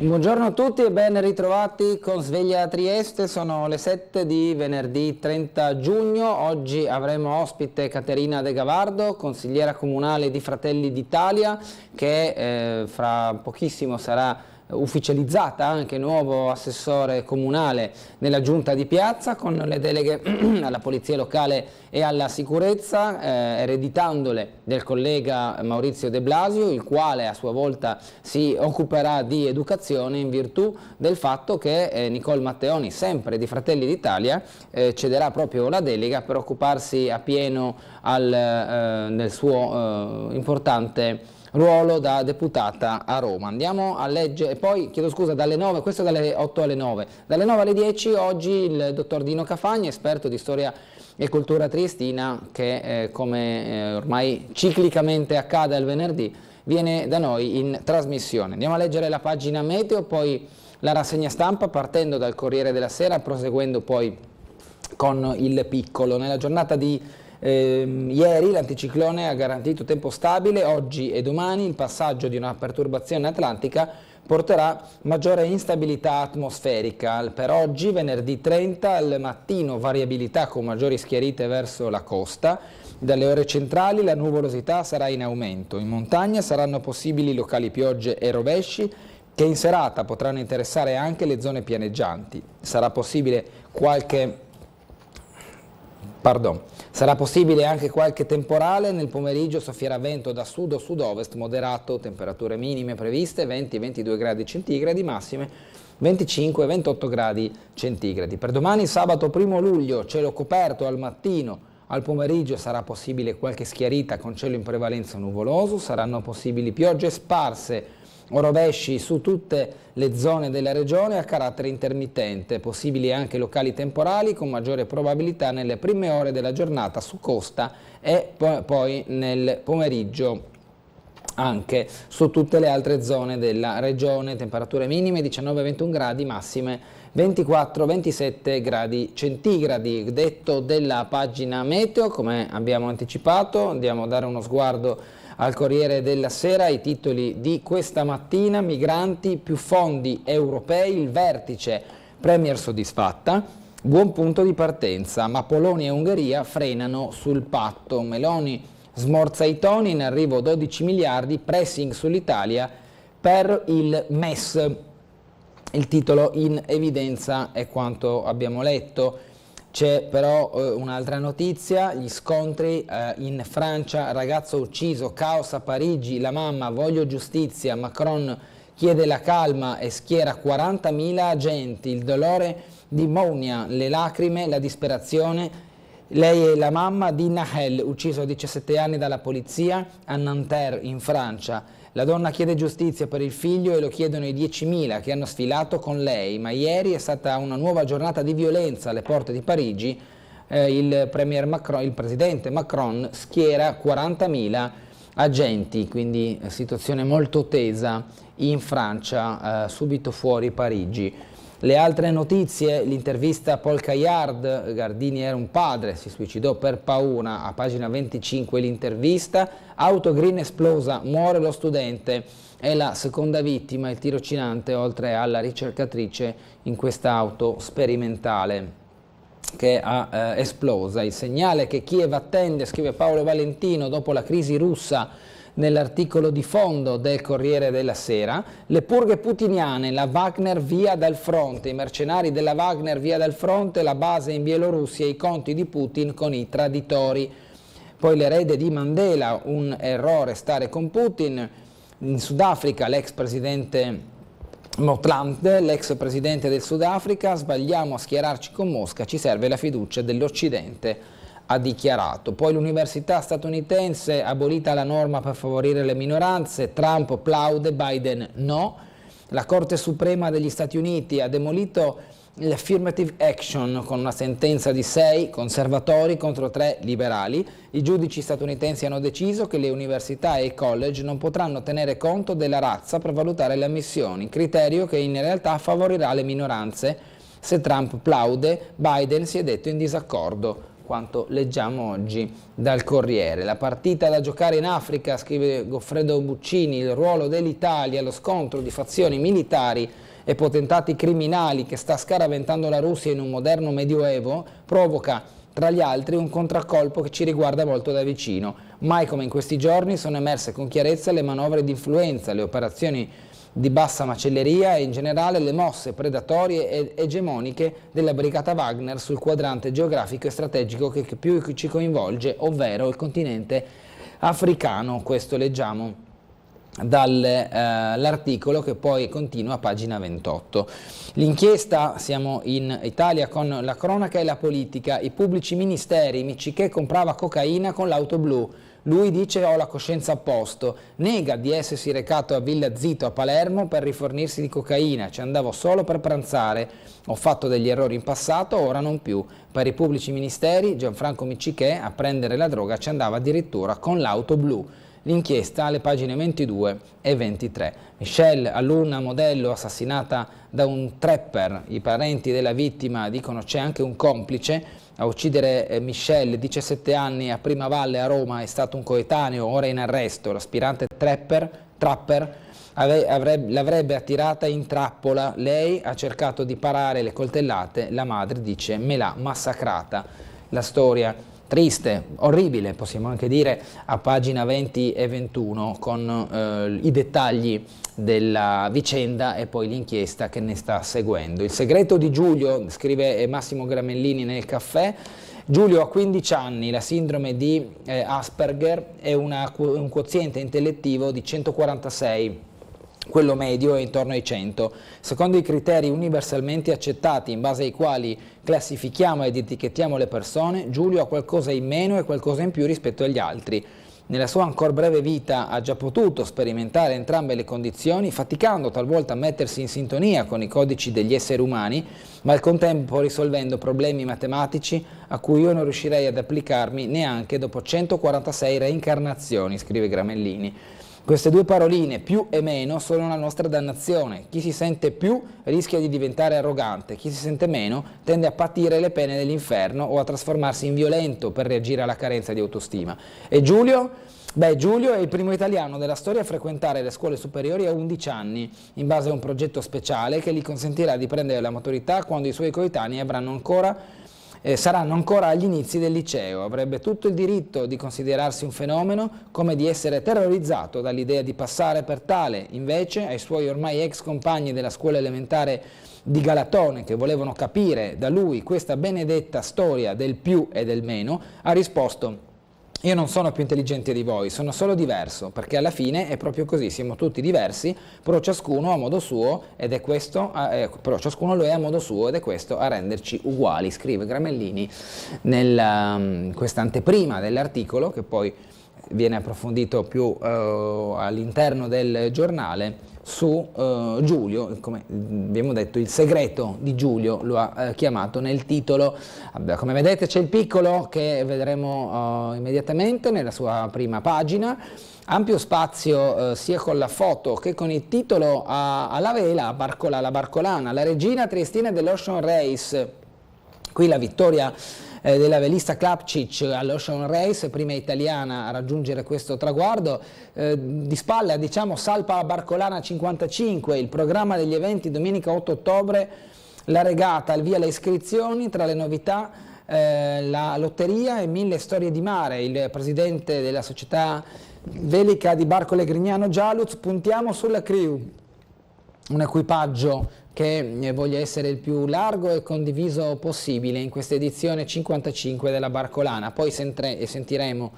Buongiorno a tutti e ben ritrovati con Sveglia a Trieste, sono le 7 di venerdì 30 giugno, oggi avremo ospite Caterina De Gavardo, consigliera comunale di Fratelli d'Italia, che fra pochissimo sarà ufficializzata anche nuovo assessore comunale nella giunta di piazza con le deleghe alla polizia locale e alla sicurezza, ereditandole del collega Maurizio De Blasio, il quale a sua volta si occuperà di educazione in virtù del fatto che Nicole Matteoni, sempre di Fratelli d'Italia, cederà proprio la delega per occuparsi appieno del suo importante ruolo da deputata a Roma. Andiamo a leggere, e poi chiedo scusa, dalle 9, questo dalle 8 alle 9, dalle 9 alle 10 oggi il dottor Dino Cafagna, esperto di storia e cultura triestina, che come ormai ciclicamente accade al venerdì, viene da noi in trasmissione. Andiamo a leggere la pagina meteo, poi la rassegna stampa partendo dal Corriere della Sera, proseguendo poi con il piccolo. Nella giornata di ieri l'anticiclone ha garantito tempo stabile, oggi e domani il passaggio di una perturbazione atlantica porterà maggiore instabilità atmosferica. Per oggi, venerdì 30, al mattino variabilità con maggiori schiarite verso la costa, dalle ore centrali la nuvolosità sarà in aumento, in montagna saranno possibili locali piogge e rovesci che in serata potranno interessare anche le zone pianeggianti. Sarà possibile anche qualche temporale, nel pomeriggio soffierà vento da sud o sud-ovest moderato, temperature minime previste 20-22 gradi centigradi, massime 25-28 gradi centigradi. Per domani sabato 1 luglio cielo coperto al mattino, al pomeriggio sarà possibile qualche schiarita con cielo in prevalenza nuvoloso, saranno possibili piogge sparse o rovesci su tutte le zone della regione a carattere intermittente, possibili anche locali temporali con maggiore probabilità nelle prime ore della giornata su costa e poi nel pomeriggio anche su tutte le altre zone della regione, temperature minime 19-21 gradi, massime 24-27 gradi centigradi. Detto della pagina meteo, come abbiamo anticipato, andiamo a dare uno sguardo al Corriere della Sera, i titoli di questa mattina: migranti, più fondi europei, il vertice, Premier soddisfatta, buon punto di partenza, ma Polonia e Ungheria frenano sul patto, Meloni smorza i toni, in arrivo 12 miliardi, pressing sull'Italia per il MES. Il titolo in evidenza è quanto abbiamo letto. C'è però un'altra notizia, gli scontri in Francia, ragazzo ucciso, caos a Parigi, la mamma, voglio giustizia, Macron chiede la calma e schiera 40.000 agenti, il dolore di Mounia, le lacrime, la disperazione. Lei è la mamma di Nahel, ucciso a 17 anni dalla polizia a Nanterre in Francia. La donna chiede giustizia per il figlio e lo chiedono i 10.000 che hanno sfilato con lei, ma ieri è stata una nuova giornata di violenza alle porte di Parigi. Il presidente Macron schiera 40.000 agenti, quindi situazione molto tesa in Francia, subito fuori Parigi. Le altre notizie, l'intervista a Paul Caillard, Gardini era un padre, si suicidò per paura, a pagina 25 l'intervista, auto green esplosa, muore lo studente, è la seconda vittima, il tirocinante oltre alla ricercatrice in questa auto sperimentale che ha esplosa. Il segnale che Kiev attende, scrive Paolo Valentino, dopo la crisi russa. Nell'articolo di fondo del Corriere della Sera, le purghe putiniane, la Wagner via dal fronte, i mercenari della Wagner via dal fronte, la base in Bielorussia, i conti di Putin con i traditori. Poi l'erede di Mandela, un errore stare con Putin. In Sudafrica l'ex presidente Motlanthe, l'ex presidente del Sudafrica, sbagliamo a schierarci con Mosca, ci serve la fiducia dell'Occidente, ha dichiarato. Poi l'università statunitense, abolita la norma per favorire le minoranze, Trump plaude, Biden no. La Corte Suprema degli Stati Uniti ha demolito l'affirmative action con una sentenza di 6 conservatori contro 3 liberali. I giudici statunitensi hanno deciso che le università e i college non potranno tenere conto della razza per valutare le ammissioni, criterio che in realtà favorirà le minoranze. Se Trump plaude, Biden si è detto in disaccordo. quanto leggiamo oggi dal Corriere. La partita da giocare in Africa, scrive Goffredo Buccini, il ruolo dell'Italia, lo scontro di fazioni militari e potentati criminali che sta scaraventando la Russia in un moderno medioevo, provoca tra gli altri un contraccolpo che ci riguarda molto da vicino. Mai come in questi giorni sono emerse con chiarezza le manovre di influenza, le operazioni di bassa macelleria e in generale le mosse predatorie ed egemoniche della brigata Wagner sul quadrante geografico e strategico che più ci coinvolge, ovvero il continente africano. Questo leggiamo dall'articolo che poi continua a pagina 28. L'inchiesta, siamo in Italia con la cronaca e la politica, i pubblici ministeri, Miccichè comprava cocaina con l'auto blu. Lui dice ho la coscienza a posto, nega di essersi recato a Villa Zito a Palermo per rifornirsi di cocaina, ci andavo solo per pranzare, ho fatto degli errori in passato, ora non più. Per i pubblici ministeri Gianfranco Miccichè a prendere la droga ci andava addirittura con l'auto blu. L'inchiesta alle pagine 22 e 23. Michelle, alunna modello assassinata da un trapper, i parenti della vittima dicono c'è anche un complice. A uccidere Michelle, 17 anni, a Primavalle a Roma, è stato un coetaneo, ora in arresto. L'aspirante trapper l'avrebbe attirata in trappola. Lei ha cercato di parare le coltellate, la madre dice me l'ha massacrata. La storia triste, orribile, possiamo anche dire, a pagina 20 e 21 con i dettagli della vicenda e poi l'inchiesta che ne sta seguendo. Il segreto di Giulio, scrive Massimo Gramellini nel Caffè. Giulio ha 15 anni, la sindrome di Asperger è un quoziente intellettivo di 146. Quello medio è intorno ai 100. Secondo i criteri universalmente accettati in base ai quali classifichiamo ed etichettiamo le persone, Giulio ha qualcosa in meno e qualcosa in più rispetto agli altri. Nella sua ancor breve vita ha già potuto sperimentare entrambe le condizioni, faticando talvolta a mettersi in sintonia con i codici degli esseri umani, ma al contempo risolvendo problemi matematici a cui io non riuscirei ad applicarmi neanche dopo 146 reincarnazioni, scrive Gramellini. Queste due paroline, più e meno, sono la nostra dannazione. Chi si sente più rischia di diventare arrogante, chi si sente meno tende a patire le pene dell'inferno o a trasformarsi in violento per reagire alla carenza di autostima. E Giulio? Beh, Giulio è il primo italiano della storia a frequentare le scuole superiori a 11 anni, in base a un progetto speciale che gli consentirà di prendere la maturità quando i suoi coetanei saranno ancora agli inizi del liceo. Avrebbe tutto il diritto di considerarsi un fenomeno, come di essere terrorizzato dall'idea di passare per tale. Invece, ai suoi ormai ex compagni della scuola elementare di Galatone, che volevano capire da lui questa benedetta storia del più e del meno, ha risposto: io non sono più intelligente di voi, sono solo diverso, perché alla fine è proprio così, siamo tutti diversi, però ciascuno a modo suo ed è questo, però ciascuno lo è a modo suo ed è questo a renderci uguali, scrive Gramellini nel questa anteprima dell'articolo che poi viene approfondito più all'interno del giornale su Giulio, come abbiamo detto, il segreto di Giulio lo ha chiamato nel titolo. Come vedete c'è il piccolo che vedremo immediatamente nella sua prima pagina, ampio spazio sia con la foto che con il titolo alla vela, la barcolana, la regina triestina dell'Ocean Race, qui la vittoria della velista Klapčić all'Ocean Race, prima italiana a raggiungere questo traguardo. Di spalla, diciamo, Salpa Barcolana 55, il programma degli eventi domenica 8 ottobre, la regata, al via le iscrizioni, tra le novità la lotteria e 1000 storie di mare. Il presidente della società velica di Barcole Grignano Gialuz, puntiamo sulla crew, un equipaggio che voglia essere il più largo e condiviso possibile in questa edizione 55 della Barcolana. Poi sentiremo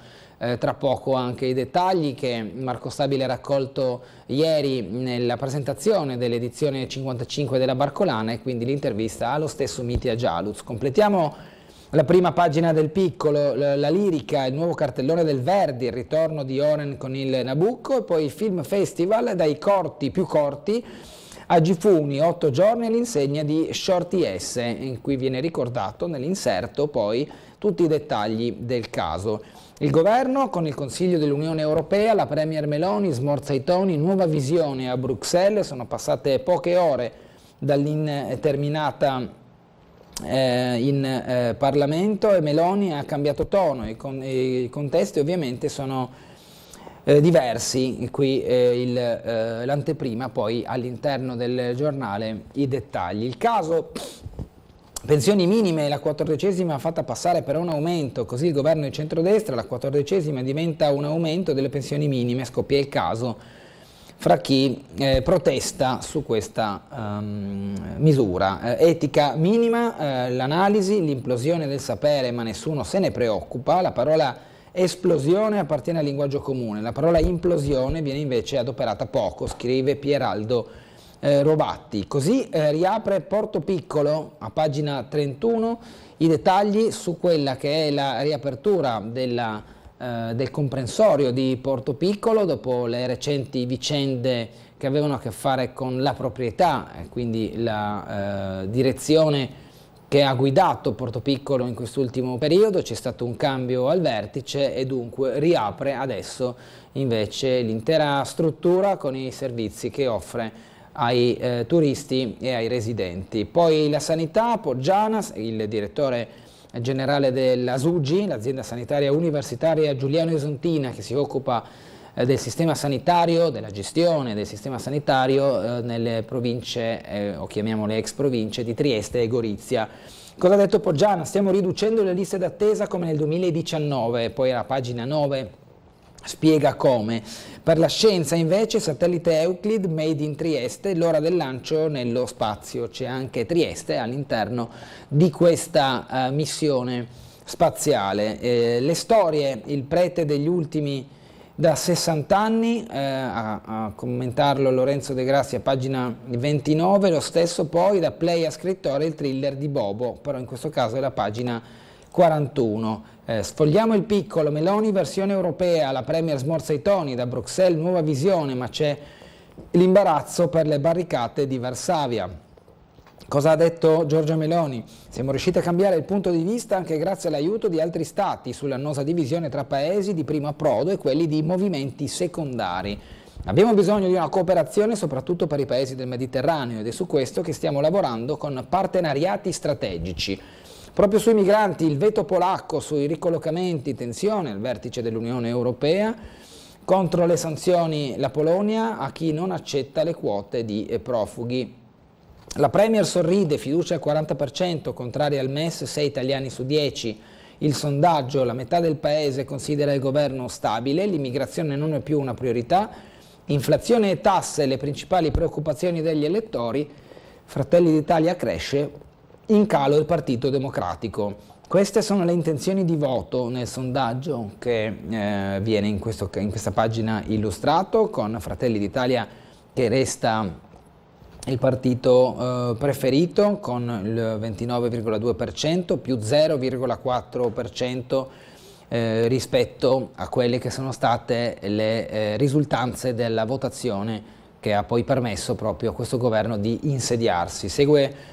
tra poco anche i dettagli che Marco Stabile ha raccolto ieri nella presentazione dell'edizione 55 della Barcolana e quindi l'intervista allo stesso Mitja Gialuz. Completiamo la prima pagina del piccolo, la lirica, il nuovo cartellone del Verdi, il ritorno di Oren con il Nabucco e poi il Film Festival dai corti più corti a Gifuni, 8 giorni all'insegna di Shorty S, in cui viene ricordato nell'inserto poi tutti i dettagli del caso. Il governo, con il Consiglio dell'Unione Europea, la Premier Meloni smorza i toni, nuova visione a Bruxelles, sono passate poche ore dall'interminata in Parlamento, e Meloni ha cambiato tono. I contesti ovviamente sono diversi, qui l'anteprima, poi all'interno del giornale i dettagli. Il caso pensioni minime, la 14ª fatta passare per un aumento, così il governo di centrodestra, la 14ª diventa un aumento delle pensioni minime, scoppia il caso fra chi protesta su questa misura. Etica minima, l'analisi, l'implosione del sapere, ma nessuno se ne preoccupa. La parola esplosione appartiene al linguaggio comune, la parola implosione viene invece adoperata poco, scrive Pieraldo Rovatti. Così riapre Porto Piccolo a pagina 31 i dettagli su quella che è la riapertura del comprensorio di Porto Piccolo dopo le recenti vicende che avevano a che fare con la proprietà, quindi la direzione che ha guidato Porto Piccolo in quest'ultimo periodo. C'è stato un cambio al vertice e dunque riapre adesso invece l'intera struttura con i servizi che offre ai turisti e ai residenti. Poi la sanità, Poggiana, il direttore generale della SUGI, l'azienda sanitaria universitaria Giuliano Esontina, che si occupa del sistema sanitario, della gestione del sistema sanitario nelle province, o chiamiamole ex province, di Trieste e Gorizia. Cosa ha detto Poggiana? Stiamo riducendo le liste d'attesa come nel 2019, poi alla pagina 9 spiega come. Per la scienza invece satellite Euclid made in Trieste, l'ora del lancio nello spazio. C'è anche Trieste all'interno di questa missione spaziale. Le storie, il prete degli ultimi da 60 anni, a commentarlo Lorenzo De Grassi a pagina 29, lo stesso poi da Play a scrittore il thriller di Bobo, però in questo caso è la pagina 41. Sfogliamo il piccolo, Meloni versione europea, la Premier smorza i toni, da Bruxelles nuova visione, ma c'è l'imbarazzo per le barricate di Varsavia. Cosa ha detto Giorgia Meloni? Siamo riusciti a cambiare il punto di vista anche grazie all'aiuto di altri stati sull'annosa divisione tra paesi di primo approdo e quelli di movimenti secondari. Abbiamo bisogno di una cooperazione soprattutto per i paesi del Mediterraneo ed è su questo che stiamo lavorando con partenariati strategici. Proprio sui migranti, il veto polacco sui ricollocamenti, tensione al vertice dell'Unione Europea, contro le sanzioni la Polonia a chi non accetta le quote di profughi. La Premier sorride, fiducia al 40%, contraria al MES 6 italiani su 10. Il sondaggio, la metà del paese considera il governo stabile, l'immigrazione non è più una priorità, inflazione e tasse le principali preoccupazioni degli elettori, Fratelli d'Italia cresce, in calo il Partito Democratico. Queste sono le intenzioni di voto nel sondaggio che viene in questa pagina illustrato, con Fratelli d'Italia che resta il partito preferito con il 29,2%, più 0,4% rispetto a quelle che sono state le risultanze della votazione che ha poi permesso proprio a questo governo di insediarsi. Segue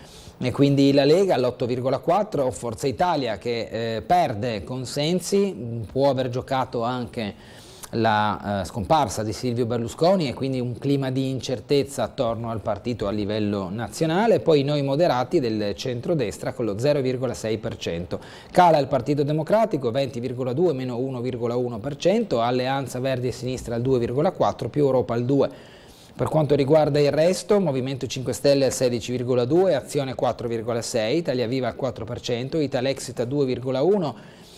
quindi la Lega all'8,4%, Forza Italia che perde consensi, può aver giocato anche la scomparsa di Silvio Berlusconi e quindi un clima di incertezza attorno al partito a livello nazionale. Poi noi moderati del centrodestra con lo 0,6%. Cala il Partito Democratico 20,2 meno 1,1%, Alleanza Verdi e Sinistra al 2,4%, più Europa al 2%. Per quanto riguarda il resto, Movimento 5 Stelle al 16,2%, Azione 4,6%, Italia Viva al 4%, Italexit al 2,1%,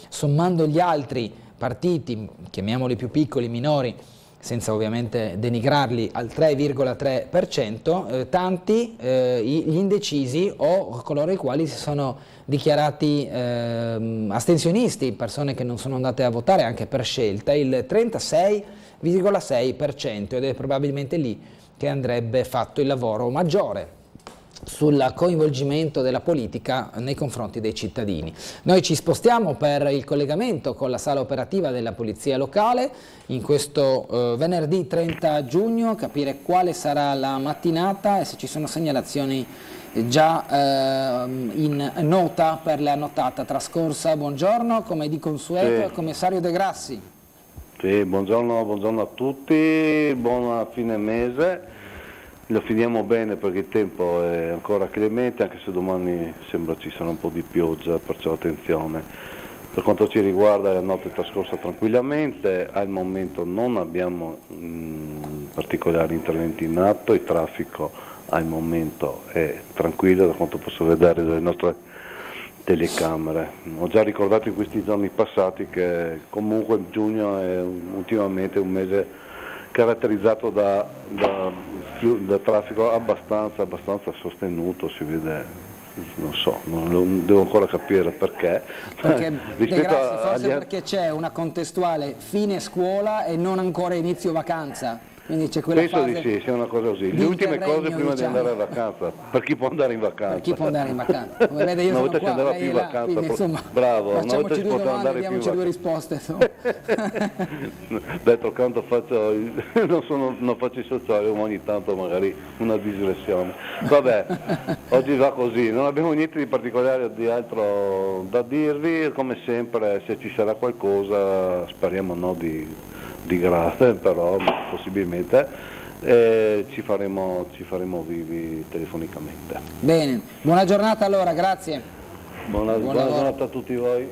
sommando gli altri partiti, chiamiamoli più piccoli, minori, senza ovviamente denigrarli, al 3,3%, tanti gli indecisi o coloro i quali si sono dichiarati astensionisti, persone che non sono andate a votare anche per scelta, il 36,6%, ed è probabilmente lì che andrebbe fatto il lavoro maggiore sul coinvolgimento della politica nei confronti dei cittadini. Noi ci spostiamo per il collegamento con la sala operativa della Polizia Locale in questo venerdì 30 giugno, capire quale sarà la mattinata e se ci sono segnalazioni già in nota per la nottata trascorsa. Buongiorno, come di consueto, il commissario De Grassi. Sì, buongiorno a tutti, buon fine mese. lo finiamo bene perché il tempo è ancora clemente, anche se domani sembra ci sarà un po' di pioggia, perciò attenzione. Per quanto ci riguarda la notte è trascorsa tranquillamente, al momento non abbiamo particolari interventi in atto, il traffico al momento è tranquillo da quanto posso vedere dalle nostre telecamere. Ho già ricordato in questi giorni passati che comunque giugno è ultimamente un mese caratterizzato da traffico abbastanza sostenuto, si vede. Non so, non devo ancora capire perché. Perché forse perché c'è una contestuale fine scuola e non ancora inizio vacanza. Quindi c'è quella Penso di sì, sia una cosa così. Le ultime cose prima di andare a vacanza, per chi può andare in vacanza. Per chi può andare in vacanza. Come vede, io una volta sono si qua, andava più in vacanza. Quindi, insomma, bravo, una volta si due poteva domande, andare più in diamoci due vacanza. risposte. D'altro canto non faccio il sociale, ma ogni tanto magari una digressione. Vabbè, oggi va così, non abbiamo niente di particolare di altro da dirvi, come sempre se ci sarà qualcosa speriamo no di grave, però possibilmente ci faremo vivi telefonicamente. Bene, buona giornata allora, grazie. Buona giornata a tutti voi.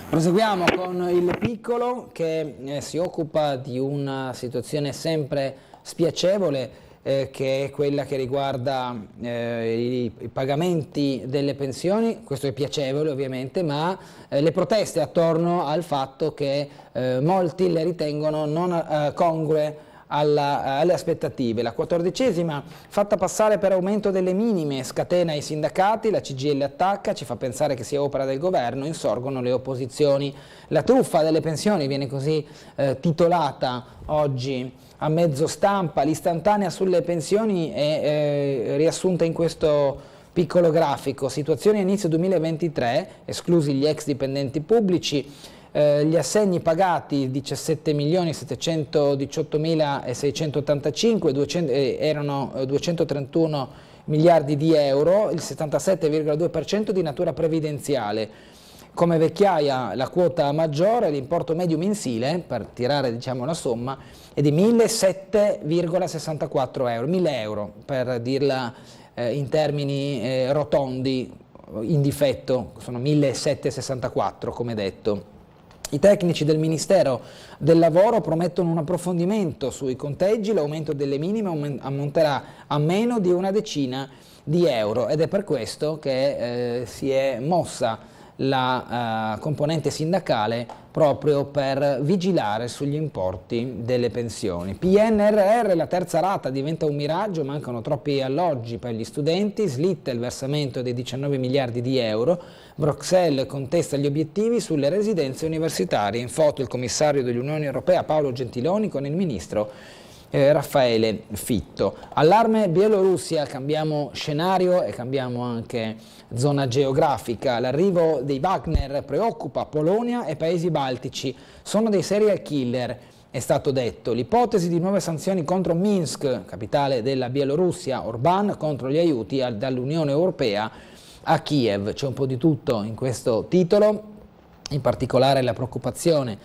Proseguiamo con il piccolo che si occupa di una situazione sempre spiacevole che è quella che riguarda i pagamenti delle pensioni. Questo è piacevole ovviamente, ma le proteste attorno al fatto che molti le ritengono non congrue alle aspettative. La 14ª, fatta passare per aumento delle minime, scatena i sindacati, la CGIL attacca, ci fa pensare che sia opera del governo, insorgono le opposizioni. La truffa delle pensioni viene così titolata oggi a mezzo stampa, l'istantanea sulle pensioni è riassunta in questo piccolo grafico. Situazione a inizio 2023, esclusi gli ex dipendenti pubblici, gli assegni pagati 17.618.685 erano 231 miliardi di euro, il 77,2% di natura previdenziale. Come vecchiaia la quota maggiore, l'importo medio mensile, per tirare diciamo la somma, è di 1.007,64 euro, 1.000 euro per dirla in termini rotondi, in difetto, sono 1.764 come detto. I tecnici del Ministero del Lavoro promettono un approfondimento sui conteggi, l'aumento delle minime ammonterà a meno di una decina di euro ed è per questo che si è mossa la componente sindacale proprio per vigilare sugli importi delle pensioni. PNRR, la terza rata diventa un miraggio, mancano troppi alloggi per gli studenti, slitta il versamento dei 19 miliardi di euro, Bruxelles contesta gli obiettivi sulle residenze universitarie. In foto il commissario dell'Unione Europea Paolo Gentiloni con il ministro Raffaele Fitto. Allarme Bielorussia, cambiamo scenario e cambiamo anche zona geografica. L'arrivo dei Wagner preoccupa Polonia e paesi baltici, sono dei serial killer, è stato detto. L'ipotesi di nuove sanzioni contro Minsk, capitale della Bielorussia, Orbán contro gli aiuti dall'Unione Europea a Kiev. C'è un po' di tutto in questo titolo, in particolare la preoccupazione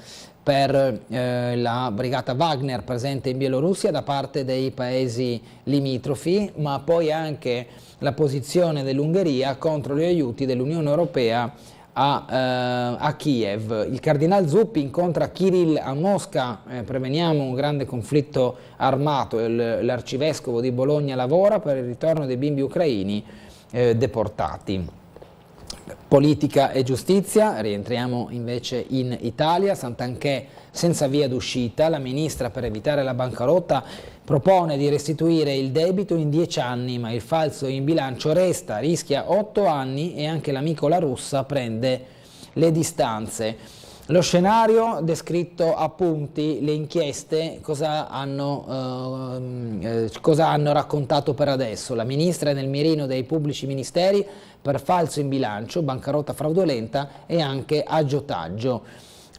per la brigata Wagner presente in Bielorussia da parte dei paesi limitrofi, ma poi anche la posizione dell'Ungheria contro gli aiuti dell'Unione Europea a Kiev. Il cardinal Zuppi incontra Kirill a Mosca, preveniamo un grande conflitto armato, l'arcivescovo di Bologna lavora per il ritorno dei bimbi ucraini deportati. Politica e giustizia, rientriamo invece in Italia, Santanchè senza via d'uscita, la ministra per evitare la bancarotta propone di restituire il debito in 10 anni, ma il falso in bilancio resta, rischia 8 anni e anche l'amico La Russa prende le distanze. Lo scenario descritto a punti, le inchieste cosa hanno raccontato per adesso. La ministra è nel mirino dei pubblici ministeri per falso in bilancio, bancarotta fraudolenta e anche aggiotaggio.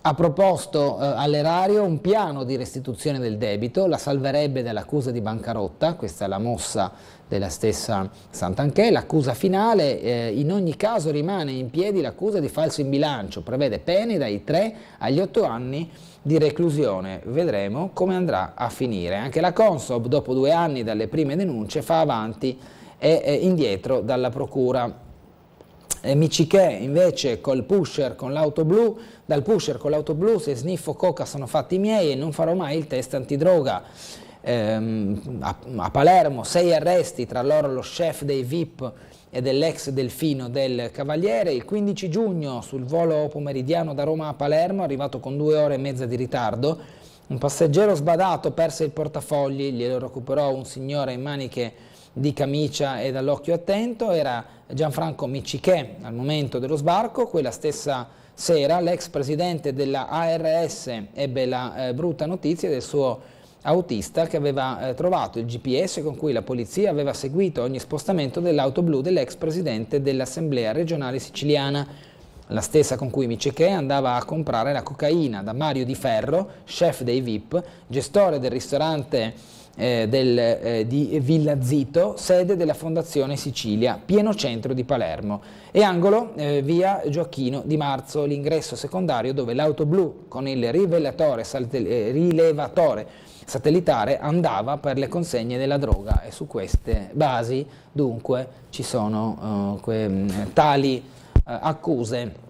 ha proposto all'erario un piano di restituzione del debito, la salverebbe dall'accusa di bancarotta, questa è la mossa della stessa Santanchè. L'accusa finale, in ogni caso rimane in piedi l'accusa di falso in bilancio, prevede pene dai 3 agli 8 anni di reclusione. Vedremo come andrà a finire. Anche la Consob, dopo 2 anni dalle prime denunce, fa avanti e indietro dalla procura. Michiché invece col pusher con l'auto blu, dal pusher con l'auto blu, se sniffo coca sono fatti miei e non farò mai il test antidroga. A Palermo 6 arresti, tra loro lo chef dei VIP e dell'ex delfino del Cavaliere. Il 15 giugno sul volo pomeridiano da Roma a Palermo, arrivato con 2 ore e mezza di ritardo, un passeggero sbadato perse il portafogli, glielo recuperò un signore in maniche di camicia e dall'occhio attento. Era Gianfranco Michiché al momento dello sbarco. Quella stessa sera l'ex presidente della ARS ebbe la brutta notizia del suo autista che aveva trovato il GPS con cui la polizia aveva seguito ogni spostamento dell'auto blu dell'ex presidente dell'Assemblea regionale siciliana, la stessa con cui Michiché andava a comprare la cocaina da Mario Di Ferro, chef dei VIP, gestore del ristorante di Villa Zito, sede della Fondazione Sicilia, pieno centro di Palermo, e angolo via Gioacchino Di Marzo, l'ingresso secondario dove l'auto blu con il rilevatore satellitare andava per le consegne della droga. E su queste basi dunque ci sono tali accuse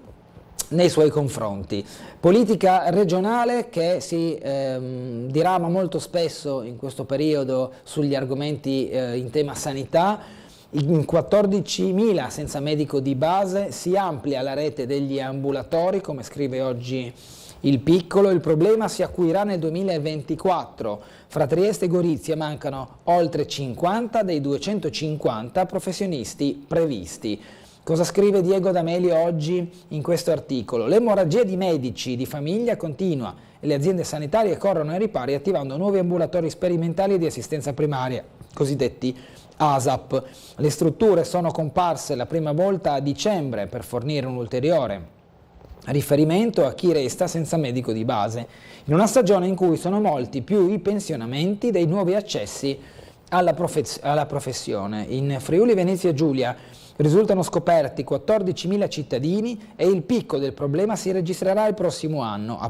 nei suoi confronti. Politica regionale che si dirama molto spesso in questo periodo sugli argomenti in tema sanità. In 14.000 senza medico di base, si amplia la rete degli ambulatori, come scrive oggi Il Piccolo. Il problema si acuirà nel 2024. Fra Trieste e Gorizia mancano oltre 50 dei 250 professionisti previsti. Cosa scrive Diego D'Amelio oggi in questo articolo? L'emorragia di medici di famiglia continua e le aziende sanitarie corrono ai ripari attivando nuovi ambulatori sperimentali di assistenza primaria, cosiddetti ASAP. Le strutture sono comparse la prima volta a dicembre per fornire un ulteriore riferimento a chi resta senza medico di base, in una stagione in cui sono molti più i pensionamenti dei nuovi accessi alla professione. In Friuli Venezia Giulia risultano scoperti 14.000 cittadini e il picco del problema si registrerà il prossimo anno.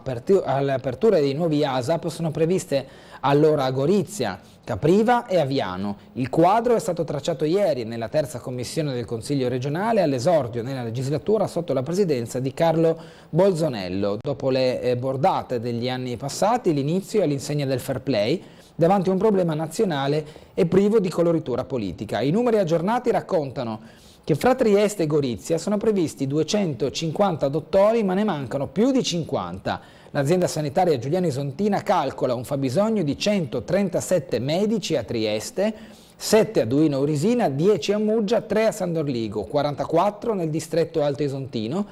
Alle aperture dei nuovi ASAP sono previste allora a Gorizia, Capriva e Aviano. Il quadro è stato tracciato ieri nella terza commissione del Consiglio regionale all'esordio nella legislatura sotto la presidenza di Carlo Bolzonello. Dopo le bordate degli anni passati, l'inizio è all'insegna del fair play davanti a un problema nazionale e privo di coloritura politica. I numeri aggiornati raccontano che fra Trieste e Gorizia sono previsti 250 dottori, ma ne mancano più di 50. L'azienda sanitaria Giuliano Isontina calcola un fabbisogno di 137 medici a Trieste, 7 a Duino Aurisina, 10 a Muggia, 3 a San Dorligo, 44 nel distretto Alto Isontino,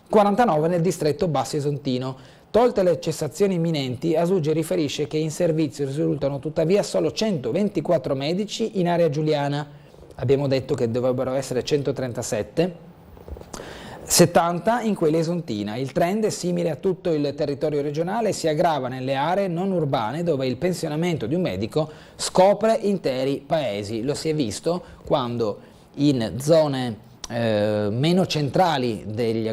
49 nel distretto Basso Isontino. Tolte le cessazioni imminenti, Asugge riferisce che in servizio risultano tuttavia solo 124 medici in area giuliana. Abbiamo detto che dovrebbero essere 137, 70 in quella isontina. Il trend è simile a tutto il territorio regionale e si aggrava nelle aree non urbane dove il pensionamento di un medico scopre interi paesi. Lo si è visto quando in zone meno centrali degli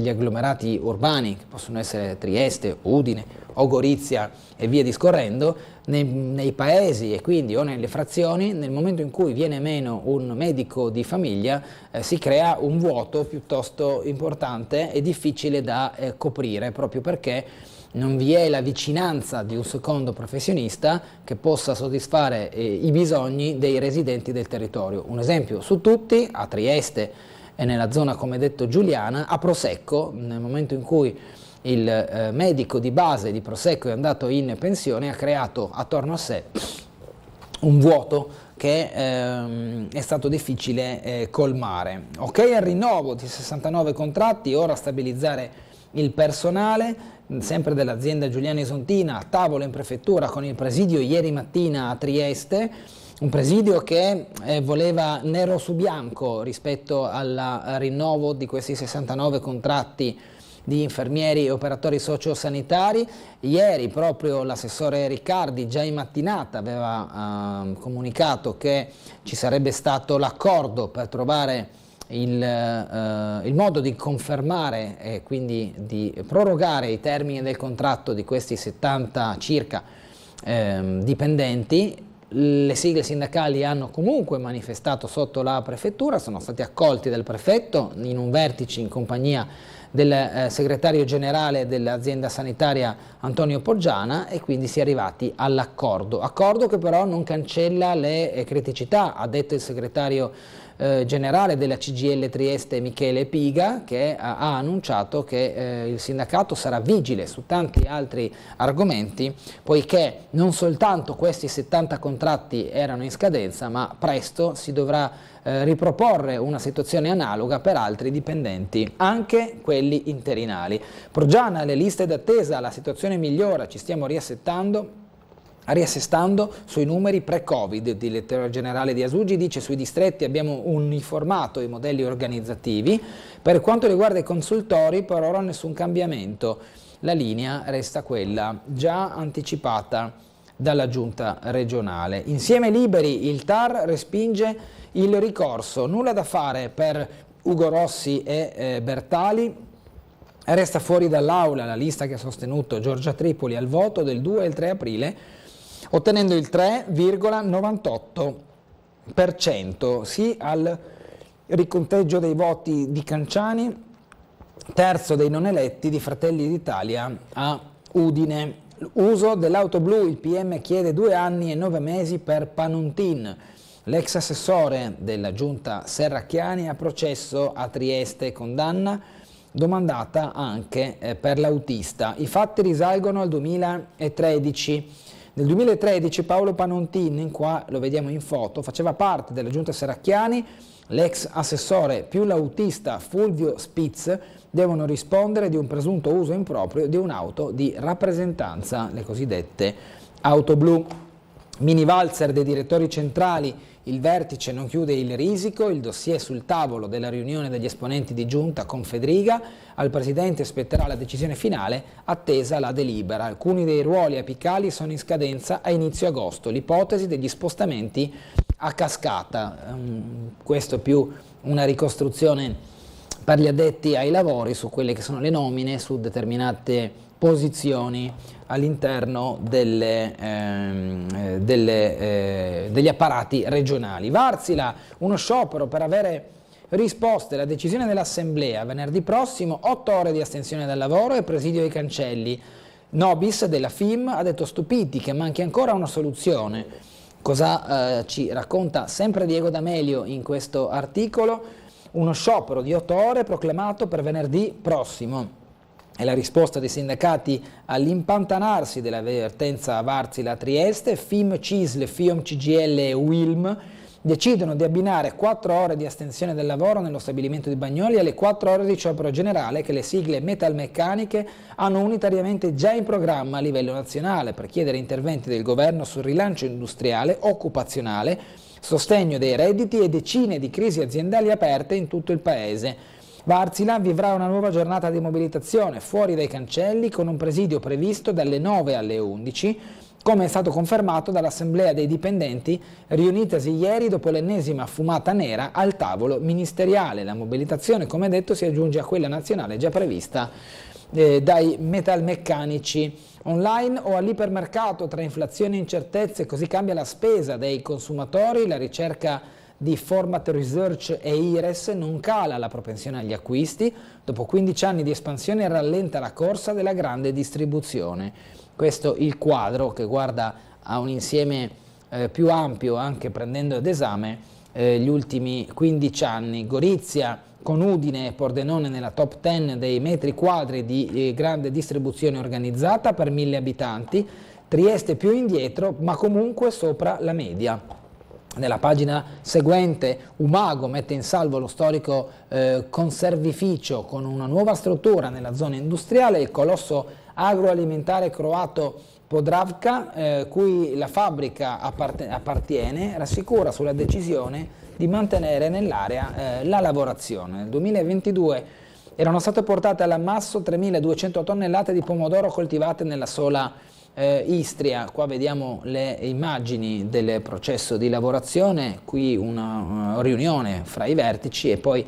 agglomerati urbani, che possono essere Trieste, Udine o Gorizia e via discorrendo, nei paesi e quindi o nelle frazioni, nel momento in cui viene meno un medico di famiglia si crea un vuoto piuttosto importante e difficile da coprire, proprio perché non vi è la vicinanza di un secondo professionista che possa soddisfare i bisogni dei residenti del territorio. Un esempio su tutti, a Trieste e nella zona, come detto, giuliana, a Prosecco, nel momento in cui il medico di base di Prosecco è andato in pensione, ha creato attorno a sé un vuoto che è stato difficile colmare. Ok al rinnovo di 69 contratti, ora a stabilizzare il personale, sempre dell'azienda Giuliano Isontina, a tavolo in prefettura con il presidio ieri mattina a Trieste, un presidio che voleva nero su bianco rispetto al rinnovo di questi 69 contratti di infermieri e operatori sociosanitari. Ieri proprio l'assessore Riccardi già in mattinata aveva comunicato che ci sarebbe stato l'accordo per trovare il modo di confermare e quindi di prorogare i termini del contratto di questi 70 circa dipendenti. Le sigle sindacali hanno comunque manifestato sotto la prefettura, sono stati accolti dal prefetto in un vertice in compagnia del segretario generale dell'azienda sanitaria Antonio Poggiana, e quindi si è arrivati all'accordo. Accordo che però non cancella le criticità, ha detto il segretario generale della CGIL Trieste Michele Piga, che ha annunciato che il sindacato sarà vigile su tanti altri argomenti, poiché non soltanto questi 70 contratti erano in scadenza, ma presto si dovrà riproporre una situazione analoga per altri dipendenti, anche quelli interinali. Poggiana, le liste d'attesa, la situazione migliora, ci stiamo riassestando sui numeri pre-Covid. Il direttore generale di Asugi dice: sui distretti abbiamo uniformato i modelli organizzativi. Per quanto riguarda i consultori, per ora nessun cambiamento, la linea resta quella già anticipata dalla giunta regionale. Insieme Liberi, il TAR respinge il ricorso, nulla da fare per Ugo Rossi e Bertali. Resta fuori dall'aula la lista che ha sostenuto Giorgia Tripoli al voto del 2 e il 3 aprile, ottenendo il 3,98%, sì al riconteggio dei voti di Canciani, terzo dei non eletti di Fratelli d'Italia a Udine. Uso dell'auto blu, il PM chiede 2 anni e 9 mesi per Panuntin. L'ex assessore della giunta Serracchiani a processo a Trieste, condanna domandata anche per l'autista. I fatti risalgono al 2013. Nel 2013 Paolo Panuntin, qua lo vediamo in foto, faceva parte della giunta Serracchiani. L'ex assessore più l'autista Fulvio Spitz devono rispondere di un presunto uso improprio di un'auto di rappresentanza, le cosiddette auto blu. Mini valzer dei direttori centrali, il vertice non chiude il risico, il dossier sul tavolo della riunione degli esponenti di giunta con Fedriga, al presidente spetterà la decisione finale, attesa la delibera. Alcuni dei ruoli apicali sono in scadenza a inizio agosto, l'ipotesi degli spostamenti a cascata, questo più una ricostruzione per gli addetti ai lavori su quelle che sono le nomine su determinate posizioni all'interno degli apparati regionali. Varsila, uno sciopero per avere risposte alla decisione dell'Assemblea. Venerdì prossimo 8 ore di astensione dal lavoro e presidio ai cancelli. Nobis della FIM ha detto stupiti che manchi ancora una soluzione. Cosa ci racconta sempre Diego D'Amelio in questo articolo? Uno sciopero di 8 ore proclamato per venerdì prossimo. È la risposta dei sindacati all'impantanarsi della vertenza Varsila-Trieste. FIM, CISL, FIOM, CGL e UILM decidono di abbinare 4 ore di astensione del lavoro nello stabilimento di Bagnoli alle 4 ore di sciopero generale che le sigle metalmeccaniche hanno unitariamente già in programma a livello nazionale per chiedere interventi del governo sul rilancio industriale, occupazionale, sostegno dei redditi e decine di crisi aziendali aperte in tutto il paese. Varsila vivrà una nuova giornata di mobilitazione fuori dai cancelli con un presidio previsto dalle 9 alle 11, come è stato confermato dall'Assemblea dei dipendenti riunitasi ieri dopo l'ennesima fumata nera al tavolo ministeriale. La mobilitazione, come detto, si aggiunge a quella nazionale già prevista dai metalmeccanici. Online o all'ipermercato, tra inflazione e incertezze, così cambia la spesa dei consumatori. La ricerca di Format Research e IRES non cala la propensione agli acquisti. Dopo 15 anni di espansione rallenta la corsa della grande distribuzione. Questo il quadro che guarda a un insieme più ampio, anche prendendo ad esame gli ultimi 15 anni. Gorizia con Udine e Pordenone nella top 10 dei metri quadri di grande distribuzione organizzata per 1000 abitanti, Trieste più indietro ma comunque sopra la media. Nella pagina seguente Umago mette in salvo lo storico conservificio con una nuova struttura nella zona industriale, il colosso agroalimentare croato Podravka, cui la fabbrica appartiene, rassicura sulla decisione di mantenere nell'area la lavorazione. Nel 2022 erano state portate all'ammasso 3.200 tonnellate di pomodoro coltivate nella sola Istria. Qua vediamo le immagini del processo di lavorazione, qui una riunione fra i vertici e poi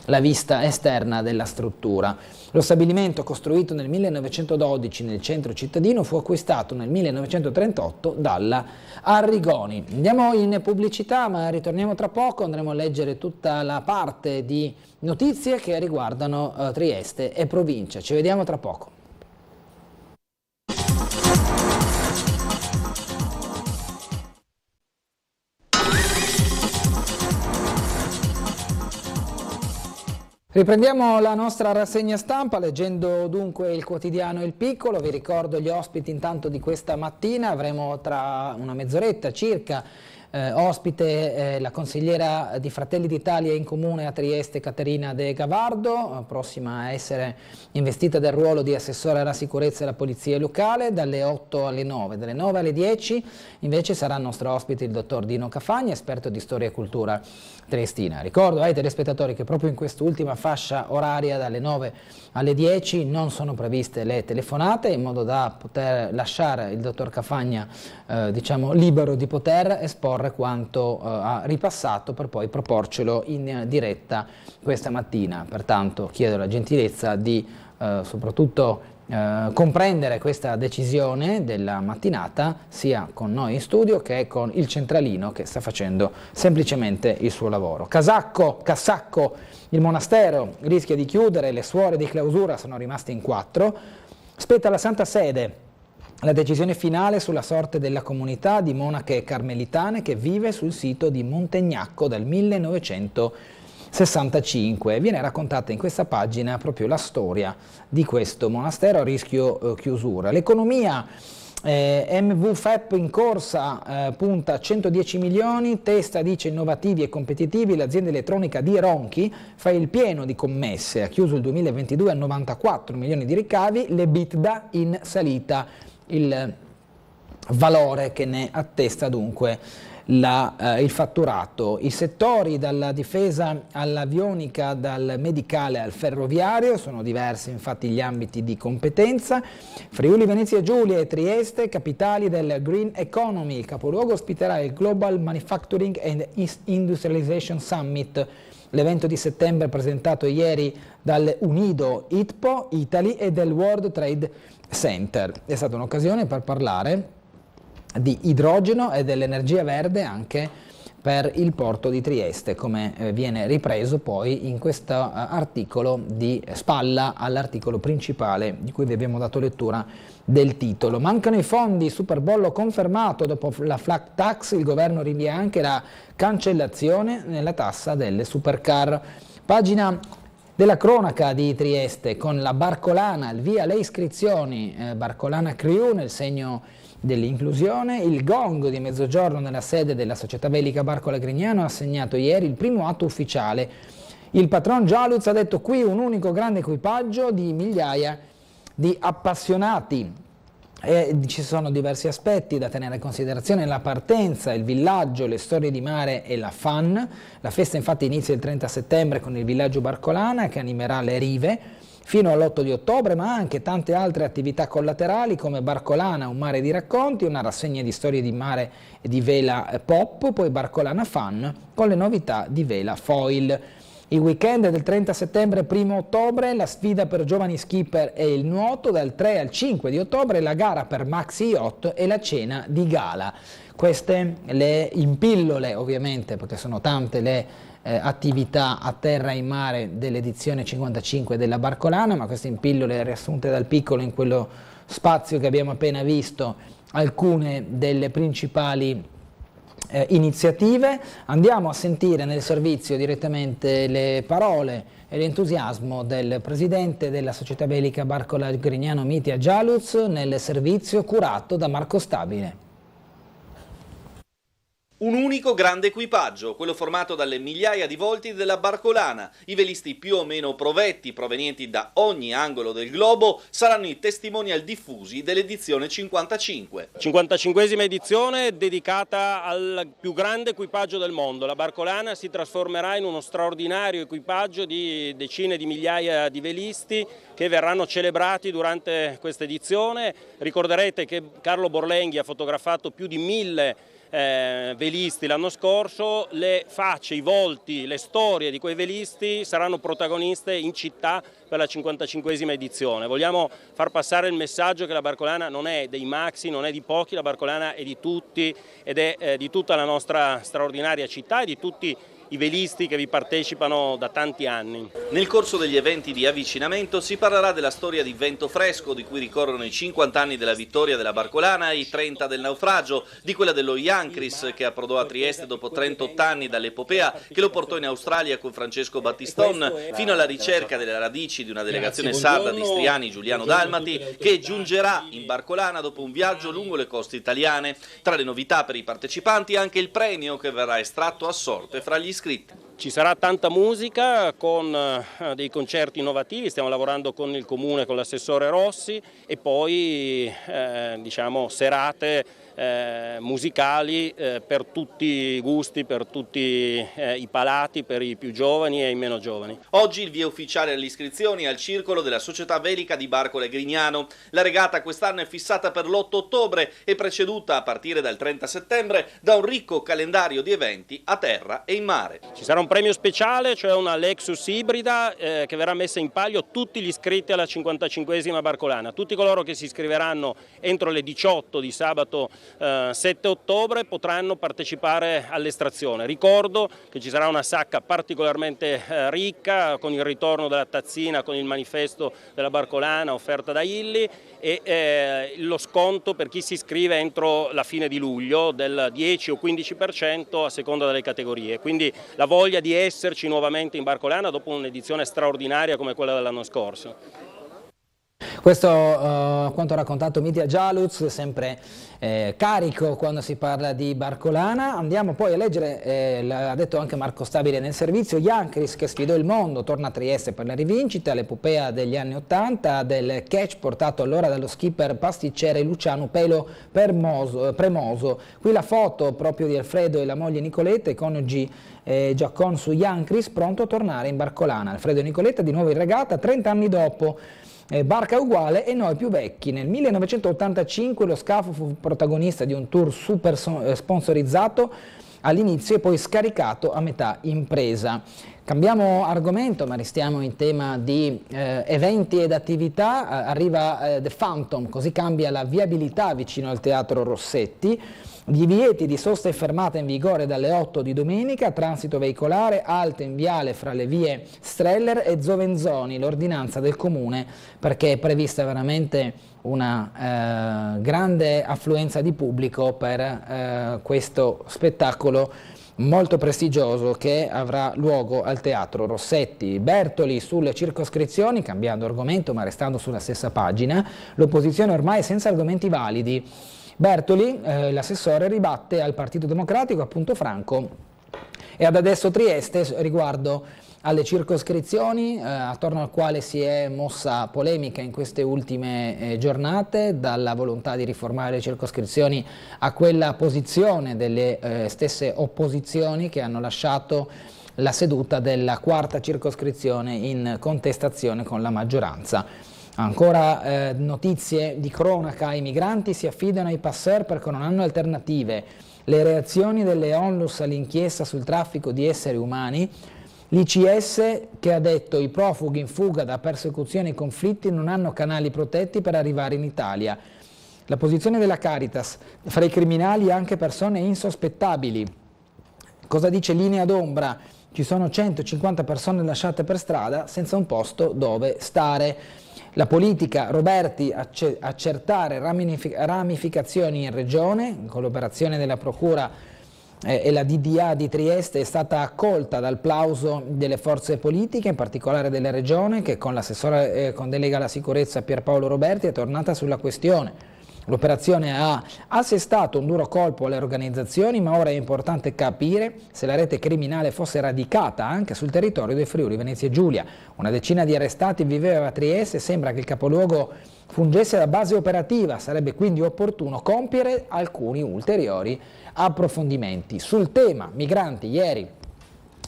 la vista esterna della struttura. Lo stabilimento, costruito nel 1912 nel centro cittadino, fu acquistato nel 1938 dalla Arrigoni. Andiamo in pubblicità, ma ritorniamo tra poco, andremo a leggere tutta la parte di notizie che riguardano Trieste e provincia. Ci vediamo tra poco. Riprendiamo la nostra rassegna stampa leggendo dunque il quotidiano Il Piccolo. Vi ricordo gli ospiti intanto di questa mattina. Avremo tra una mezz'oretta circa ospite la consigliera di Fratelli d'Italia in comune a Trieste, Caterina De Gavardo, prossima a essere investita del ruolo di assessore alla sicurezza e alla polizia locale, dalle 8 alle 9. Dalle 9 alle 10 invece sarà il nostro ospite il dottor Dino Cafagna, esperto di storia e cultura triestina. Ricordo ai telespettatori che proprio in quest'ultima fascia oraria, dalle 9 alle 10, non sono previste le telefonate, in modo da poter lasciare il dottor Cafagna diciamo libero di poter esporre quanto ha ripassato per poi proporcelo in diretta questa mattina. Pertanto chiedo la gentilezza di soprattutto comprendere questa decisione della mattinata sia con noi in studio che con il centralino che sta facendo semplicemente il suo lavoro. Cassacco, il monastero rischia di chiudere, le suore di clausura sono rimaste in 4, spetta alla Santa Sede la decisione finale sulla sorte della comunità di monache carmelitane che vive sul sito di Montegnacco dal 1965. Viene raccontata in questa pagina proprio la storia di questo monastero a rischio chiusura. L'economia, MVFEP in corsa, punta a 110 milioni, Testa dice innovativi e competitivi, l'azienda elettronica di Ronchi fa il pieno di commesse, ha chiuso il 2022 a 94 milioni di ricavi, l'EBITDA in salita, il valore che ne attesta dunque il fatturato. I settori dalla difesa all'avionica, dal medicale al ferroviario, sono diversi infatti gli ambiti di competenza. Friuli Venezia Giulia e Trieste, capitali del Green Economy, il capoluogo ospiterà il Global Manufacturing and Industrialization Summit, l'evento di settembre presentato ieri dal UNIDO ITPO Italy e del World Trade Center. È stata un'occasione per parlare di idrogeno e dell'energia verde anche per il porto di Trieste, come viene ripreso poi in questo articolo di spalla all'articolo principale di cui vi abbiamo dato lettura del titolo. Mancano i fondi, superbollo confermato, dopo la flat tax il governo rinvia anche la cancellazione nella tassa delle supercar. Pagina della cronaca di Trieste con la Barcolana, il via le iscrizioni, Barcolana Crew nel segno dell'inclusione. Il gong di mezzogiorno nella sede della società bellica Barcola Grignano ha assegnato ieri il primo atto ufficiale. Il patron Gialuz ha detto qui un unico grande equipaggio di migliaia di appassionati. Ci sono diversi aspetti da tenere in considerazione: la partenza, il villaggio, le storie di mare e la FAN. La festa infatti inizia il 30 settembre con il villaggio Barcolana che animerà le rive fino all'8 di ottobre, ma anche tante altre attività collaterali come Barcolana, un mare di racconti, una rassegna di storie di mare e di vela pop, poi Barcolana Fan con le novità di vela foil. Il weekend del 30 settembre e 1 ottobre, la sfida per giovani skipper e il nuoto, dal 3 al 5 di ottobre la gara per maxi yacht e la cena di gala. Queste le in pillole ovviamente, perché sono tante le attività a terra e in mare dell'edizione 55 della Barcolana, ma queste in pillole riassunte dal Piccolo in quello spazio che abbiamo appena visto alcune delle principali iniziative. Andiamo a sentire nel servizio direttamente le parole e l'entusiasmo del presidente della società bellica Barcola Grignano Mitja Gialuz nel servizio curato da Marco Stabile. Un unico grande equipaggio, quello formato dalle migliaia di volti della Barcolana. I velisti più o meno provetti, provenienti da ogni angolo del globo, saranno i testimonial diffusi dell'edizione 55. 55esima edizione dedicata al più grande equipaggio del mondo. La Barcolana si trasformerà in uno straordinario equipaggio di decine di migliaia di velisti che verranno celebrati durante questa edizione. Ricorderete che Carlo Borlenghi ha fotografato più di 1000 velisti l'anno scorso. Le facce, i volti, le storie di quei velisti saranno protagoniste in città per la 55esima edizione. Vogliamo far passare il messaggio che la Barcolana non è dei maxi, non è di pochi, la Barcolana è di tutti ed è di tutta la nostra straordinaria città e di tutti i velisti che vi partecipano da tanti anni. Nel corso degli eventi di avvicinamento si parlerà della storia di Vento Fresco, di cui ricorrono i 50 anni della vittoria della Barcolana e i 30 del naufragio, di quella dello Iancris che approdò a Trieste dopo 38 anni dall'epopea che lo portò in Australia con Francesco Battiston, fino alla ricerca delle radici di una delegazione sarda di istriani Giuliano-Dalmati che giungerà in Barcolana dopo un viaggio lungo le coste italiane. Tra le novità per i partecipanti anche il premio che verrà estratto a sorte fra gli iscritti. Ci sarà tanta musica con dei concerti innovativi, stiamo lavorando con il Comune, con l'assessore Rossi, e poi diciamo serate musicali per tutti i gusti, per tutti i palati, per i più giovani e i meno giovani. Oggi il via ufficiale alle iscrizioni al circolo della Società Velica di Barcola e Grignano. La regata quest'anno è fissata per l'8 ottobre e preceduta a partire dal 30 settembre da un ricco calendario di eventi a terra e in mare. Ci sarà un premio speciale, cioè una Lexus ibrida che verrà messa in palio tutti gli iscritti alla 55esima Barcolana. Tutti coloro che si iscriveranno entro le 18 di sabato 7 ottobre potranno partecipare all'estrazione. Ricordo che ci sarà una sacca particolarmente ricca con il ritorno della tazzina con il manifesto della Barcolana offerta da Illy e lo sconto per chi si iscrive entro la fine di luglio del 10 o 15% a seconda delle categorie. Quindi la voglia di esserci nuovamente in Barcolana dopo un'edizione straordinaria come quella dell'anno scorso. Questo quanto ha raccontato Mitja Jaluz, sempre carico quando si parla di Barcolana. Andiamo poi a leggere, l'ha detto anche Marco Stabile nel servizio, Iancris che sfidò il mondo, torna a Trieste per la rivincita, l'epopea degli anni '80 del catch portato allora dallo skipper pasticcere Luciano Pelo Premoso. Qui la foto proprio di Alfredo e la moglie Nicoletta, i coniugi Giaccon su Iancris, pronto a tornare in Barcolana. Alfredo e Nicoletta di nuovo in regata 30 anni dopo. Barca uguale e noi più vecchi. Nel 1985 lo scafo fu protagonista di un tour super sponsorizzato all'inizio e poi scaricato a metà impresa. Cambiamo argomento, ma restiamo in tema di eventi ed attività. Arriva The Phantom, così cambia la viabilità vicino al Teatro Rossetti. Divieti di sosta e fermata in vigore dalle 8 di domenica, transito veicolare, alte in viale fra le vie Streller e Zovenzoni, l'ordinanza del comune perché è prevista veramente una grande affluenza di pubblico per questo spettacolo molto prestigioso che avrà luogo al Teatro Rossetti. Bertoli sulle circoscrizioni, cambiando argomento ma restando sulla stessa pagina, l'opposizione ormai è senza argomenti validi. Bertoli, l'assessore, ribatte al Partito Democratico, appunto Franco, e ad adesso Trieste riguardo alle circoscrizioni, attorno al quale si è mossa polemica in queste ultime giornate, dalla volontà di riformare le circoscrizioni a quella posizione delle stesse opposizioni che hanno lasciato la seduta della quarta circoscrizione in contestazione con la maggioranza. Ancora notizie di cronaca, i migranti si affidano ai passeur perché non hanno alternative, le reazioni delle ONLUS all'inchiesta sul traffico di esseri umani, l'ICS che ha detto i profughi in fuga da persecuzioni e conflitti non hanno canali protetti per arrivare in Italia, la posizione della Caritas, fra i criminali anche persone insospettabili, cosa dice Linea d'Ombra? Ci sono 150 persone lasciate per strada senza un posto dove stare. La politica, Roberti, accertare ramificazioni in regione, in collaborazione della Procura e la DDA di Trieste è stata accolta dal plauso delle forze politiche, in particolare della regione, che con l'assessore con delega alla sicurezza Pierpaolo Roberti è tornata sulla questione. L'operazione ha assestato un duro colpo alle organizzazioni, ma ora è importante capire se la rete criminale fosse radicata anche sul territorio del Friuli Venezia Giulia. Una decina di arrestati viveva a Trieste e sembra che il capoluogo fungesse da base operativa, sarebbe quindi opportuno compiere alcuni ulteriori approfondimenti. Sul tema migranti, ieri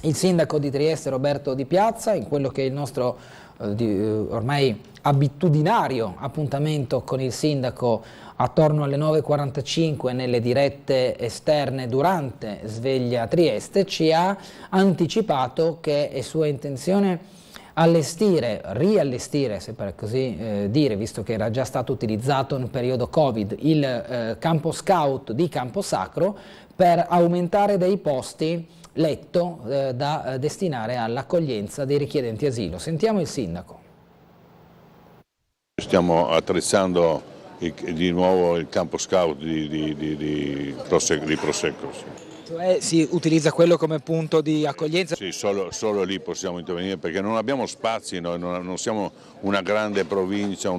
il sindaco di Trieste Roberto Di Piazza, in quello che è il nostro ormai abitudinario appuntamento con il sindaco attorno alle 9:45 nelle dirette esterne durante Sveglia Trieste, ci ha anticipato che è sua intenzione riallestire, se per così dire, visto che era già stato utilizzato nel periodo Covid, il campo scout di Camposacro per aumentare dei posti letto da destinare all'accoglienza dei richiedenti asilo. Sentiamo il sindaco. Stiamo attrezzando di nuovo il campo scout di Prosecco. Sì. Cioè si utilizza quello come punto di accoglienza? Sì, solo lì possiamo intervenire perché non abbiamo spazi, noi non siamo una grande provincia,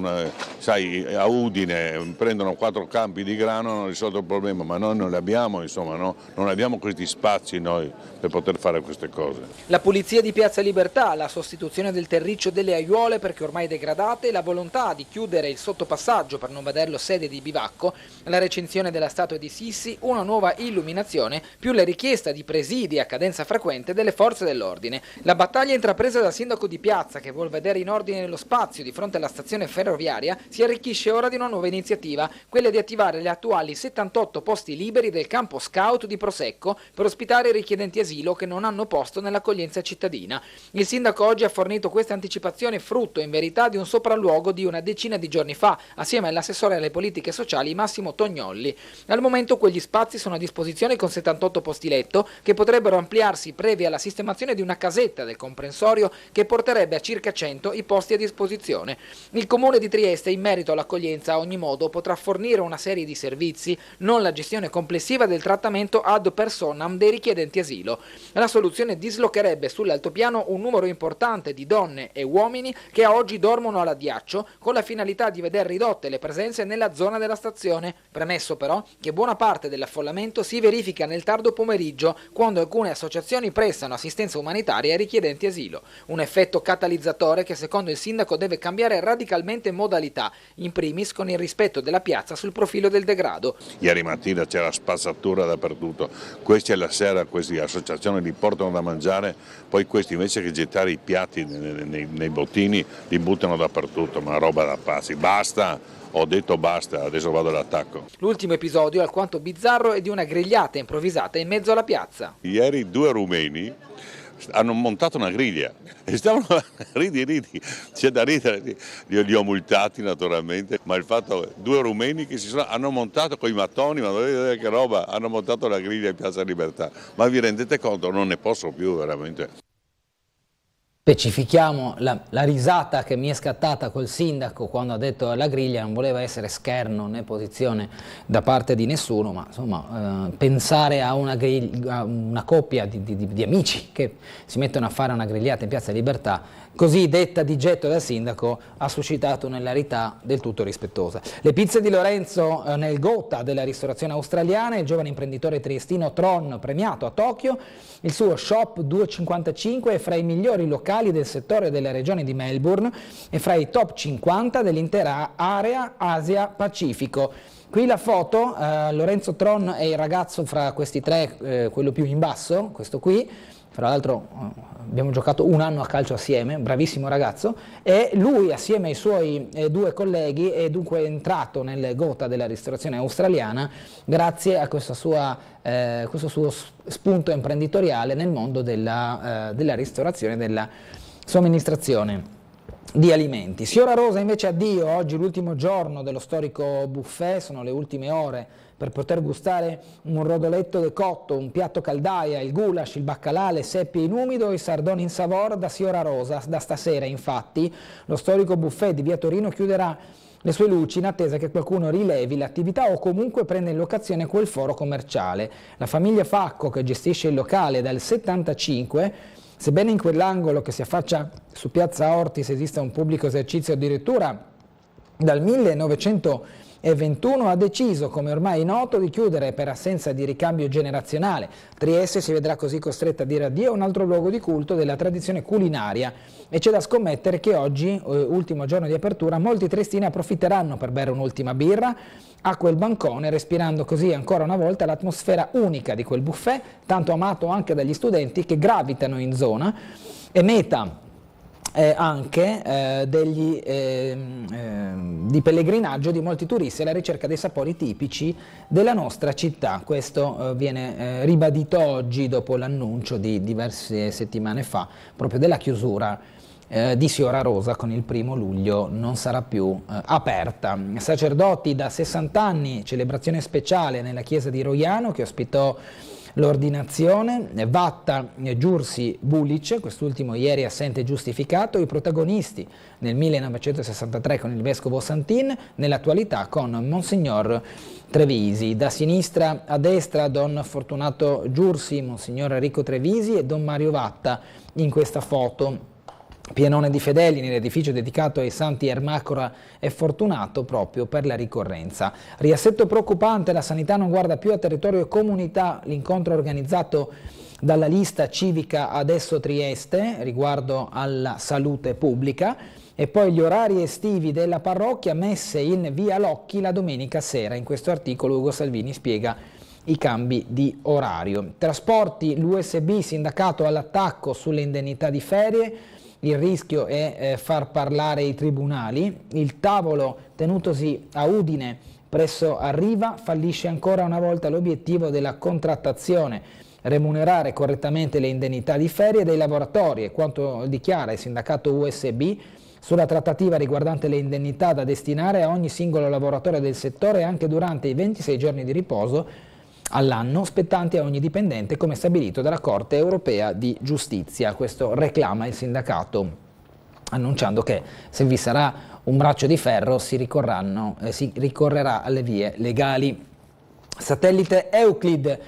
sai, a Udine prendono 4 campi di grano, hanno risolto il problema, ma noi non li abbiamo, insomma, no? Non abbiamo questi spazi noi per poter fare queste cose. La pulizia di Piazza Libertà, la sostituzione del terriccio delle aiuole perché ormai degradate, la volontà di chiudere il sottopassaggio per non vederlo sede di bivacco, la recinzione della statua di Sissi, una nuova illuminazione, più la richiesta di presidi a cadenza frequente delle forze dell'ordine. La battaglia intrapresa dal sindaco di Piazza, che vuol vedere in ordine lo spazio di fronte alla stazione ferroviaria, si arricchisce ora di una nuova iniziativa, quella di attivare gli attuali 78 posti liberi del campo scout di Prosecco per ospitare i richiedenti asilo che non hanno posto nell'accoglienza cittadina. Il sindaco oggi ha fornito queste anticipazioni frutto in verità di un sopralluogo di una decina di giorni fa, assieme all'assessore alle politiche sociali Massimo Tognolli. Al momento quegli spazi sono a disposizione con 78 posti letto che potrebbero ampliarsi previa la sistemazione di una casetta del comprensorio che porterebbe a circa 100 i posti a disposizione. Il comune di Trieste in merito all'accoglienza a ogni modo potrà fornire una serie di servizi, non la gestione complessiva del trattamento ad personam dei richiedenti asilo. La soluzione dislocherebbe sull'altopiano un numero importante di donne e uomini che a oggi dormono all'addiaccio con la finalità di veder ridotte le presenze nella zona della stazione, premesso però che buona parte dell'affollamento si verifica nel tardo pomeriggio quando alcune associazioni prestano assistenza umanitaria ai richiedenti asilo. Un effetto catalizzatore che secondo il sindaco deve cambiare radicalmente modalità, in primis con il rispetto della piazza sul profilo del degrado. Ieri mattina c'era spazzatura dappertutto, questi alla sera, queste associazioni li portano da mangiare, poi questi invece che gettare i piatti nei bottini li buttano dappertutto, ma roba da pazzi. Basta! Ho detto basta, adesso vado all'attacco. L'ultimo episodio, alquanto bizzarro, è di una grigliata improvvisata in mezzo alla piazza. Ieri 2 rumeni hanno montato una griglia e stavano ridi, c'è da ridere, li ho multati naturalmente, ma il fatto 2 rumeni che hanno montato con i mattoni, ma dovete vedere che roba, hanno montato la griglia in Piazza Libertà, ma vi rendete conto? Non ne posso più veramente. Specifichiamo la risata che mi è scattata col sindaco quando ha detto la griglia, non voleva essere scherno né posizione da parte di nessuno, ma insomma pensare a una coppia di amici che si mettono a fare una grigliata in Piazza Libertà, così detta di getto dal sindaco, ha suscitato un'ilarità del tutto rispettosa. Le pizze di Lorenzo nel Gotha della ristorazione australiana, il giovane imprenditore triestino Tron premiato a Tokyo, il suo shop 255 è fra i migliori locali del settore della regione di Melbourne e fra i top 50 dell'intera area Asia-Pacifico. Qui la foto, Lorenzo Tron è il ragazzo fra questi 3, quello più in basso, questo qui, fra l'altro abbiamo giocato un anno a calcio assieme, bravissimo ragazzo, e lui assieme ai suoi 2 colleghi è dunque entrato nel Gotha della ristorazione australiana grazie a questo suo spunto imprenditoriale nel mondo della ristorazione, della somministrazione di alimenti. Siora Rosa invece addio, oggi l'ultimo giorno dello storico buffet, sono le ultime ore per poter gustare un rodoletto de cotto, un piatto caldaia, il goulash, il baccalà, le seppie in umido, i sardoni in savor da Siora Rosa. Da stasera infatti lo storico buffet di via Torino chiuderà le sue luci in attesa che qualcuno rilevi l'attività o comunque prenda in locazione quel foro commerciale. La famiglia Facco, che gestisce il locale dal 75, sebbene in quell'angolo che si affaccia su Piazza Ortis esista un pubblico esercizio addirittura dal 1921 ha deciso, come ormai è noto, di chiudere per assenza di ricambio generazionale. Trieste si vedrà così costretta a dire addio a un altro luogo di culto della tradizione culinaria e c'è da scommettere che oggi, ultimo giorno di apertura, molti triestini approfitteranno per bere un'ultima birra a quel bancone, respirando così ancora una volta l'atmosfera unica di quel buffet, tanto amato anche dagli studenti che gravitano in zona, e meta anche di pellegrinaggio di molti turisti alla ricerca dei sapori tipici della nostra città. Questo viene ribadito oggi dopo l'annuncio di diverse settimane fa proprio della chiusura di Siora Rosa. Con il 1° luglio non sarà più aperta. Sacerdoti da 60 anni, celebrazione speciale nella chiesa di Roiano che ospitò l'ordinazione, Vatta, Giursi, Bulic, quest'ultimo ieri assente giustificato, i protagonisti nel 1963 con il vescovo Santin, nell'attualità con Monsignor Trevisi. Da sinistra a destra Don Fortunato Giursi, Monsignor Enrico Trevisi e Don Mario Vatta in questa foto. Pienone di fedeli nell'edificio dedicato ai santi Ermacora e Fortunato proprio per la ricorrenza. Riassetto preoccupante, la sanità non guarda più a territorio e comunità, l'incontro organizzato dalla lista civica Adesso Trieste riguardo alla salute pubblica e poi gli orari estivi della parrocchia messe in via Locchi la domenica sera. In questo articolo Ugo Salvini spiega i cambi di orario. Trasporti, l'USB, sindacato all'attacco sulle indennità di ferie. Il rischio è far parlare i tribunali. Il tavolo tenutosi a Udine presso Arriva fallisce ancora una volta l'obiettivo della contrattazione, remunerare correttamente le indennità di ferie dei lavoratori, e quanto dichiara il sindacato USB sulla trattativa riguardante le indennità da destinare a ogni singolo lavoratore del settore anche durante i 26 giorni di riposo all'anno spettanti a ogni dipendente, come stabilito dalla Corte Europea di Giustizia. Questo reclama il sindacato, annunciando che se vi sarà un braccio di ferro si ricorrerà alle vie legali. Satellite Euclid,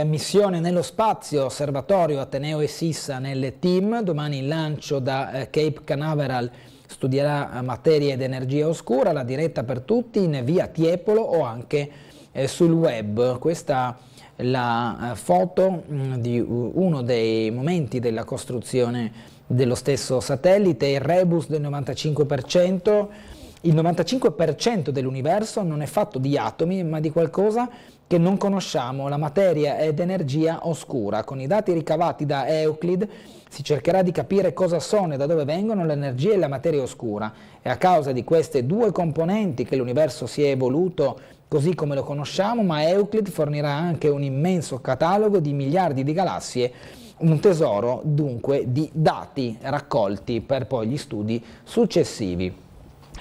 missione nello spazio, osservatorio Ateneo e Sissa nel team, domani il lancio da Cape Canaveral, studierà materie ed energia oscura, la diretta per tutti in via Tiepolo o anche sul web. Questa è la foto di uno dei momenti della costruzione dello stesso satellite, il rebus del 95%. Il 95% dell'universo non è fatto di atomi, ma di qualcosa che non conosciamo, la materia ed energia oscura. Con i dati ricavati da Euclid si cercherà di capire cosa sono e da dove vengono l'energia e la materia oscura. È a causa di queste due componenti che l'universo si è evoluto così come lo conosciamo, ma Euclid fornirà anche un immenso catalogo di miliardi di galassie, un tesoro dunque di dati raccolti per poi gli studi successivi.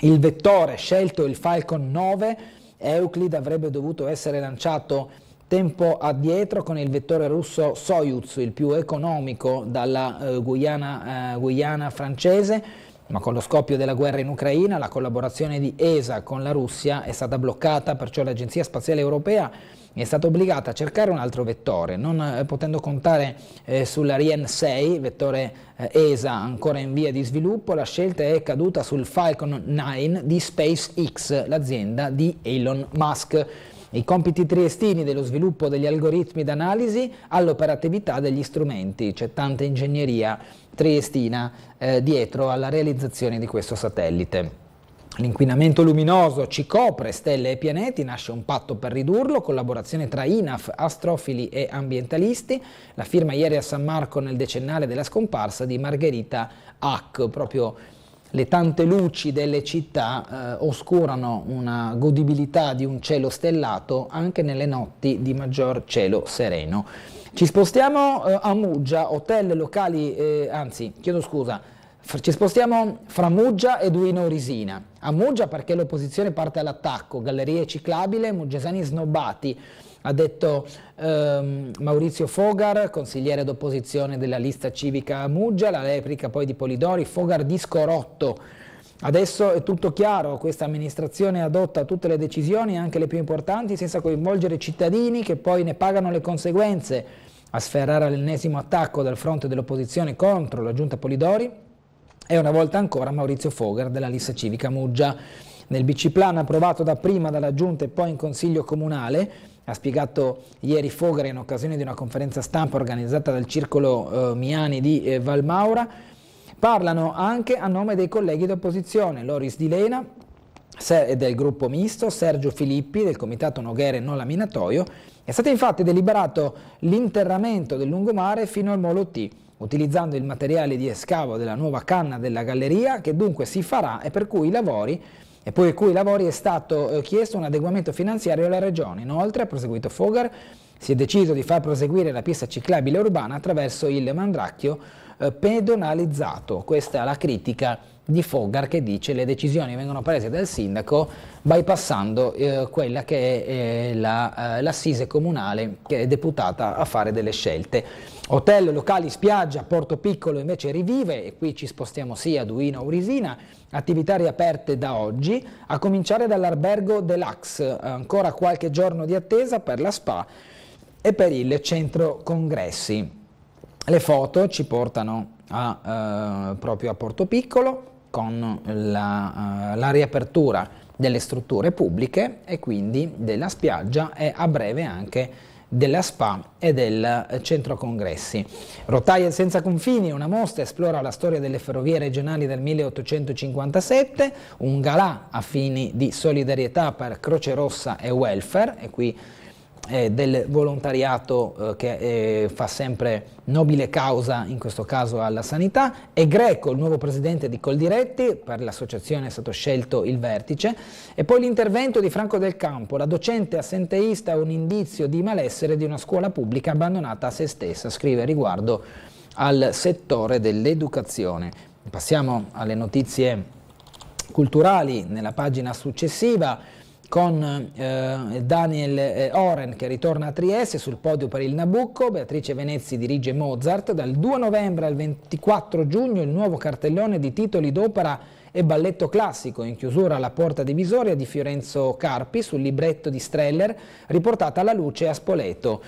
Il vettore scelto, il Falcon 9, Euclid avrebbe dovuto essere lanciato tempo addietro con il vettore russo Soyuz, il più economico dalla Guyana francese, ma con lo scoppio della guerra in Ucraina la collaborazione di ESA con la Russia è stata bloccata, perciò l'Agenzia Spaziale Europea è stata obbligata a cercare un altro vettore, non potendo contare sull'Ariane 6, vettore ESA ancora in via di sviluppo. La scelta è caduta sul Falcon 9 di SpaceX, l'azienda di Elon Musk. I compiti triestini dello sviluppo degli algoritmi d'analisi all'operatività degli strumenti. C'è tanta ingegneria triestina dietro alla realizzazione di questo satellite. L'inquinamento luminoso ci copre stelle e pianeti, nasce un patto per ridurlo, collaborazione tra INAF, astrofili e ambientalisti, la firma ieri a San Marco nel decennale della scomparsa di Margherita Hack. Proprio le tante luci delle città oscurano una godibilità di un cielo stellato anche nelle notti di maggior cielo sereno. Ci spostiamo a Muggia, hotel, locali, ci spostiamo fra Muggia e Duino Risina. A Muggia perché l'opposizione parte all'attacco, gallerie ciclabile, muggesani snobbati, ha detto Maurizio Fogar, consigliere d'opposizione della lista civica a Muggia, la replica poi di Polidori, Fogar disco rotto. Adesso è tutto chiaro, questa amministrazione adotta tutte le decisioni, anche le più importanti, senza coinvolgere i cittadini che poi ne pagano le conseguenze. A sferrare l'ennesimo attacco dal fronte dell'opposizione contro la giunta Polidori è una volta ancora Maurizio Fogar della lista civica Muggia. nel BC Plan approvato dapprima dalla Giunta e poi in Consiglio Comunale, ha spiegato ieri Fogar in occasione di una conferenza stampa organizzata dal Circolo Miani di Valmaura. Parlano anche a nome dei colleghi d'opposizione, Loris Di Lena del gruppo misto, Sergio Filippi del comitato Noghere non laminatoio. È stato infatti deliberato l'interramento del lungomare fino al molo T, utilizzando il materiale di escavo della nuova canna della galleria, che dunque si farà e per cui i lavori è stato chiesto un adeguamento finanziario alla Regione. Inoltre, ha proseguito Fogar, si è deciso di far proseguire la pista ciclabile urbana attraverso il Mandracchio pedonalizzato. Questa è la critica di Fogar, che dice le decisioni vengono prese dal sindaco bypassando quella che è l'assise comunale, che è deputata a fare delle scelte. Hotel, locali, spiaggia, Porto Piccolo invece rivive, e qui ci spostiamo sì a Duino Aurisina, attività riaperte da oggi, a cominciare dall'albergo Deluxe, ancora qualche giorno di attesa per la spa e per il centro congressi. Le foto ci portano proprio a Porto Piccolo, con la riapertura delle strutture pubbliche e quindi della spiaggia e a breve anche della spa e del centro congressi. Rotaie senza confini, una mostra esplora la storia delle ferrovie regionali del 1857, un galà a fini di solidarietà per Croce Rossa e welfare, e qui del volontariato che fa sempre nobile causa, in questo caso alla sanità. E Greco, il nuovo presidente di Coldiretti, per l'associazione è stato scelto il vertice. E poi l'intervento di Franco Del Campo, la docente assenteista, un indizio di malessere di una scuola pubblica abbandonata a se stessa, scrive riguardo al settore dell'educazione. Passiamo alle notizie culturali nella pagina successiva, con Daniel Oren che ritorna a Trieste sul podio per il Nabucco. Beatrice Venezzi dirige Mozart. Dal 2 novembre al 24 giugno il nuovo cartellone di titoli d'opera e balletto classico, in chiusura alla Porta Divisoria di Fiorenzo Carpi sul libretto di Streller, riportata alla luce a Spoleto.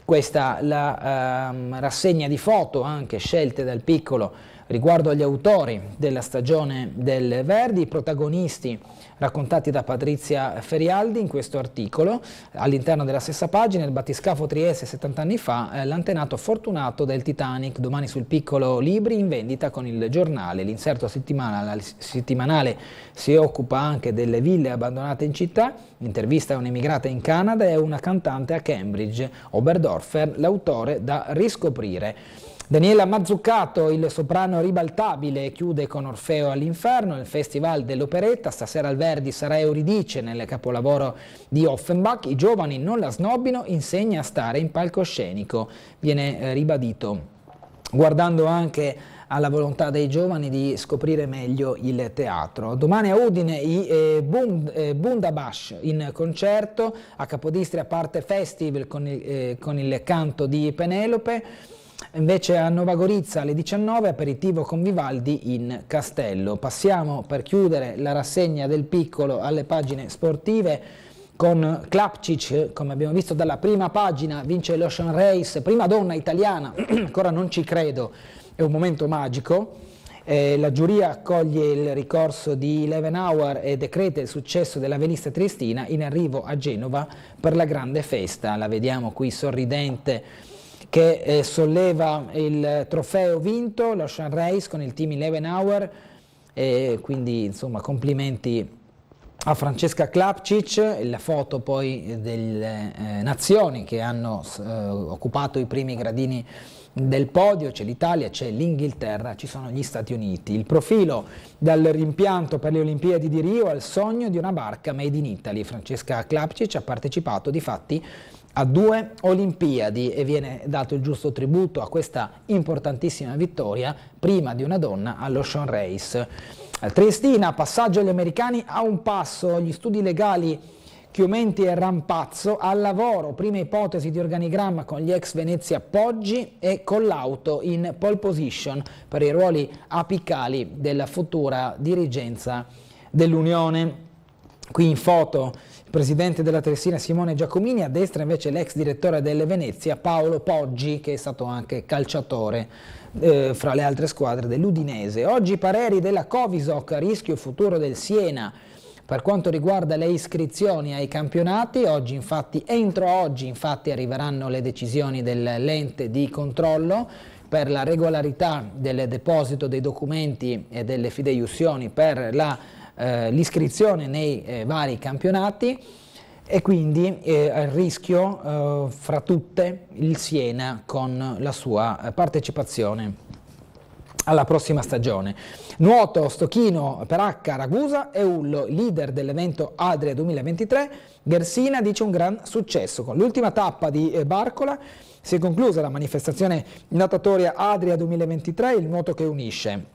Questa la rassegna di foto anche scelte dal Piccolo riguardo agli autori della stagione del Verdi, i protagonisti raccontati da Patrizia Ferialdi in questo articolo. All'interno della stessa pagina il battiscafo Trieste 70 anni fa, l'antenato fortunato del Titanic. Domani sul Piccolo libri in vendita con il giornale. L'inserto settimanale si occupa anche delle ville abbandonate in città, intervista a un'emigrata in Canada e una cantante a Cambridge, Oberdorfer, l'autore da riscoprire. Daniela Mazzuccato, il soprano ribaltabile, chiude con Orfeo all'Inferno, il Festival dell'Operetta. Stasera al Verdi sarà Euridice nel capolavoro di Offenbach. I giovani non la snobbino, insegna a stare in palcoscenico. Viene ribadito, guardando anche alla volontà dei giovani di scoprire meglio il teatro. Domani a Udine i Bundabash in concerto, a Capodistria parte Festival con il canto di Penelope. Invece a Nova Gorizia alle 19 aperitivo con Vivaldi in Castello. Passiamo per chiudere la rassegna del Piccolo alle pagine sportive con Klapčić, come abbiamo visto dalla prima pagina, vince l'Ocean Race, prima donna italiana, ancora non ci credo, è un momento magico. La giuria accoglie il ricorso di Levenauer e decreta il successo della velista triestina in arrivo a Genova per la grande festa. La vediamo qui sorridente che solleva il trofeo vinto, l'Ocean Race con il team Levenauer, e quindi insomma complimenti a Francesca Klapčić. La foto poi delle nazioni che hanno occupato i primi gradini del podio, c'è l'Italia, c'è l'Inghilterra, ci sono gli Stati Uniti. Il profilo dal rimpianto per le Olimpiadi di Rio al sogno di una barca made in Italy. Francesca Klapčić ha partecipato difatti a 2 Olimpiadi e viene dato il giusto tributo a questa importantissima vittoria, prima di una donna, all'Ocean Race. Al Triestina, passaggio agli americani a un passo, gli studi legali Chiumenti e Rampazzo al lavoro, prima ipotesi di organigramma con gli ex Venezia Poggi e Collauto in pole position per i ruoli apicali della futura dirigenza dell'Unione. Qui in foto il presidente della Triestina Simone Giacomini, a destra invece l'ex direttore delle Venezia Paolo Poggi, che è stato anche calciatore fra le altre squadre dell'Udinese. Oggi pareri della Covisoc, a rischio futuro del Siena. Per quanto riguarda le iscrizioni ai campionati, entro oggi infatti arriveranno le decisioni dell'ente di controllo per la regolarità del deposito dei documenti e delle fideiussioni per l'iscrizione nei vari campionati, e quindi a rischio fra tutte il Siena con la sua partecipazione alla prossima stagione. Nuoto, Stochino, Peracca, Ragusa e Ullo, leader dell'evento Adria 2023. Gersina dice un gran successo. Con l'ultima tappa di Barcola si è conclusa la manifestazione natatoria Adria 2023, il nuoto che unisce.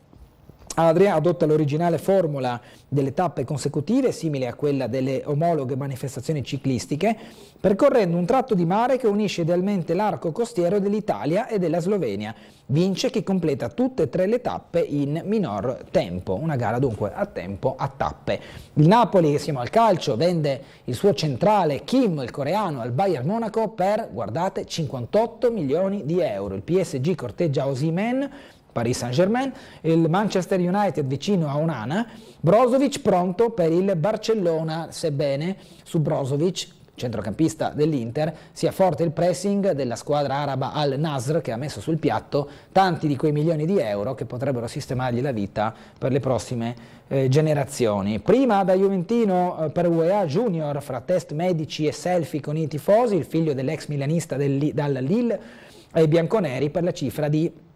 Adria adotta l'originale formula delle tappe consecutive, simile a quella delle omologhe manifestazioni ciclistiche, percorrendo un tratto di mare che unisce idealmente l'arco costiero dell'Italia e della Slovenia. Vince chi completa tutte e 3 le tappe in minor tempo, una gara dunque a tempo a tappe. Il Napoli, siamo al calcio, vende il suo centrale Kim, il coreano, al Bayern Monaco per, guardate, 58 milioni di euro. Il PSG corteggia Osimhen, Paris Saint-Germain, il Manchester United vicino a Onana, Brozovic pronto per il Barcellona, sebbene su Brozovic, centrocampista dell'Inter, sia forte il pressing della squadra araba Al Nasr, che ha messo sul piatto tanti di quei milioni di euro che potrebbero sistemargli la vita per le prossime generazioni. Prima da Juventino per UEA Junior, fra test medici e selfie con i tifosi, il figlio dell'ex milanista dal Lille ai bianconeri per la cifra di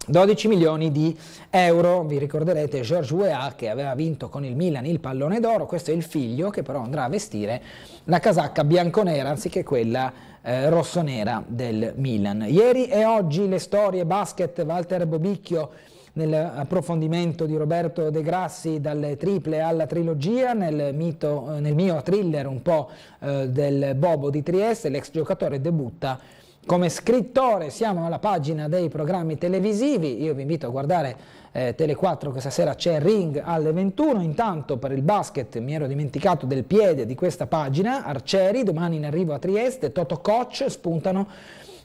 12 milioni di euro. Vi ricorderete Georges Weah, che aveva vinto con il Milan il pallone d'oro. Questo è il figlio che però andrà a vestire la casacca bianconera anziché quella rossonera del Milan. Ieri e oggi le storie basket, Walter Bobicchio nell'approfondimento di Roberto De Grassi, dalle triple alla trilogia, nel mio thriller un po' del Bobo di Trieste. L'ex giocatore debutta come scrittore. Siamo alla pagina dei programmi televisivi, io vi invito a guardare Tele 4, questa sera c'è Ring alle 21, intanto per il basket mi ero dimenticato del piede di questa pagina, Arcieri, domani in arrivo a Trieste, Toto Coach, spuntano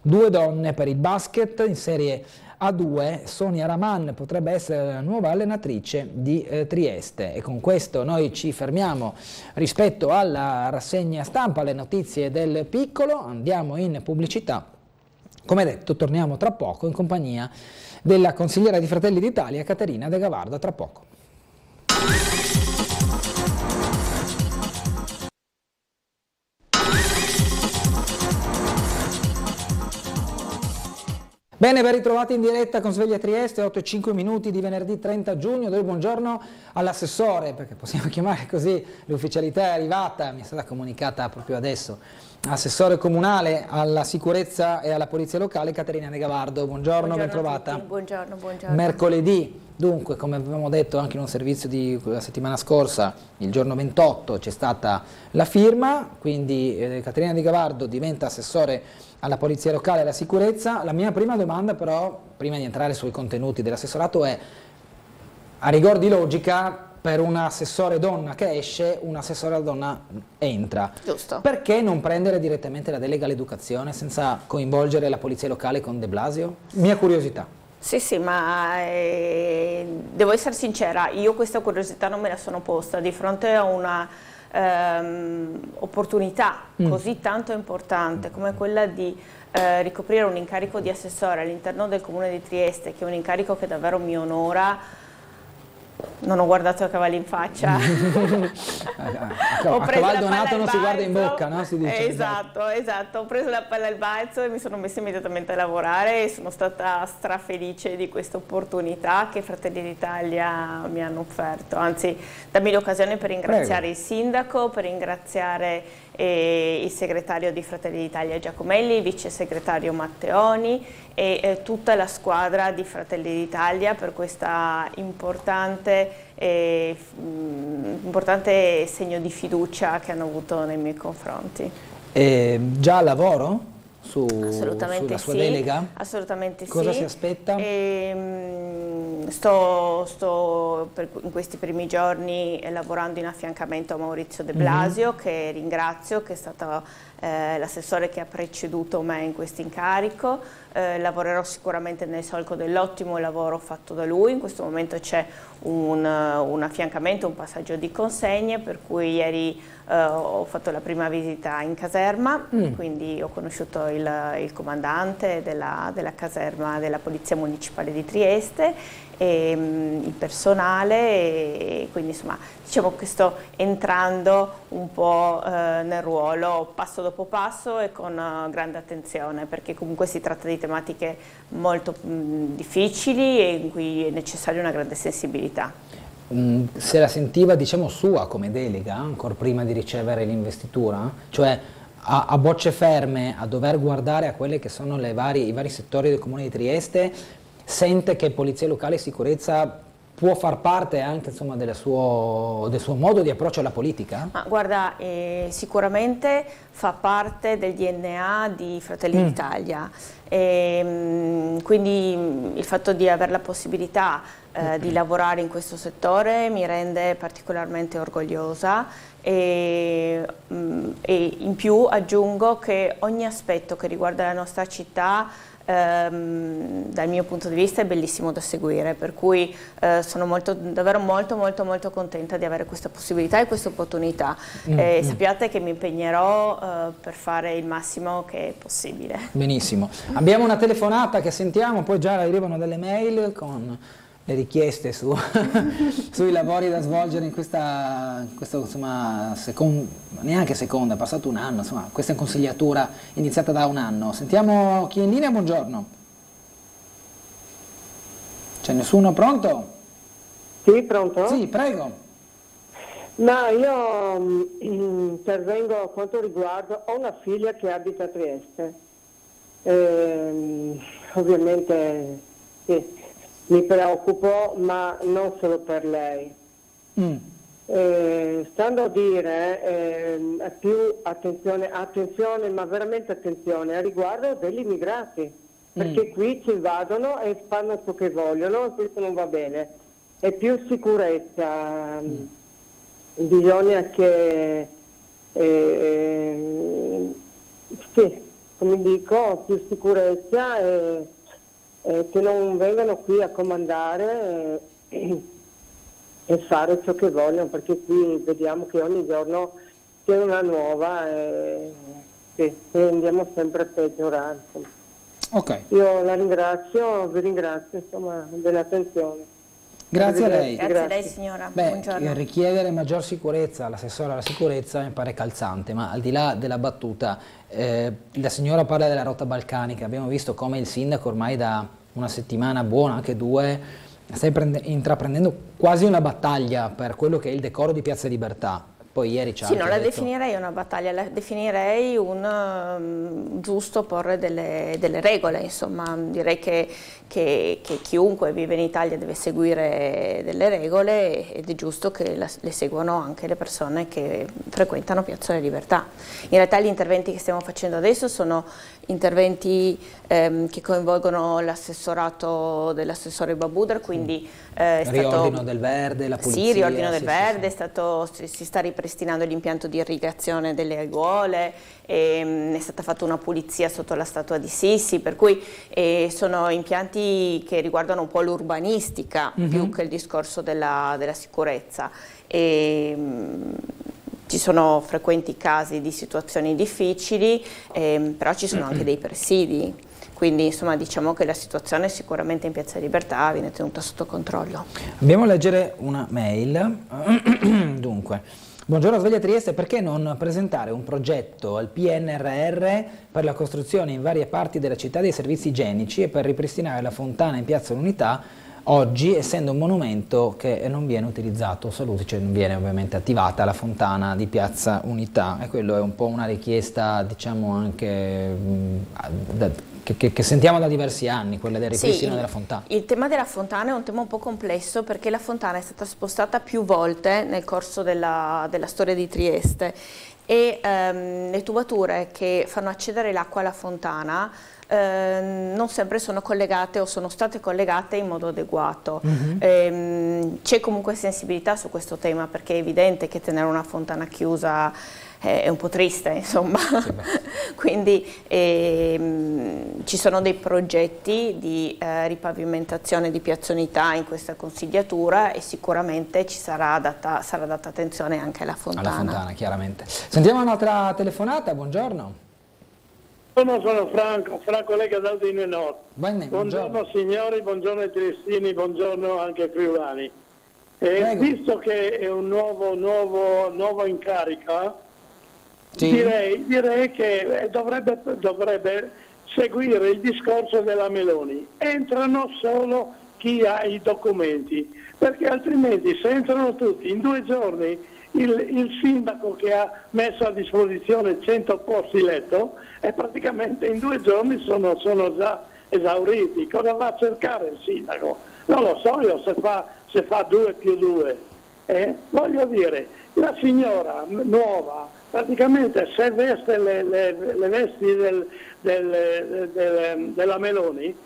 2 donne per il basket in Serie A2, Sonia Raman potrebbe essere la nuova allenatrice di Trieste. E con questo noi ci fermiamo rispetto alla rassegna stampa, alle notizie del piccolo, andiamo in pubblicità. Come detto, torniamo tra poco in compagnia della consigliera di Fratelli d'Italia Caterina De Gavardo. A tra poco. Bene, ben ritrovati in diretta con Sveglia Trieste, 8:05 di venerdì 30 giugno. Do il buongiorno all'assessore, perché possiamo chiamare così, l'ufficialità è arrivata, mi è stata comunicata proprio adesso, assessore comunale alla sicurezza e alla polizia locale Caterina De Gavardo. Buongiorno, ben trovata. Buongiorno. Mercoledì, dunque, come avevamo detto anche in un servizio di la settimana scorsa, il giorno 28 c'è stata la firma, quindi Caterina De Gavardo diventa assessore alla polizia locale e alla sicurezza. La mia prima domanda però, prima di entrare sui contenuti dell'assessorato, è: a rigor di logica, per un assessore donna che esce, un assessore donna entra. Giusto. Perché non prendere direttamente la delega all'educazione senza coinvolgere la polizia locale con De Blasio? Mia curiosità. Sì, ma devo essere sincera, io questa curiosità non me la sono posta di fronte a una opportunità così tanto importante come quella di ricoprire un incarico di assessore all'interno del comune di Trieste, che è un incarico che davvero mi onora. Non ho guardato a cavalli in faccia. A cavallo donato non si guarda in bocca, no? Si dice. Esatto. Ho preso la palla al balzo e mi sono messa immediatamente a lavorare e sono stata strafelice di questa opportunità che Fratelli d'Italia mi hanno offerto. Anzi, dammi l'occasione per ringraziare il sindaco, per ringraziare il segretario di Fratelli d'Italia Giacomelli, il vice segretario Matteoni e tutta la squadra di Fratelli d'Italia per questa importante segno di fiducia che hanno avuto nei miei confronti. Già lavoro? Assolutamente sulla sua sì, delega? assolutamente Cosa sì. si aspetta? sto in questi primi giorni lavorando in affiancamento a Maurizio De Blasio, che ringrazio, che è stato l'assessore che ha preceduto me in questo incarico. Lavorerò sicuramente nel solco dell'ottimo lavoro fatto da lui. In questo momento c'è un affiancamento, un passaggio di consegne, per cui ieri ho fatto la prima visita in caserma, quindi ho conosciuto il comandante della caserma della Polizia Municipale di Trieste e il personale, e quindi insomma diciamo che sto entrando un po' nel ruolo passo dopo passo e con grande attenzione, perché comunque si tratta di tematiche molto difficili e in cui è necessaria una grande sensibilità. Se la sentiva, diciamo, sua come delega, ancora prima di ricevere l'investitura? Cioè a bocce ferme, a dover guardare a quelle che sono i vari settori del Comune di Trieste, sente che Polizia Locale e Sicurezza può far parte anche, insomma, del suo modo di approccio alla politica? Ma guarda, sicuramente fa parte del DNA di Fratelli d'Italia, quindi il fatto di avere la possibilità di lavorare in questo settore mi rende particolarmente orgogliosa e in più aggiungo che ogni aspetto che riguarda la nostra città dal mio punto di vista è bellissimo da seguire, per cui sono davvero molto contenta di avere questa possibilità e questa opportunità. Sappiate che mi impegnerò per fare il massimo che è possibile. Benissimo, abbiamo una telefonata che sentiamo, poi già arrivano delle mail con le richieste sui lavori da svolgere in questa insomma, neanche seconda, è passato un anno, insomma, questa consigliatura iniziata da un anno. Sentiamo chi è in linea, buongiorno. C'è nessuno pronto? Sì, pronto? Sì, prego. No, io intervengo a quanto riguarda, ho una figlia che abita a Trieste, ovviamente sì. Mi preoccupo, ma non solo per lei. Stando a dire più attenzione, ma veramente attenzione a riguardo degli immigrati, perché qui ci invadono e fanno ciò che vogliono e questo non va bene. E più sicurezza, bisogna che, sì, come dico, più sicurezza che non vengano qui a comandare e fare ciò che vogliono, perché qui vediamo che ogni giorno c'è una nuova e andiamo sempre a peggiorare. Ok. Io la ringrazio, vi ringrazio insomma dell'attenzione. Grazie a lei. Grazie a lei signora. Buongiorno. Richiedere maggior sicurezza all'assessore alla sicurezza mi pare calzante, ma al di là della battuta, la signora parla della rotta balcanica, abbiamo visto come il sindaco ormai da una settimana buona, anche due, sta intraprendendo quasi una battaglia per quello che è il decoro di Piazza Libertà. Poi ieri ci ha non la detto... definirei una battaglia, la definirei un giusto porre delle regole, insomma direi che chiunque vive in Italia deve seguire delle regole ed è giusto che le seguano anche le persone che frequentano Piazza della Libertà. In realtà gli interventi che stiamo facendo adesso sono interventi che coinvolgono l'assessorato dell'assessore Babudar, quindi riordino del verde, la pulizia. Sì, riordino del verde, si sta ripristinando l'impianto di irrigazione delle aiuole, è stata fatta una pulizia sotto la statua di Sissi, per cui sono impianti che riguardano un po' l'urbanistica più che il discorso della sicurezza. Ci sono frequenti casi di situazioni difficili, però ci sono anche dei presidi, quindi insomma diciamo che la situazione sicuramente in Piazza Libertà viene tenuta sotto controllo. Andiamo a leggere una mail. Dunque, buongiorno Sveglia Trieste, perché non presentare un progetto al PNRR per la costruzione in varie parti della città dei servizi igienici e per ripristinare la fontana in Piazza Unità? Oggi, essendo un monumento che non viene utilizzato, cioè non viene ovviamente attivata la fontana di Piazza Unità, e quello è un po' una richiesta, diciamo, anche che sentiamo da diversi anni, quella del ripristino della fontana. Il tema della fontana è un tema un po' complesso perché la fontana è stata spostata più volte nel corso della storia di Trieste e le tubature che fanno accedere l'acqua alla fontana non sempre sono collegate o sono state collegate in modo adeguato. C'è comunque sensibilità su questo tema perché è evidente che tenere una fontana chiusa è un po' triste, insomma. Sì, quindi ci sono dei progetti di ripavimentazione di Piazza Unità in questa consigliatura e sicuramente sarà data attenzione anche alla fontana. Alla fontana, chiaramente. Sentiamo un'altra telefonata, buongiorno. Sono Franco Lega d'Aldino Nord. Buongiorno signori, buongiorno ai triestini, buongiorno anche ai friulani. Visto che è un nuovo in carica, sì, direi che dovrebbe seguire il discorso della Meloni. Entrano solo chi ha i documenti, perché altrimenti se entrano tutti in 2 giorni il sindaco che ha messo a disposizione 100 posti letto e praticamente in 2 giorni sono già esauriti. Cosa va a cercare il sindaco? Non lo so io se fa 2 più 2. Voglio dire, la signora nuova praticamente se veste le vesti della Meloni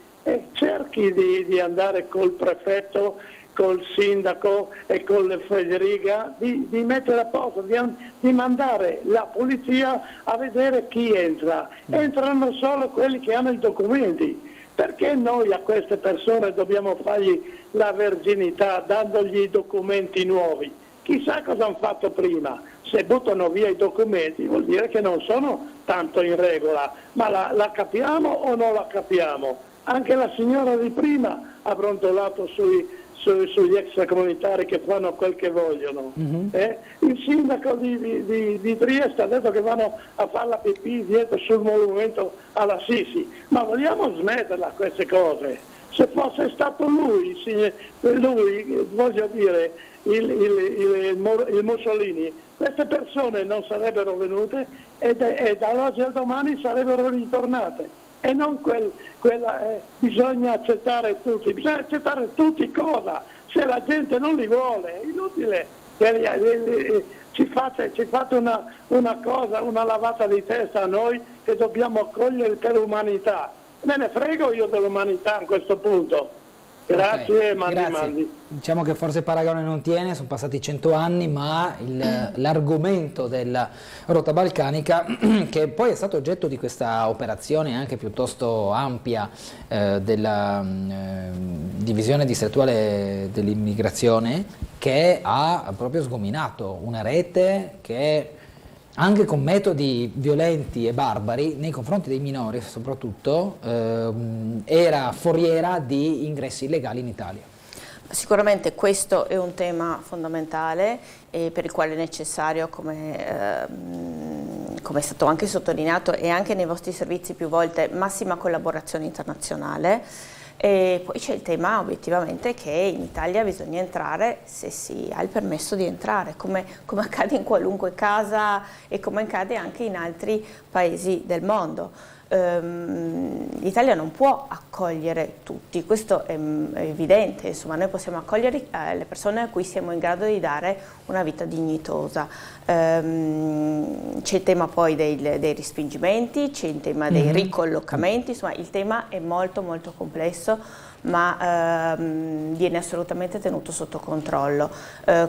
cerchi di andare col prefetto, col sindaco e con Federica di mettere a posto, di mandare la polizia a vedere chi entra. Entrano solo quelli che hanno i documenti. Perché noi a queste persone dobbiamo fargli la verginità dandogli i documenti nuovi? Chissà cosa hanno fatto prima. Se buttano via i documenti vuol dire che non sono tanto in regola, ma la capiamo o non la capiamo? Anche la signora di prima ha brontolato sugli extracomunitari che fanno quel che vogliono. Il sindaco di Trieste ha detto che vanno a fare la pipì dietro sul monumento alla Sisi, ma vogliamo smetterla queste cose? Se fosse stato lui voglio dire, il Mussolini, queste persone non sarebbero venute e dall'oggi al domani sarebbero ritornate. E non bisogna accettare tutti cosa? Se la gente non li vuole, è inutile che ci fate una lavata di testa a noi che dobbiamo accogliere per umanità. Me ne frego io dell'umanità a questo punto. Grazie, mandi. Diciamo che forse il paragone non tiene, sono passati 100 anni, ma l'argomento della rotta balcanica, che poi è stato oggetto di questa operazione anche piuttosto ampia della divisione distrettuale dell'immigrazione, che ha proprio sgominato una rete che anche con metodi violenti e barbari nei confronti dei minori soprattutto era foriera di ingressi illegali in Italia. Sicuramente questo è un tema fondamentale e per il quale è necessario, come è stato anche sottolineato e anche nei vostri servizi più volte, massima collaborazione internazionale. E poi c'è il tema obiettivamente che in Italia bisogna entrare se si ha il permesso di entrare, come accade in qualunque casa e come accade anche in altri paesi del mondo. L'Italia non può accogliere tutti, questo è evidente, insomma noi possiamo accogliere le persone a cui siamo in grado di dare una vita dignitosa. C'è il tema poi dei respingimenti, c'è il tema dei ricollocamenti, insomma il tema è molto molto complesso, ma viene assolutamente tenuto sotto controllo.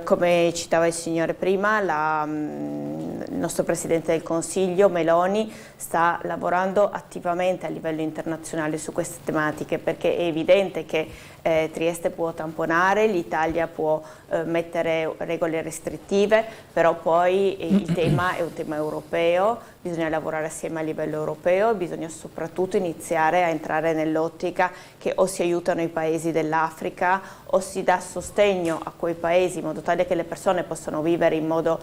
Come citava il Signore prima, il nostro Presidente del Consiglio, Meloni, sta lavorando attivamente a livello internazionale su queste tematiche, perché è evidente che Trieste può tamponare, l'Italia può mettere regole restrittive, però poi il tema è un tema europeo, bisogna lavorare assieme a livello europeo, bisogna soprattutto iniziare a entrare nell'ottica che o si aiutano i paesi dell'Africa o si dà sostegno a quei paesi in modo tale che le persone possano vivere in modo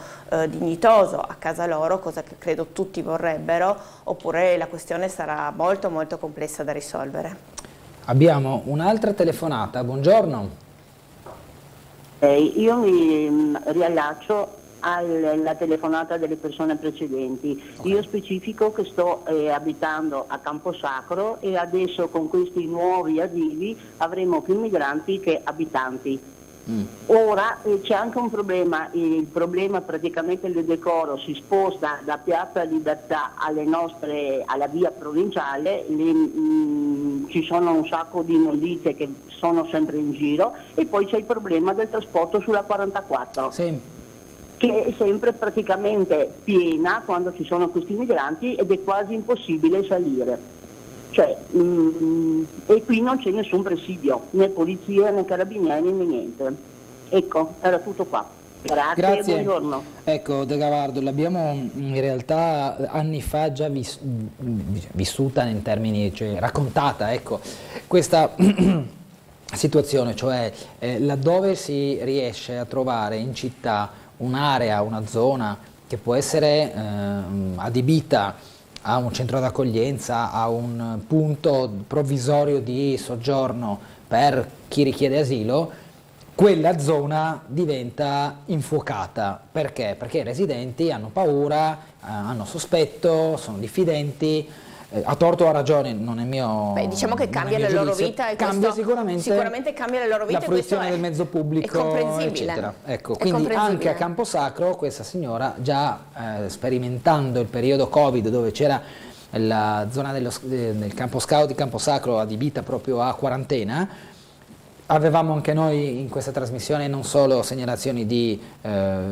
dignitoso a casa loro, cosa che credo tutti vorrebbero, oppure la questione sarà molto molto complessa da risolvere. Abbiamo un'altra telefonata, buongiorno. Io mi riallaccio alla telefonata delle persone precedenti. Okay. Io specifico che sto abitando a Camposacro e adesso con questi nuovi asili avremo più migranti che abitanti. Ora c'è anche un problema, il problema praticamente del decoro si sposta da Piazza Libertà alla via provinciale, ci sono un sacco di immondizie che sono sempre in giro e poi c'è il problema del trasporto sulla 44. Sì. Che è sempre praticamente piena quando ci sono questi migranti ed è quasi impossibile salire. Cioè, e qui non c'è nessun presidio, né polizia né carabinieri né niente. Ecco, era tutto qua. Grazie. Buongiorno. Ecco, De Gavardo, l'abbiamo in realtà anni fa già vissuta in termini, cioè raccontata, ecco, questa situazione, cioè laddove si riesce a trovare in città un'area, una zona che può essere adibita a un centro d'accoglienza, a un punto provvisorio di soggiorno per chi richiede asilo, quella zona diventa infuocata. Perché? Perché i residenti hanno paura, hanno sospetto, sono diffidenti. A torto o a ragione, non è mio. Beh, diciamo che cambia la loro vita e cambia sicuramente cambia la loro vita. La fruizione del mezzo pubblico, eccetera. Ecco, quindi anche a Camposacro questa signora, già sperimentando il periodo Covid, dove c'era la zona del campo scout di Camposacro adibita proprio a quarantena, avevamo anche noi in questa trasmissione non solo segnalazioni di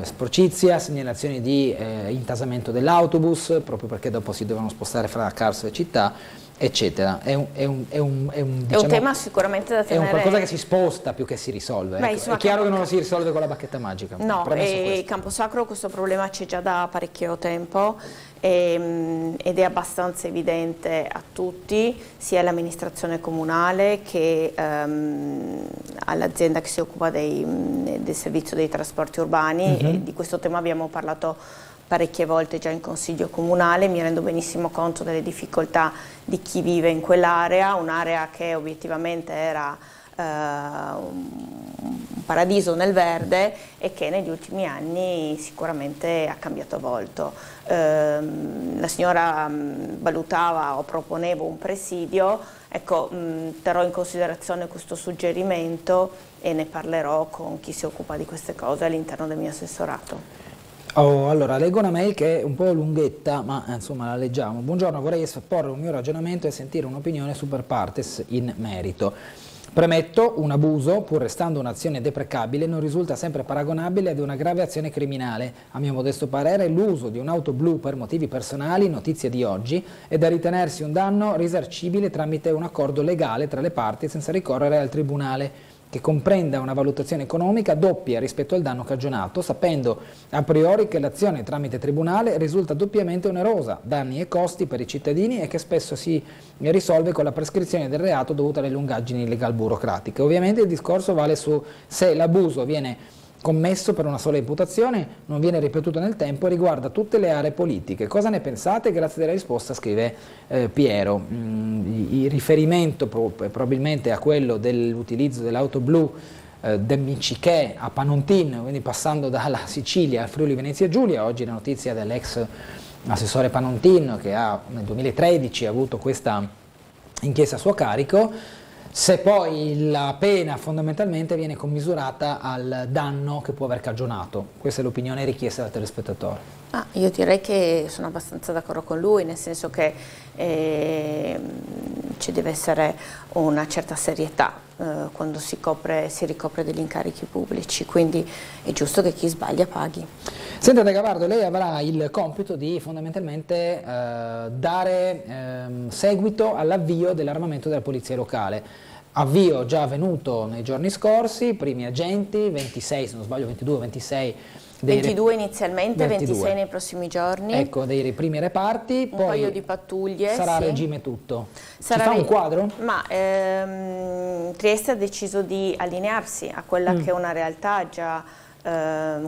sporcizia, segnalazioni di intasamento dell'autobus, proprio perché dopo si dovevano spostare fra Carso e città, eccetera. È un tema sicuramente da tenere. È un qualcosa che si sposta più che si risolve. Beh, ecco. insomma, è chiaro che non lo si risolve con la bacchetta magica. No, e Camposacro questo problema c'è già da parecchio tempo ed è abbastanza evidente a tutti, sia all'amministrazione comunale che all'azienda che si occupa del servizio dei trasporti urbani. E di questo tema abbiamo parlato parecchie volte già in consiglio comunale. Mi rendo benissimo conto delle difficoltà di chi vive in quell'area, un'area che obiettivamente era un paradiso nel verde e che negli ultimi anni sicuramente ha cambiato volto. La signora valutava o proponeva un presidio, ecco, terrò in considerazione questo suggerimento e ne parlerò con chi si occupa di queste cose all'interno del mio assessorato. Allora, leggo una mail che è un po' lunghetta, ma insomma la leggiamo. Buongiorno, vorrei esporre un mio ragionamento e sentire un'opinione super partes in merito. Premetto, un abuso, pur restando un'azione deprecabile, non risulta sempre paragonabile ad una grave azione criminale. A mio modesto parere, l'uso di un'auto blu per motivi personali, notizia di oggi, è da ritenersi un danno risarcibile tramite un accordo legale tra le parti senza ricorrere al tribunale, che comprenda una valutazione economica doppia rispetto al danno cagionato, sapendo a priori che l'azione tramite tribunale risulta doppiamente onerosa, danni e costi per i cittadini, e che spesso si risolve con la prescrizione del reato dovuta alle lungaggini legal burocratiche. Ovviamente il discorso vale su se l'abuso viene commesso per una sola imputazione, non viene ripetuto nel tempo e riguarda tutte le aree politiche. Cosa ne pensate? Grazie della risposta, scrive Piero. Il riferimento probabilmente a quello dell'utilizzo dell'auto blu del Michiché a Panontin, quindi passando dalla Sicilia al Friuli Venezia Giulia. Oggi la notizia dell'ex assessore Panontin, che nel 2013 ha avuto questa inchiesta a suo carico. Se poi la pena fondamentalmente viene commisurata al danno che può aver cagionato. Questa è l'opinione richiesta dal telespettatore. Io direi che sono abbastanza d'accordo con lui, nel senso che ci deve essere una certa serietà quando si ricopre degli incarichi pubblici, quindi è giusto che chi sbaglia paghi. Senta De Gavardo, lei avrà il compito di fondamentalmente dare seguito all'avvio dell'armamento della polizia locale. Avvio già avvenuto nei giorni scorsi, primi agenti, 26, se non sbaglio 22, 26. 22 inizialmente, 26 nei prossimi giorni. Ecco, dei primi reparti. Un poi paio di pattuglie. Sarà a regime tutto. Ci fa un quadro? Ma Trieste ha deciso di allinearsi a quella che è una realtà già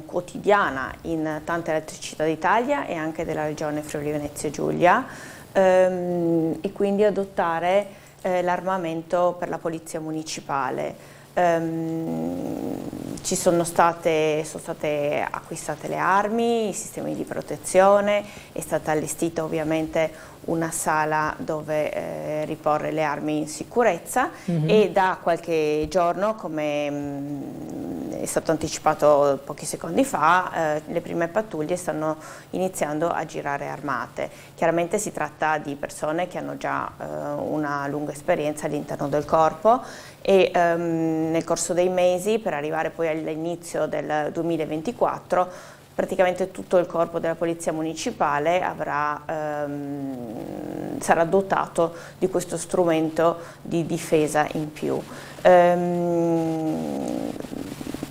quotidiana in tante altre città d'Italia e anche della regione Friuli Venezia Giulia, e quindi adottare l'armamento per la polizia municipale. Ci sono state acquistate le armi, i sistemi di protezione, è stata allestita ovviamente una sala dove riporre le armi in sicurezza e da qualche giorno, come è stato anticipato pochi secondi fa, le prime pattuglie stanno iniziando a girare armate. Chiaramente si tratta di persone che hanno già una lunga esperienza all'interno del corpo e nel corso dei mesi, per arrivare poi all'inizio del 2024, praticamente tutto il corpo della Polizia Municipale sarà dotato di questo strumento di difesa in più.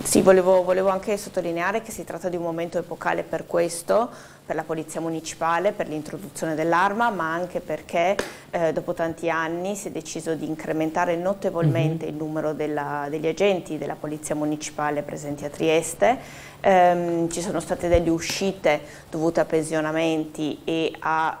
Sì, volevo anche sottolineare che si tratta di un momento epocale per questo, per la Polizia Municipale, per l'introduzione dell'arma, ma anche perché dopo tanti anni si è deciso di incrementare notevolmente il numero degli agenti della Polizia Municipale presenti a Trieste. Ci sono state delle uscite dovute a pensionamenti e a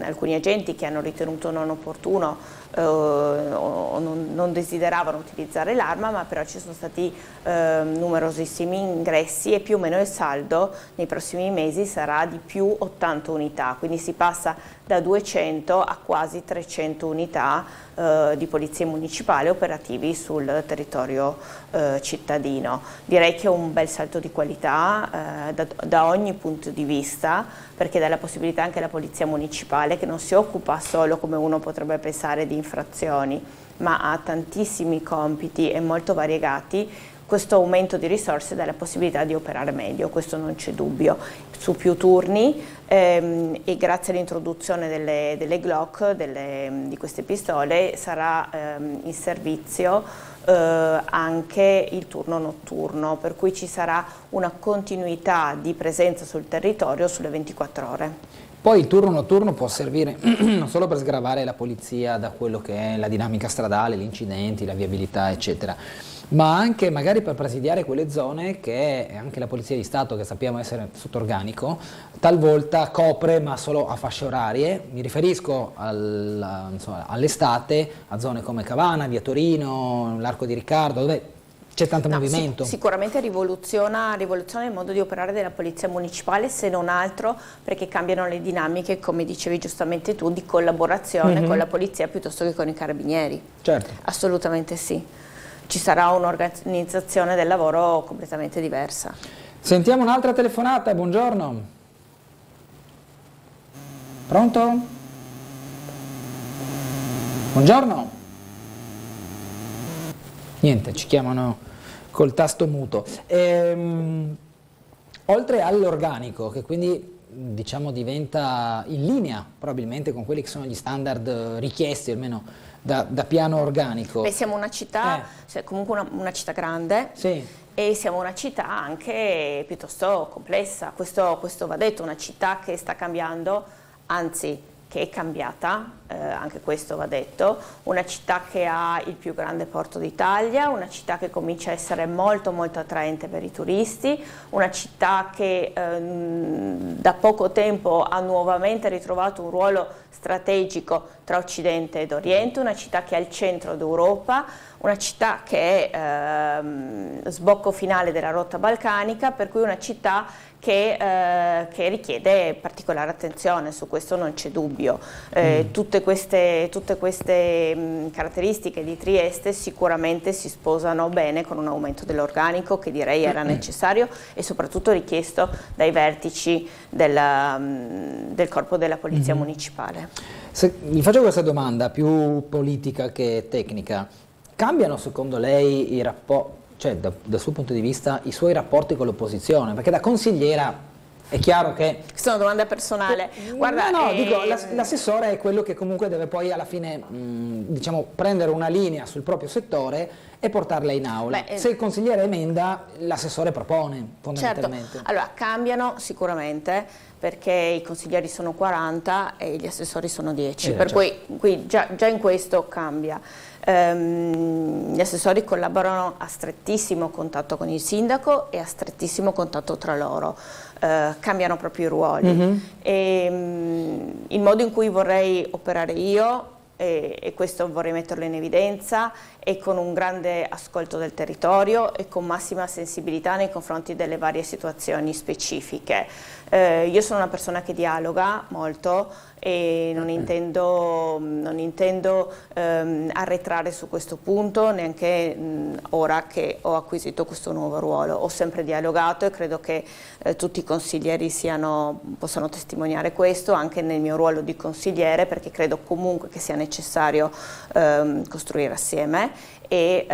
alcuni agenti che hanno ritenuto non opportuno o non desideravano utilizzare l'arma, ma però ci sono stati numerosissimi ingressi e più o meno il saldo nei prossimi mesi sarà di più 80 unità, quindi si passa da 200 a quasi 300 unità di polizie municipali operativi sul territorio cittadino. Direi che è un bel salto di qualità da ogni punto di vista, perché dà la possibilità anche alla Polizia Municipale, che non si occupa solo, come uno potrebbe pensare, di infrazioni, ma ha tantissimi compiti e molto variegati. Questo aumento di risorse dà la possibilità di operare meglio, questo non c'è dubbio, su più turni e grazie all'introduzione delle Glock, di queste pistole, sarà in servizio anche il turno notturno, per cui ci sarà una continuità di presenza sul territorio sulle 24 ore. Poi il turno notturno può servire non solo per sgravare la polizia da quello che è la dinamica stradale, gli incidenti, la viabilità, eccetera, ma anche magari per presidiare quelle zone che anche la Polizia di Stato, che sappiamo essere sotto organico, talvolta copre ma solo a fasce orarie. Mi riferisco all'estate a zone come Cavana, via Torino, l'Arco di Riccardo, dove c'è tanto movimento. Sicuramente rivoluziona il modo di operare della Polizia Municipale, se non altro perché cambiano le dinamiche, come dicevi giustamente tu, di collaborazione con la Polizia piuttosto che con i Carabinieri. Certo. Assolutamente sì. Ci sarà un'organizzazione del lavoro completamente diversa. Sentiamo un'altra telefonata, buongiorno. Pronto? Buongiorno. Niente, ci chiamano col tasto muto. Oltre all'organico, che quindi diciamo diventa in linea probabilmente con quelli che sono gli standard richiesti, almeno da piano organico. Beh, siamo una città, comunque una città grande, sì, e siamo una città anche piuttosto complessa, questo va detto, una città che sta cambiando, anzi che è cambiata, anche questo va detto, una città che ha il più grande porto d'Italia, una città che comincia a essere molto molto attraente per i turisti, una città che da poco tempo ha nuovamente ritrovato un ruolo strategico tra Occidente ed Oriente, una città che è al centro d'Europa, una città che è sbocco finale della rotta balcanica, per cui una città che richiede particolare attenzione, su questo non c'è dubbio. Tutte queste caratteristiche di Trieste sicuramente si sposano bene con un aumento dell'organico che direi era necessario e soprattutto richiesto dai vertici del corpo della Polizia Municipale. Mi faccio questa domanda più politica che tecnica. Cambiano secondo lei i rapporti, cioè dal suo punto di vista, i suoi rapporti con l'opposizione? Perché da consigliera è chiaro che... Questa è una domanda personale. Guarda, dico, l'assessore è quello che comunque deve poi alla fine diciamo, prendere una linea sul proprio settore e portarla in aula. Se il consigliere emenda, l'assessore propone fondamentalmente. Certo. Allora, cambiano sicuramente, perché i consiglieri sono 40 e gli assessori sono 10, per cui qui già in questo cambia. Gli assessori collaborano a strettissimo contatto con il sindaco e a strettissimo contatto tra loro, cambiano proprio i ruoli. E, il modo in cui vorrei operare io e questo vorrei metterlo in evidenza, e con un grande ascolto del territorio e con massima sensibilità nei confronti delle varie situazioni specifiche. Io sono una persona che dialoga molto e non intendo arretrare su questo punto, neanche ora che ho acquisito questo nuovo ruolo. Ho sempre dialogato e credo che tutti i consiglieri possano testimoniare questo, anche nel mio ruolo di consigliere, perché credo comunque che sia necessario costruire assieme, e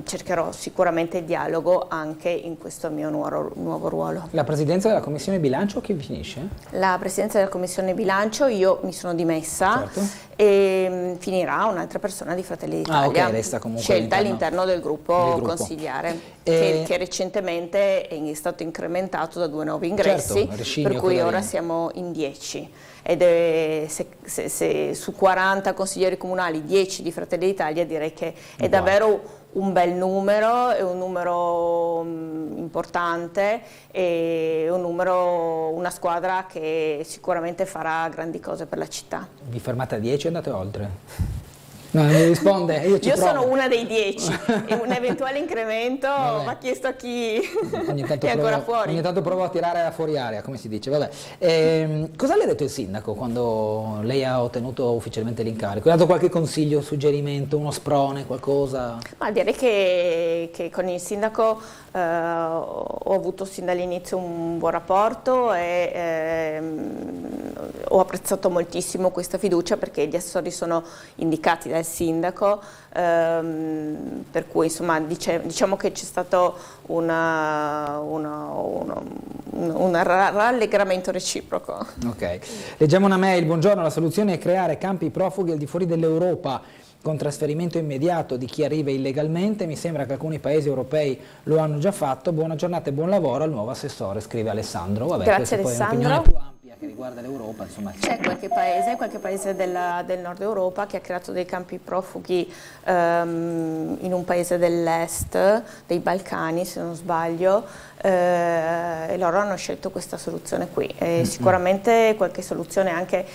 cercherò sicuramente il dialogo anche in questo mio nuovo ruolo. La presidenza della Commissione Bilancio chi finisce? La presidenza della Commissione Bilancio io mi sono dimessa, certo, e finirà un'altra persona di Fratelli d'Italia, okay, resta comunque scelta all'interno del gruppo consigliare, che recentemente è stato incrementato da 2 nuovi ingressi, certo, per cui ora siamo in 10. Ed è, se su 40 consiglieri comunali 10 di Fratelli d'Italia, direi che è davvero un bel numero, è un numero importante, è una squadra che sicuramente farà grandi cose per la città. Vi fermate a 10 e andate oltre? No, non mi risponde, io sono una dei 10 e un eventuale incremento va chiesto a chi è ancora fuori. Ogni tanto provo a tirare fuori aria, come si dice. Vabbè. Cosa le ha detto il sindaco quando lei ha ottenuto ufficialmente l'incarico? Le ha dato qualche consiglio, un suggerimento, uno sprone, qualcosa? Ma direi che con il sindaco ho avuto sin dall'inizio un buon rapporto e ho apprezzato moltissimo questa fiducia, perché gli assessori sono indicati dal sindaco, per cui insomma diciamo che c'è stato un rallegramento reciproco. Ok, leggiamo una mail. Buongiorno, la soluzione è creare campi profughi al di fuori dell'Europa con trasferimento immediato di chi arriva illegalmente. Mi sembra che alcuni paesi europei lo hanno già fatto. Buona giornata e buon lavoro al nuovo assessore, scrive Alessandro. Vabbè, grazie questa Alessandro. Poi è un'opinione più ampia che riguarda l'Europa, insomma. C'è qualche paese del nord Europa che ha creato dei campi profughi in un paese dell'est, dei Balcani se non sbaglio, e loro hanno scelto questa soluzione qui. Sicuramente qualche soluzione anche,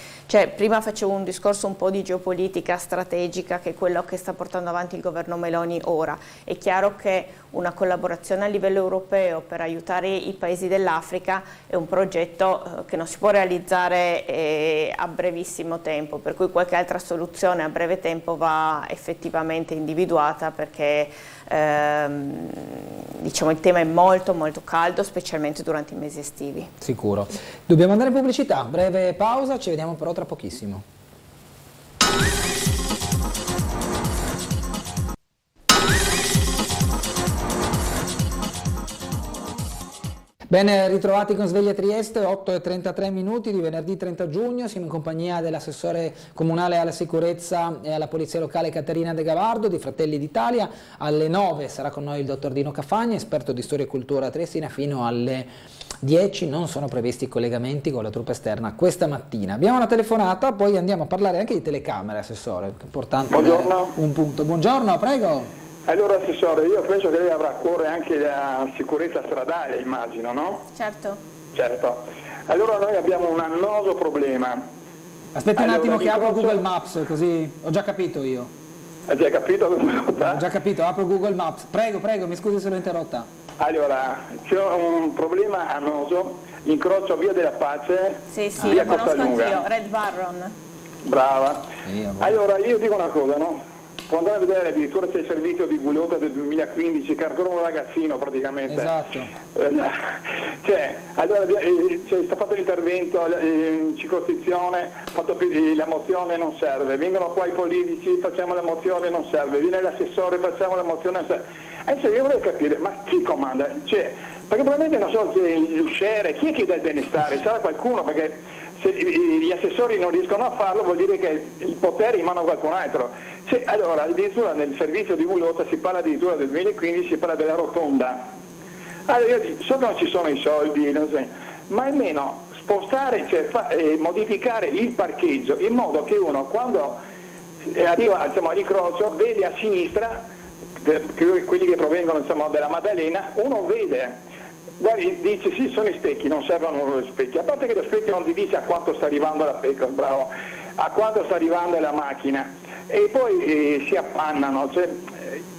prima facevo un discorso un po' di geopolitica strategica, che è quello che sta portando avanti il governo Meloni ora. È chiaro che una collaborazione a livello europeo per aiutare i paesi dell'Africa è un progetto che non si può realizzare a brevissimo tempo, per cui qualche altra soluzione a breve tempo va effettivamente individuata, perché diciamo il tema è molto molto caldo, specialmente durante i mesi estivi. Sicuro. Dobbiamo andare in pubblicità, breve pausa, ci vediamo però tra pochissimo. Bene, ritrovati con Sveglia Trieste, 8:33 minuti di venerdì 30 giugno, siamo in compagnia dell'assessore comunale alla sicurezza e alla polizia locale Caterina De Gavardo di Fratelli d'Italia. Alle 9 sarà con noi il dottor Dino Cafagni, esperto di storia e cultura triestina. Fino alle 10 non sono previsti collegamenti con la truppa esterna questa mattina. Abbiamo una telefonata, poi andiamo a parlare anche di telecamere, assessore, che è importante. Buongiorno. Un punto. Buongiorno, prego. Allora assessore, io penso che lei avrà a cuore anche la sicurezza stradale, immagino, no? Certo. Certo. Allora noi abbiamo un annoso problema. Aspetti un attimo che apro Google Maps, così ho già capito io. Hai già capito? Ho già capito, apro Google Maps. Prego, mi scusi se l'ho interrotta. Allora, c'è un problema annoso, l'incrocio via della Pace, via lo Costa conosco Lunga. anch'io, Red Barron. Brava. Allora, io dico una cosa, no? Può andare a vedere, addirittura c'è il servizio di Gugliota del 2015, che era ancora un ragazzino praticamente. Esatto. Allora c'è stato fatto l'intervento in circoscrizione, la mozione non serve, vengono qua i politici, facciamo la mozione non serve, viene l'assessore, facciamo la mozione non serve. Adesso io vorrei capire, ma chi comanda? Perché probabilmente non so se l'usciere, chi è che dà il benestare? Sarà qualcuno, perché se gli assessori non riescono a farlo vuol dire che il potere è in mano a qualcun altro. Allora, addirittura nel servizio di Gugliota si parla addirittura del 2015, si parla della rotonda. Allora io so che non ci sono i soldi, non so, ma almeno spostare, modificare il parcheggio in modo che uno quando arriva all'incrocio vede a sinistra, quelli che provengono dalla Maddalena, uno vede. Guardi, dice sì, sono i specchi, non servono gli specchi, a parte che lo specchio non ti dice a quanto sta arrivando la pecora, bravo. a quanto sta arrivando la macchina e poi si appannano, cioè,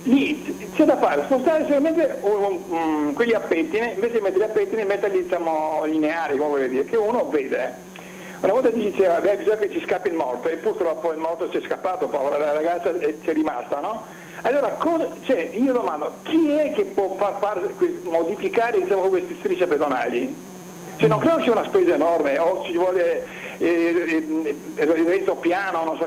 lì c'è da fare, spostare solamente quegli a pettine, invece di mettere a pettine metterli diciamo lineari, come vuol dire, che uno vede. Una volta ti diceva bisogna che ci scappi il morto e purtroppo il morto ci è scappato, povera la ragazza c'è rimasta, no? Allora io domando, chi è che può modificare diciamo, queste strisce pedonali? Cioè, non credo sia una spesa enorme o ci vuole reso piano, non so,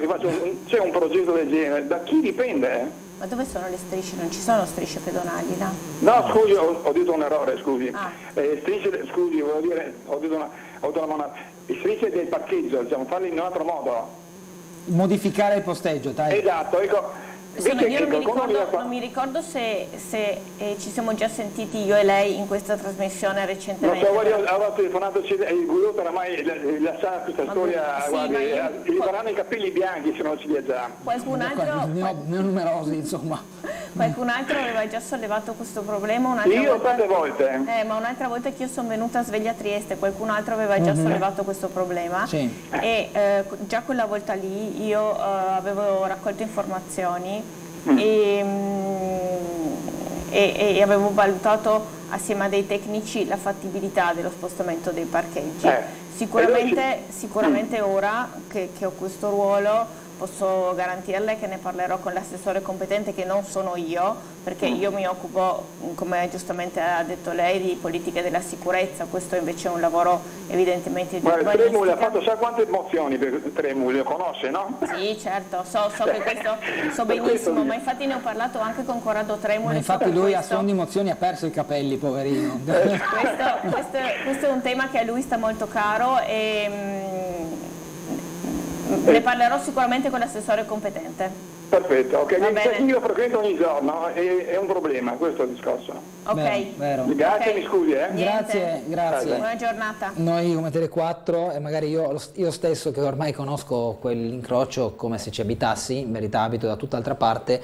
c'è un progetto del genere, da chi dipende? Ma dove sono le strisce? Non ci sono strisce pedonali là? No, scusi, ho detto un errore, scusi. Strisce, scusi, volevo dire, ho detto una strisce del parcheggio, diciamo, farle in un altro modo. Modificare il posteggio, dai. Esatto, ecco. Io non mi ricordo se ci siamo già sentiti io e lei in questa trasmissione recentemente. Non so, avevo telefonato il Gulotto, oramai la sa questa storia, sì, guardi, gli faranno i capelli bianchi se non ci li ha già. Qualcun altro? Ne ho numerosi, insomma. Qualcun altro aveva già sollevato questo problema? Io tante volte. Ma un'altra volta che io sono venuta a sveglia a Trieste, qualcun altro aveva già sollevato questo problema. Sì. E già quella volta lì io avevo raccolto informazioni e avevo valutato assieme a dei tecnici la fattibilità dello spostamento dei parcheggi. Sicuramente ora che ho questo ruolo posso garantirle che ne parlerò con l'assessore competente, che non sono io, perché io mi occupo, come giustamente ha detto lei, di politiche della sicurezza. Questo invece è un lavoro evidentemente di urbanistica. Tremuli ha fatto, sa quante mozioni per Tremuli, lo conosce, no? Sì, certo, so che questo so benissimo, ma infatti ne ho parlato anche con Corrado Tremuli. Ma infatti lui a suon di mozioni ha perso i capelli, poverino. Questo è un tema che a lui sta molto caro e ne parlerò sicuramente con l'assessore competente. Perfetto, ok. Io lo frequento ogni giorno, è un problema questo discorso. Ok. Vero. Grazie, mi scusi. Grazie. Buona giornata. Noi come Tele4 e magari io stesso, che ormai conosco quell'incrocio come se ci abitassi, in verità abito da tutt'altra parte,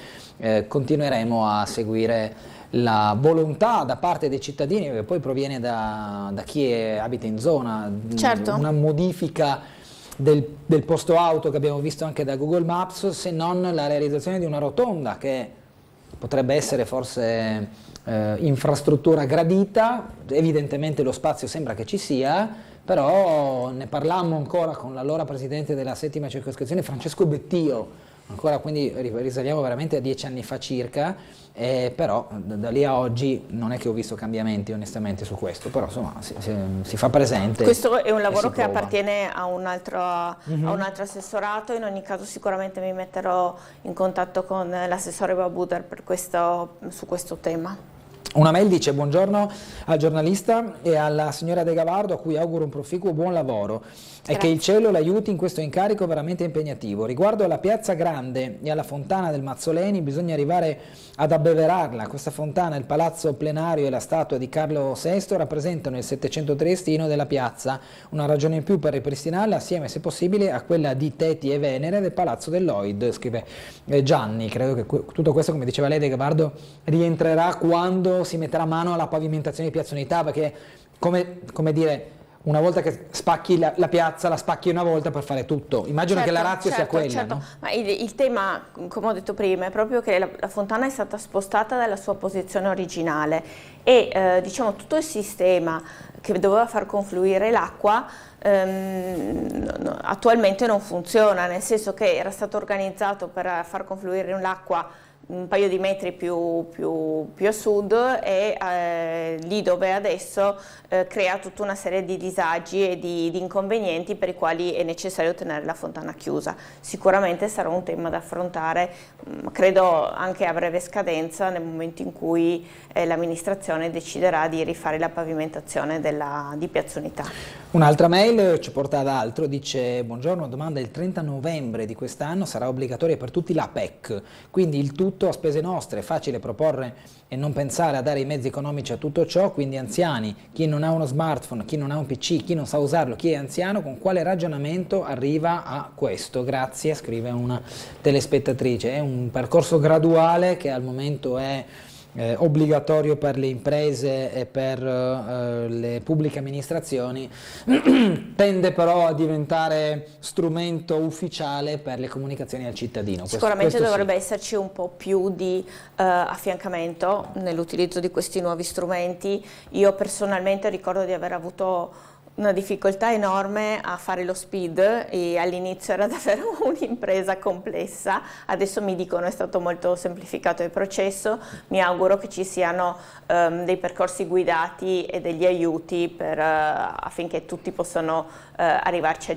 continueremo a seguire la volontà da parte dei cittadini, che poi proviene da chi abita in zona, certo. Una modifica del posto auto che abbiamo visto anche da Google Maps, se non la realizzazione di una rotonda che potrebbe essere forse infrastruttura gradita. Evidentemente lo spazio sembra che ci sia, però ne parlammo ancora con l'allora presidente della 7ª circoscrizione Francesco Bettio, ancora, quindi risaliamo veramente a 10 anni fa circa, però da lì a oggi non è che ho visto cambiamenti onestamente su questo, però insomma si fa presente. Questo è un lavoro che appartiene a un altro assessorato. In ogni caso sicuramente mi metterò in contatto con l'assessore Babuder su questo tema. Una mail dice: buongiorno al giornalista e alla signora De Gavardo, a cui auguro un proficuo buon lavoro e che il cielo l'aiuti in questo incarico veramente impegnativo. Riguardo alla Piazza Grande e alla fontana del Mazzoleni, bisogna arrivare ad abbeverarla. Questa fontana, il palazzo plenario e la statua di Carlo VI rappresentano il Settecento triestino della piazza, una ragione in più per ripristinarla assieme, se possibile, a quella di Teti e Venere del palazzo del Lloyd, scrive Gianni. Credo che tutto questo, come diceva lei De Gavardo, rientrerà quando si metterà mano alla pavimentazione di Piazza Unità, perché come dire, una volta che spacchi la piazza, la spacchi una volta per fare tutto. Immagino che la ratio sia quella. Certo. No? Ma il tema, come ho detto prima, è proprio che la fontana è stata spostata dalla sua posizione originale e diciamo tutto il sistema che doveva far confluire l'acqua attualmente non funziona, nel senso che era stato organizzato per far confluire l'acqua un paio di metri più a sud e lì dove adesso crea tutta una serie di disagi e di inconvenienti per i quali è necessario tenere la fontana chiusa. Sicuramente sarà un tema da affrontare, credo anche a breve scadenza, nel momento in cui l'amministrazione deciderà di rifare la pavimentazione di Piazza Unità. Un'altra mail ci porta ad altro, dice: buongiorno, domanda: il 30 novembre di quest'anno sarà obbligatoria per tutti la PEC, quindi il tutto a spese nostre. È facile proporre e non pensare a dare i mezzi economici a tutto ciò, quindi anziani, chi non ha uno smartphone, chi non ha un PC, chi non sa usarlo, chi è anziano, con quale ragionamento arriva a questo? Grazie, scrive una telespettatrice. È un percorso graduale che al momento è obbligatorio per le imprese e per le pubbliche amministrazioni, tende però a diventare strumento ufficiale per le comunicazioni al cittadino. Sicuramente dovrebbe esserci un po' più di affiancamento nell'utilizzo di questi nuovi strumenti. Io personalmente ricordo di aver avuto una difficoltà enorme a fare lo SPID e all'inizio era davvero un'impresa complessa, adesso mi dicono è stato molto semplificato il processo, mi auguro che ci siano dei percorsi guidati e degli aiuti affinché tutti possano arrivarci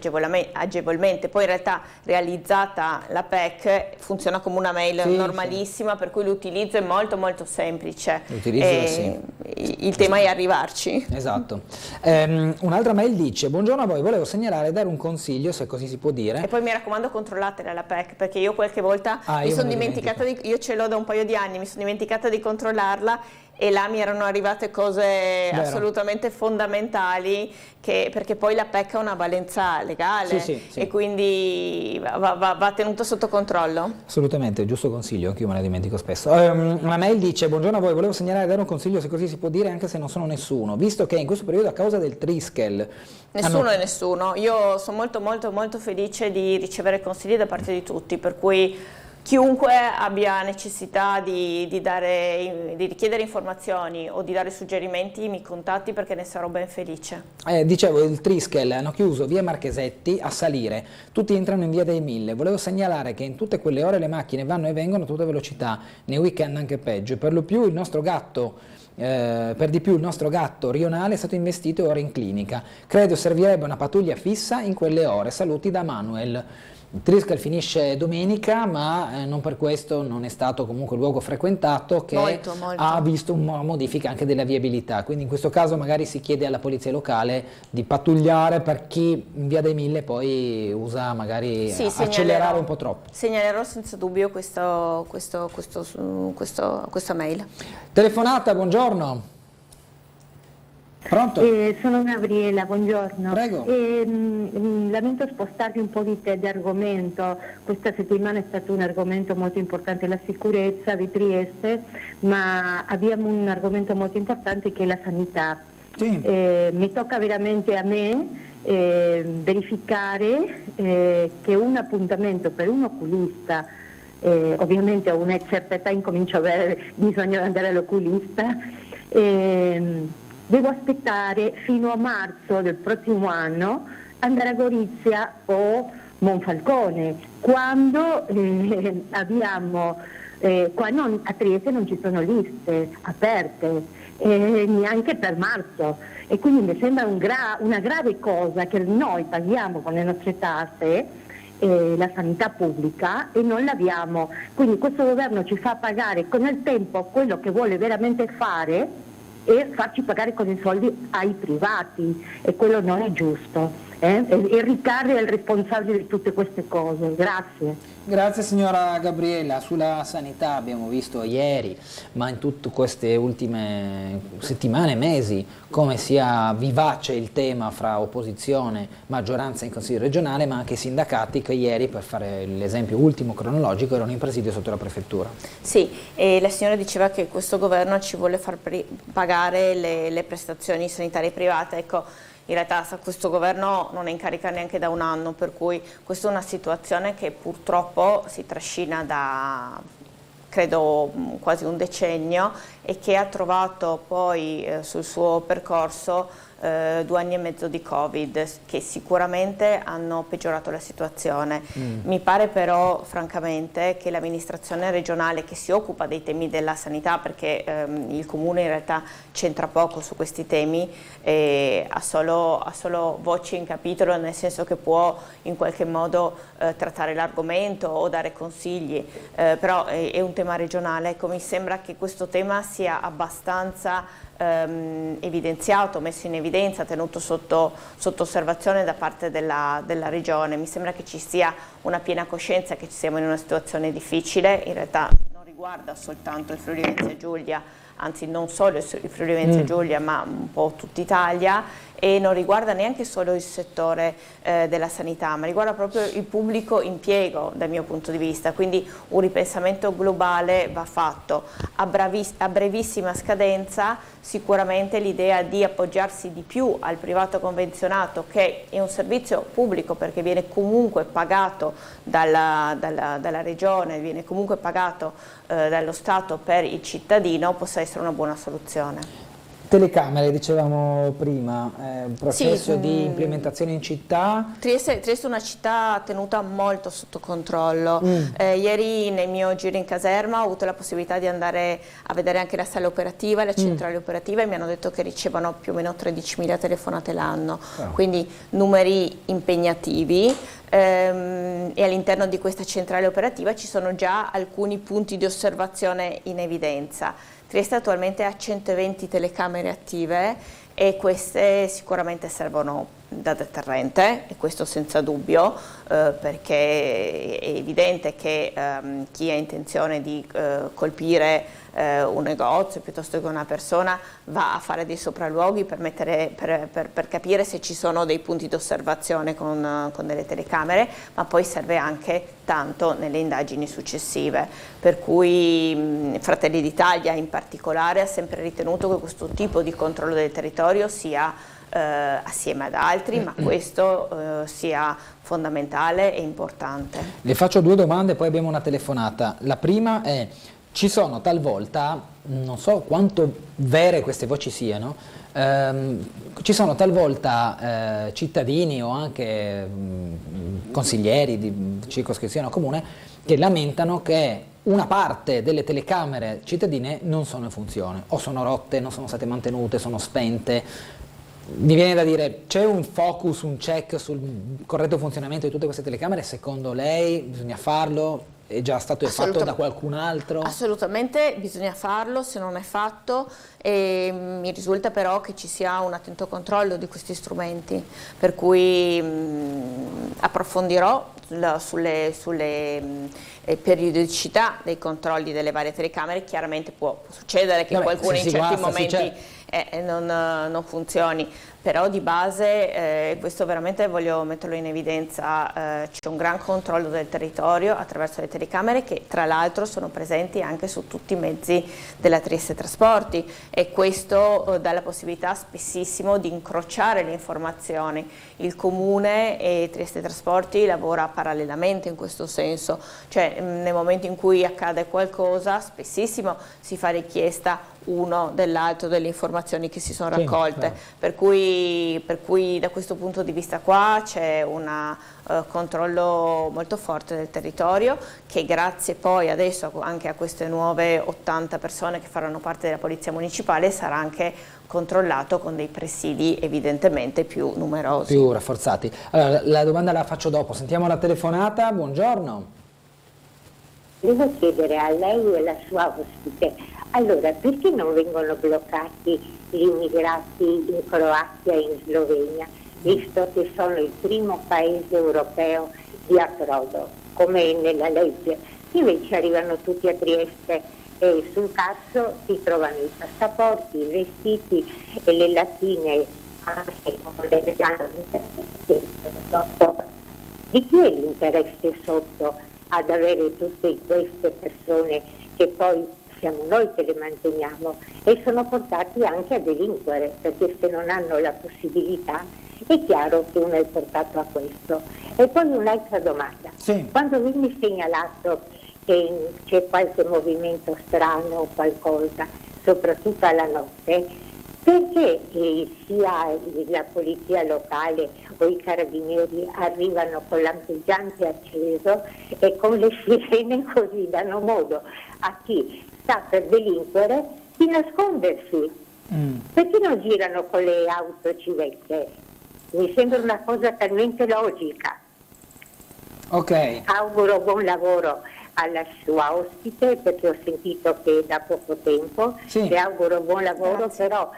agevolmente. Poi in realtà realizzata la PEC funziona come una mail normalissima, per cui l'utilizzo è molto molto semplice. Il tema è arrivarci. Esatto. Un'altra mail dice: buongiorno a voi, volevo segnalare e dare un consiglio, se così si può dire. E poi mi raccomando, controllatela la PEC, perché io qualche volta mi sono dimenticata io ce l'ho da un paio di anni, mi sono dimenticata di controllarla e là mi erano arrivate cose assolutamente fondamentali, perché poi la PEC ha una valenza legale e quindi va tenuto sotto controllo. Assolutamente, giusto consiglio, anche io me ne dimentico spesso. Una mail dice: buongiorno a voi, volevo segnalare e dare un consiglio, se così si può dire, anche se non sono nessuno, visto che in questo periodo a causa del Triskel nessuno è nessuno. Io sono molto molto molto felice di ricevere consigli da parte di tutti, per cui chiunque abbia necessità di richiedere informazioni o di dare suggerimenti mi contatti, perché ne sarò ben felice. Dicevo, il Triskel hanno chiuso via Marchesetti a salire, tutti entrano in via dei Mille. Volevo segnalare che in tutte quelle ore le macchine vanno e vengono a tutta velocità, nei weekend anche peggio. Per lo più il nostro gatto rionale è stato investito e ora in clinica. Credo servirebbe una pattuglia fissa in quelle ore. Saluti da Manuel. Il Triskel finisce domenica, ma non per questo non è stato comunque luogo frequentato, che molto. Ha visto una modifica anche della viabilità, quindi in questo caso magari si chiede alla polizia locale di pattugliare per chi in via dei Mille poi usa magari accelerare un po' troppo. Segnalerò senza dubbio questa mail. Telefonata, buongiorno. Pronto? Sono Gabriela, buongiorno. Prego. Lamento spostarvi un po' di argomento. Questa settimana è stato un argomento molto importante, la sicurezza di Trieste, ma abbiamo un argomento molto importante che è la sanità. Sì. Mi tocca veramente a me verificare che un appuntamento per un oculista, ovviamente a una certa età incomincio a avere bisogno di andare all'oculista, devo aspettare fino a marzo del prossimo anno, andare a Gorizia o Monfalcone, quando abbiamo, qua a Trieste non ci sono liste aperte, neanche per marzo, e quindi mi sembra una grave cosa che noi paghiamo con le nostre tasse la sanità pubblica e non l'abbiamo. Quindi questo governo ci fa pagare con il tempo quello che vuole veramente fare e farci pagare con i soldi ai privati, e quello non è giusto. E Riccardo è il responsabile di tutte queste cose. Grazie. Grazie signora Gabriella. Sulla sanità abbiamo visto ieri, ma in tutte queste ultime settimane, mesi, come sia vivace il tema fra opposizione, maggioranza in Consiglio regionale, ma anche i sindacati che ieri, per fare l'esempio ultimo cronologico, erano in presidio sotto la prefettura. Sì, e la signora diceva che questo governo ci vuole far pagare le prestazioni sanitarie private. Ecco, in realtà questo governo non è in carica neanche da un anno, per cui questa è una situazione che purtroppo si trascina da, credo, quasi un decennio, e che ha trovato poi sul suo percorso 2 anni e mezzo di Covid, che sicuramente hanno peggiorato la situazione. Mi pare però francamente che l'amministrazione regionale, che si occupa dei temi della sanità, perché il comune in realtà c'entra poco su questi temi, ha solo voci in capitolo, nel senso che può in qualche modo trattare l'argomento o dare consigli, però è un tema regionale. Ecco, mi sembra che questo tema sia abbastanza evidenziato, messo in evidenza, tenuto sotto osservazione da parte della regione. Mi sembra che ci sia una piena coscienza che ci siamo in una situazione difficile. In realtà non riguarda soltanto il Friuli Venezia Giulia, anzi non solo il Friuli Venezia Giulia, ma un po' tutta Italia, e non riguarda neanche solo il settore della sanità, ma riguarda proprio il pubblico impiego dal mio punto di vista, quindi un ripensamento globale va fatto. A brevissima scadenza sicuramente l'idea di appoggiarsi di più al privato convenzionato, che è un servizio pubblico perché viene comunque pagato dalla regione, viene comunque pagato dallo Stato per il cittadino, possa essere una buona soluzione. Telecamere, dicevamo prima, processo di implementazione in città. Trieste è una città tenuta molto sotto controllo. Ieri nel mio giro in caserma ho avuto la possibilità di andare a vedere anche la sala operativa, la centrale operativa, e mi hanno detto che ricevono più o meno 13.000 telefonate l'anno, quindi numeri impegnativi. E all'interno di questa centrale operativa ci sono già alcuni punti di osservazione in evidenza. Trieste attualmente ha 120 telecamere attive e queste sicuramente servono da deterrente, e questo senza dubbio, perché è evidente che chi ha intenzione di colpire un negozio piuttosto che una persona va a fare dei sopralluoghi per capire se ci sono dei punti di osservazione con delle telecamere, ma poi serve anche tanto nelle indagini successive, per cui Fratelli d'Italia in particolare ha sempre ritenuto che questo tipo di controllo del territorio sia assieme ad altri, ma questo sia fondamentale e importante. Le faccio due domande, poi abbiamo una telefonata. La prima è: ci sono talvolta, non so quanto vere queste voci siano, ci sono talvolta cittadini o anche consiglieri di circoscrizione o comune che lamentano che una parte delle telecamere cittadine non sono in funzione, o sono rotte, non sono state mantenute, sono spente. Mi viene da dire, c'è un focus, un check sul corretto funzionamento di tutte queste telecamere? Secondo lei bisogna farlo? È già stato fatto da qualcun altro? Assolutamente bisogna farlo, se non è fatto, e mi risulta però che ci sia un attento controllo di questi strumenti, per cui approfondirò sulle periodicità dei controlli delle varie telecamere. Chiaramente può succedere che qualcuno in certi momenti non funzioni, però di base, questo veramente voglio metterlo in evidenza, c'è un gran controllo del territorio attraverso le telecamere, che tra l'altro sono presenti anche su tutti i mezzi della Trieste Trasporti, e questo dà la possibilità spessissimo di incrociare le informazioni. Il Comune e Trieste Trasporti lavora parallelamente in questo senso, cioè nel momento in cui accade qualcosa spessissimo si fa richiesta uno dell'altro delle informazioni che si sono raccolte, per cui da questo punto di vista qua c'è un controllo molto forte del territorio, che grazie poi adesso anche a queste nuove 80 persone che faranno parte della Polizia Municipale sarà anche controllato con dei presidi evidentemente più numerosi. Più rafforzati. Allora, la domanda la faccio dopo, sentiamo la telefonata. Buongiorno. Devo chiedere a lei e alla sua ospite, allora, perché non vengono bloccati gli immigrati in Croazia e in Slovenia, visto che sono il primo paese europeo di approdo, come nella legge? Invece arrivano tutti a Trieste e sul cazzo si trovano i passaporti, i vestiti e le lattine, anche con le di chi è l'interesse sotto ad avere tutte queste persone che poi siamo noi che le manteniamo, e sono portati anche a delinquere, perché se non hanno la possibilità è chiaro che uno è portato a questo. E poi un'altra domanda, quando viene segnalato che c'è qualche movimento strano o qualcosa, soprattutto alla notte, perché sia la polizia locale o i carabinieri arrivano con lampeggiante acceso e con le sirene, così danno modo a chi sta per delinquere di nascondersi? Perché non girano con le auto civette? Mi sembra una cosa talmente logica. Ok. Auguro buon lavoro alla sua ospite, perché ho sentito che da poco tempo, le auguro buon lavoro. Grazie. Però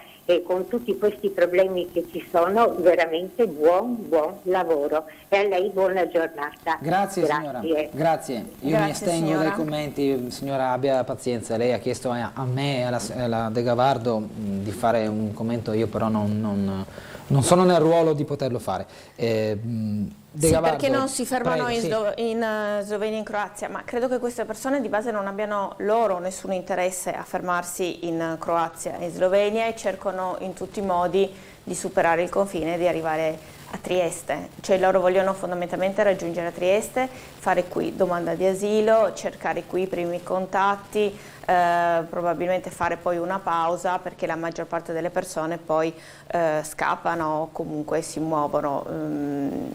con tutti questi problemi che ci sono, veramente buon lavoro, e a lei buona giornata. Grazie. Signora, grazie. Io mi estengo dai commenti, signora, abbia pazienza, lei ha chiesto a me e alla De Gavardo di fare un commento, io però non non sono nel ruolo di poterlo fare. Sì, perché non si fermano in Slovenia e in Croazia, ma credo che queste persone di base non abbiano loro nessun interesse a fermarsi in Croazia e in Slovenia e cercano in tutti i modi di superare il confine e di arrivare a Trieste, cioè loro vogliono fondamentalmente raggiungere Trieste, fare qui domanda di asilo, cercare qui i primi contatti, probabilmente fare poi una pausa perché la maggior parte delle persone poi scappano o comunque si muovono,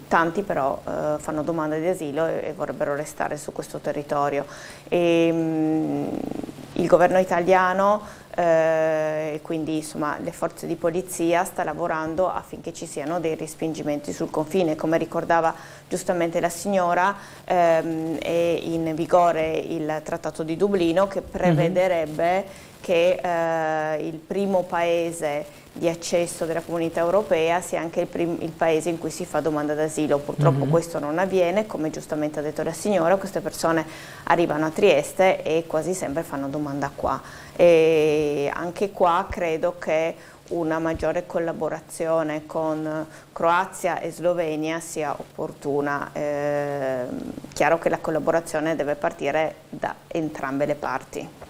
tanti però fanno domanda di asilo e vorrebbero restare su questo territorio. Il governo italiano e quindi insomma le forze di polizia sta lavorando affinché ci siano dei respingimenti sul confine. Come ricordava giustamente la signora, è in vigore il Trattato di Dublino che prevederebbe che il primo paese di accesso della Comunità Europea sia anche il paese in cui si fa domanda d'asilo. Purtroppo questo non avviene, come giustamente ha detto la signora, queste persone arrivano a Trieste e quasi sempre fanno domanda qua. E anche qua credo che una maggiore collaborazione con Croazia e Slovenia sia opportuna. Chiaro che la collaborazione deve partire da entrambe le parti.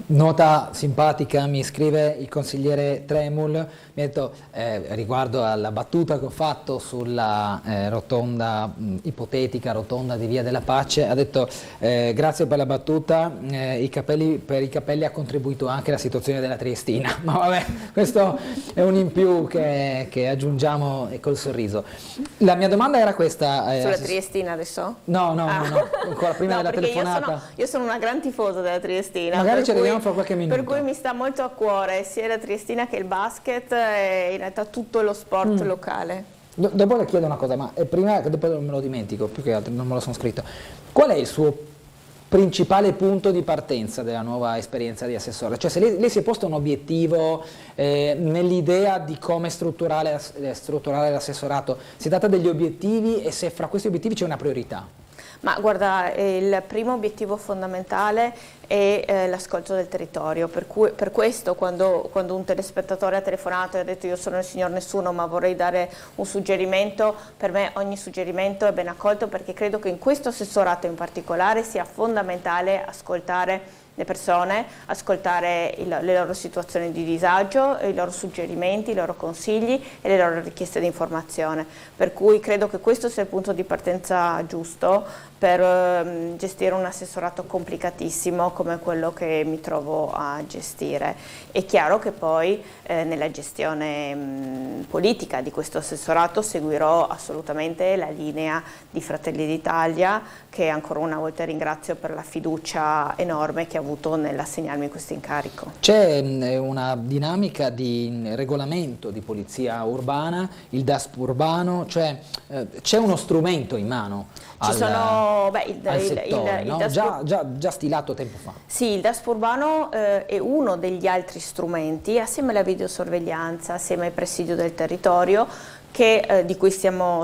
Nota simpatica, mi scrive il consigliere Tremul, mi ha detto riguardo alla battuta che ho fatto sulla rotonda, ipotetica rotonda di Via della Pace, ha detto grazie per la battuta, per i capelli ha contribuito anche la situazione della Triestina, ma vabbè, questo è un in più che aggiungiamo col sorriso. La mia domanda era questa. Sulla Triestina adesso? No, ancora prima della telefonata. Io sono una gran tifosa della Triestina. Magari ci arriviamo fra qualche minuto. Per cui mi sta molto a cuore sia la Triestina che il basket e in realtà tutto lo sport locale. Dopo le chiedo una cosa, ma prima che dopo me lo dimentico, più che altro non me lo sono scritto. Qual è il suo principale punto di partenza della nuova esperienza di assessore? Cioè se lei si è posto un obiettivo nell'idea di come strutturare l'assessorato, si tratta degli obiettivi e se fra questi obiettivi c'è una priorità? Ma guarda, il primo obiettivo fondamentale è l'ascolto del territorio, per questo quando un telespettatore ha telefonato e ha detto io sono il signor nessuno ma vorrei dare un suggerimento, per me ogni suggerimento è ben accolto perché credo che in questo assessorato in particolare sia fondamentale ascoltare le persone, ascoltare le loro situazioni di disagio, i loro suggerimenti, i loro consigli e le loro richieste di informazione. Per cui credo che questo sia il punto di partenza giusto per gestire un assessorato complicatissimo come quello che mi trovo a gestire. È chiaro che poi nella gestione politica di questo assessorato seguirò assolutamente la linea di Fratelli d'Italia, che ancora una volta ringrazio per la fiducia enorme che ha avuto nell'assegnarmi questo incarico. C'è una dinamica di regolamento di polizia urbana, il DASP urbano, cioè c'è uno strumento in mano al settore, no? già stilato tempo fa. Sì, il DASP urbano è uno degli altri strumenti, assieme alla videosorveglianza, assieme al presidio del territorio, di cui stiamo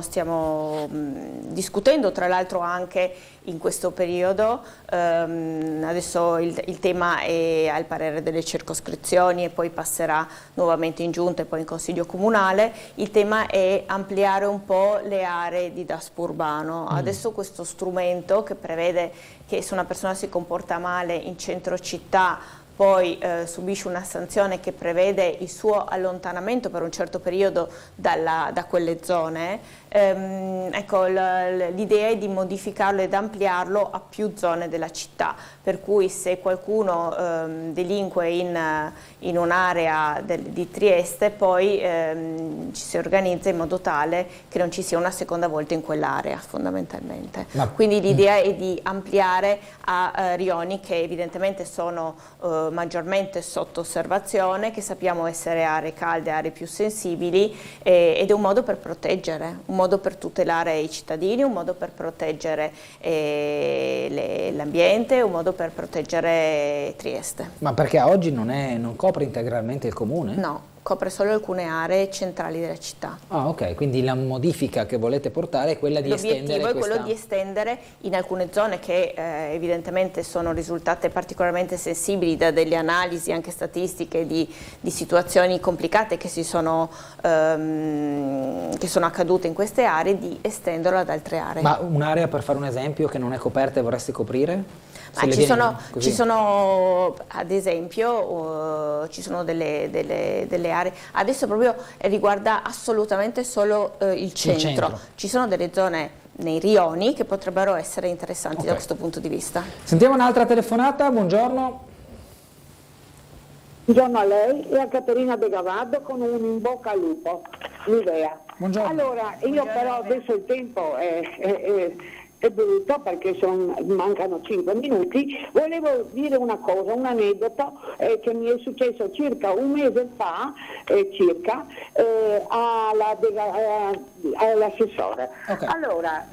discutendo tra l'altro anche in questo periodo. Adesso il tema è al parere delle circoscrizioni e poi passerà nuovamente in giunta e poi in consiglio comunale. Il tema è ampliare un po' le aree di DASP urbano. Adesso questo strumento che prevede che se una persona si comporta male in centro città poi subisce una sanzione che prevede il suo allontanamento per un certo periodo da quelle zone. Ecco, l'idea è di modificarlo ed ampliarlo a più zone della città, per cui se qualcuno delinque in un'area di Trieste poi ci si organizza in modo tale che non ci sia una seconda volta in quell'area fondamentalmente. Quindi l'idea è di ampliare a rioni che evidentemente sono maggiormente sotto osservazione, che sappiamo essere aree calde, aree più sensibili, ed è un modo per proteggere, un modo per tutelare i cittadini, un modo per proteggere l'ambiente, un modo per proteggere Trieste. Ma perché oggi non copre integralmente il comune? No. copre solo alcune aree centrali della città. Ah, ok, quindi la modifica che volete portare è quella di estendere L'obiettivo è quello di estendere in alcune zone che evidentemente sono risultate particolarmente sensibili da delle analisi anche statistiche di situazioni complicate che sono accadute in queste aree, di estenderlo ad altre aree. Ma un'area, per fare un esempio, che non è coperta e vorresti coprire? Ci sono ad esempio ci sono delle aree, adesso proprio riguarda assolutamente solo il centro. Ci sono delle zone nei rioni che potrebbero essere interessanti da questo punto di vista. Sentiamo un'altra telefonata, buongiorno. Buongiorno a lei e a Caterina De Gavado con un in bocca al lupo, l'idea. Buongiorno. Allora, io però adesso il tempo è brutto perché mancano 5 minuti, volevo dire una cosa, un aneddoto che mi è successo circa un mese fa, all'assessore. Okay. Allora,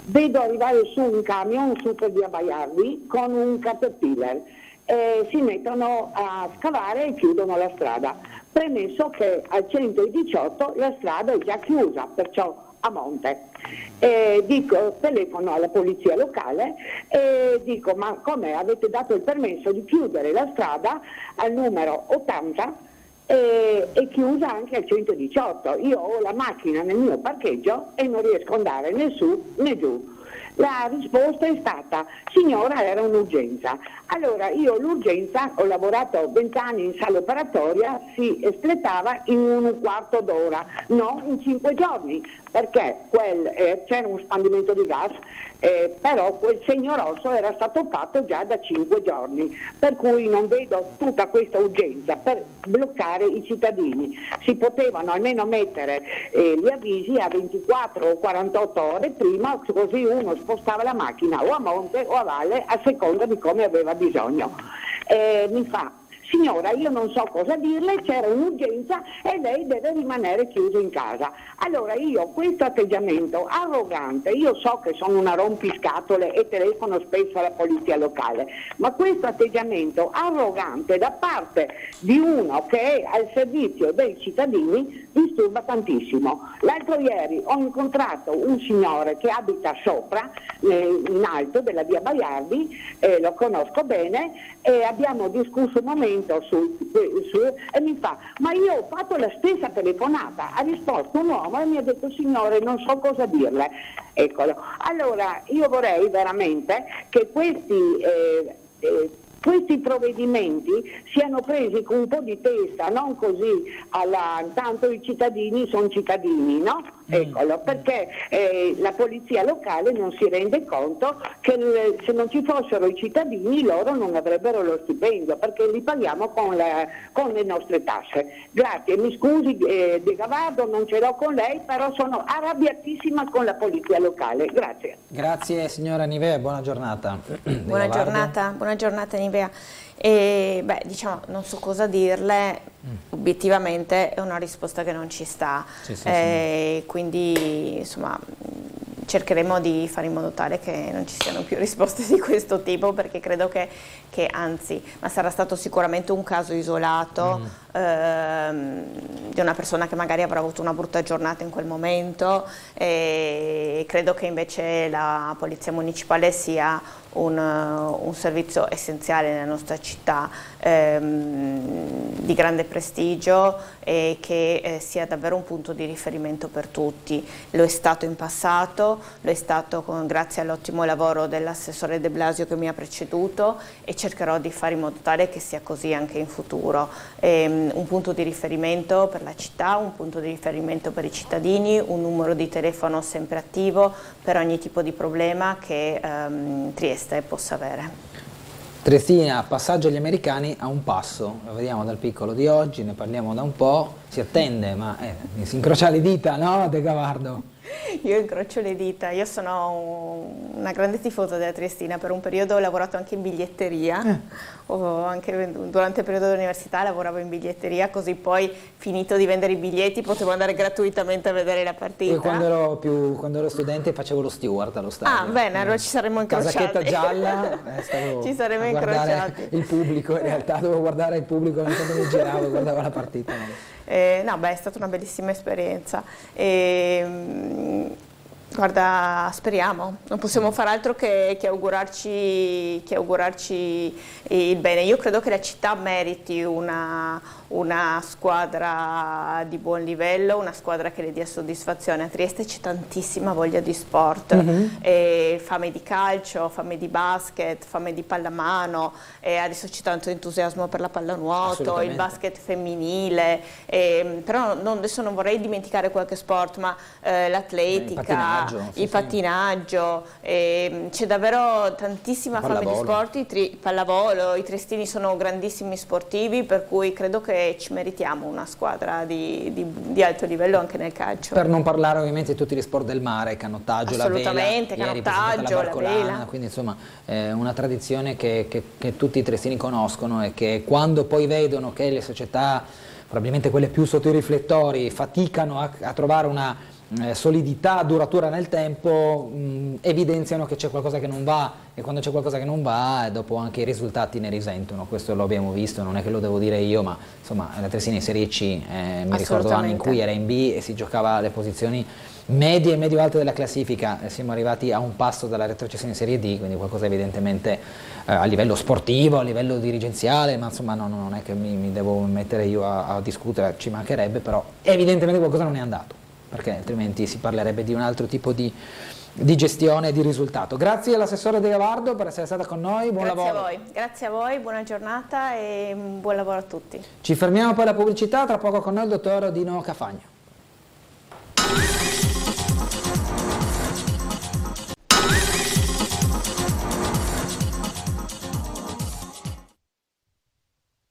vedo arrivare su un camion super via Baiardi con un caterpillar, si mettono a scavare e chiudono la strada, premesso che al 118 la strada è già chiusa, perciò a monte. Telefono alla polizia locale e dico: ma come avete dato il permesso di chiudere la strada al numero 80 e chiusa anche al 118? Io ho la macchina nel mio parcheggio e non riesco ad andare né su né giù. La risposta è stata: signora, era un'urgenza. Allora, io l'urgenza, ho lavorato 20 anni in sala operatoria, si espletava in un quarto d'ora, non in 5 giorni, perché c'era un spandimento di gas, però quel segno rosso era stato fatto già da 5 giorni, per cui non vedo tutta questa urgenza per bloccare i cittadini. Si potevano almeno mettere gli avvisi a 24 o 48 ore prima, così uno spostava la macchina o a monte o a valle a seconda di come aveva bisogno. Mi fa: signora, io non so cosa dirle, c'era un'urgenza e lei deve rimanere chiusa in casa. Allora io questo atteggiamento arrogante, io so che sono una rompiscatole e telefono spesso alla polizia locale, ma questo atteggiamento arrogante da parte di uno che è al servizio dei cittadini disturba tantissimo. L'altro ieri ho incontrato un signore che abita sopra, in alto della via Baiardi, lo conosco bene, e abbiamo discusso un momento e mi fa: ma io ho fatto la stessa telefonata. Ha risposto un uomo e mi ha detto: signore, non so cosa dirle. Eccolo. Allora io vorrei veramente che questi provvedimenti siano presi con un po' di testa, non così tanto i cittadini sono cittadini, no? Eccolo, perché la polizia locale non si rende conto che se non ci fossero i cittadini loro non avrebbero lo stipendio, perché li paghiamo con le nostre tasse. Grazie, mi scusi De Gavado, non ce l'ho con lei, però sono arrabbiatissima con la polizia locale. Grazie. Grazie signora Nivea, buona giornata. Buona giornata Nivea. E diciamo, non so cosa dirle, obiettivamente è una risposta che non ci sta, sì. Quindi insomma cercheremo di fare in modo tale che non ci siano più risposte di questo tipo, perché credo che anzi, ma sarà stato sicuramente un caso isolato di una persona che magari avrà avuto una brutta giornata in quel momento, e credo che invece la polizia municipale sia un servizio essenziale nella nostra città, di grande prestigio, e che sia davvero un punto di riferimento per tutti. Lo è stato in passato, lo è stato grazie all'ottimo lavoro dell'assessore De Blasio che mi ha preceduto, e cercherò di fare in modo tale che sia così anche in futuro. Un punto di riferimento per la città, un punto di riferimento per i cittadini, un numero di telefono sempre attivo per ogni tipo di problema che Trieste possa avere. Triestina, passaggio agli americani a un passo, lo vediamo dal piccolo di oggi, ne parliamo da un po'. si attende, ma si incrocia le dita, no, De Gavardo? Io incrocio le dita, io sono una grande tifosa della Triestina, per un periodo ho lavorato anche in biglietteria, anche durante il periodo dell'università lavoravo in biglietteria, così poi finito di vendere i biglietti potevo andare gratuitamente a vedere la partita. Io quando ero studente facevo lo steward allo stadio. Ah, bene, allora ci saremmo incrociati. Casacchetta gialla, stavo ci saremmo a guardare incrociati. Il pubblico, in realtà dovevo guardare il pubblico ogni tanto mi giravo e guardavo la partita. No, beh, è stata una bellissima esperienza. Guarda, speriamo, non possiamo fare altro che augurarci il bene. Io credo che la città meriti una squadra di buon livello, una squadra che le dia soddisfazione. A Trieste c'è tantissima voglia di sport, fame di calcio, fame di basket, fame di pallamano, adesso c'è tanto entusiasmo per la pallanuoto, il basket femminile, però adesso non vorrei dimenticare qualche sport, ma l'atletica, il pattinaggio, c'è davvero tantissima fame di sport, pallavolo, i triestini sono grandissimi sportivi, per cui credo che ci meritiamo una squadra di alto livello anche nel calcio. Per non parlare ovviamente di tutti gli sport del mare, canottaggio, la vela, canottaggio, la vela. Quindi insomma è una tradizione che tutti i triestini conoscono e che quando poi vedono che le società, probabilmente quelle più sotto i riflettori, faticano a trovare una solidità duratura nel tempo, evidenziano che c'è qualcosa che non va, e quando c'è qualcosa che non va dopo anche i risultati ne risentono. Questo lo abbiamo visto, non è che lo devo dire io, ma insomma la Triestina in Serie C, mi ricordo anni in cui era in B e si giocava alle posizioni medie e medio-alte della classifica, siamo arrivati a un passo dalla retrocessione in Serie D, quindi qualcosa evidentemente a livello sportivo, a livello dirigenziale, ma insomma non è che mi devo mettere io a discutere, ci mancherebbe, però evidentemente qualcosa non è andato, perché altrimenti si parlerebbe di un altro tipo di gestione e di risultato. Grazie all'assessore De Gavardo per essere stata con noi, buon lavoro. Grazie a voi, buona giornata e buon lavoro a tutti. Ci fermiamo per la pubblicità, tra poco con noi il dottor Dino Cafagna.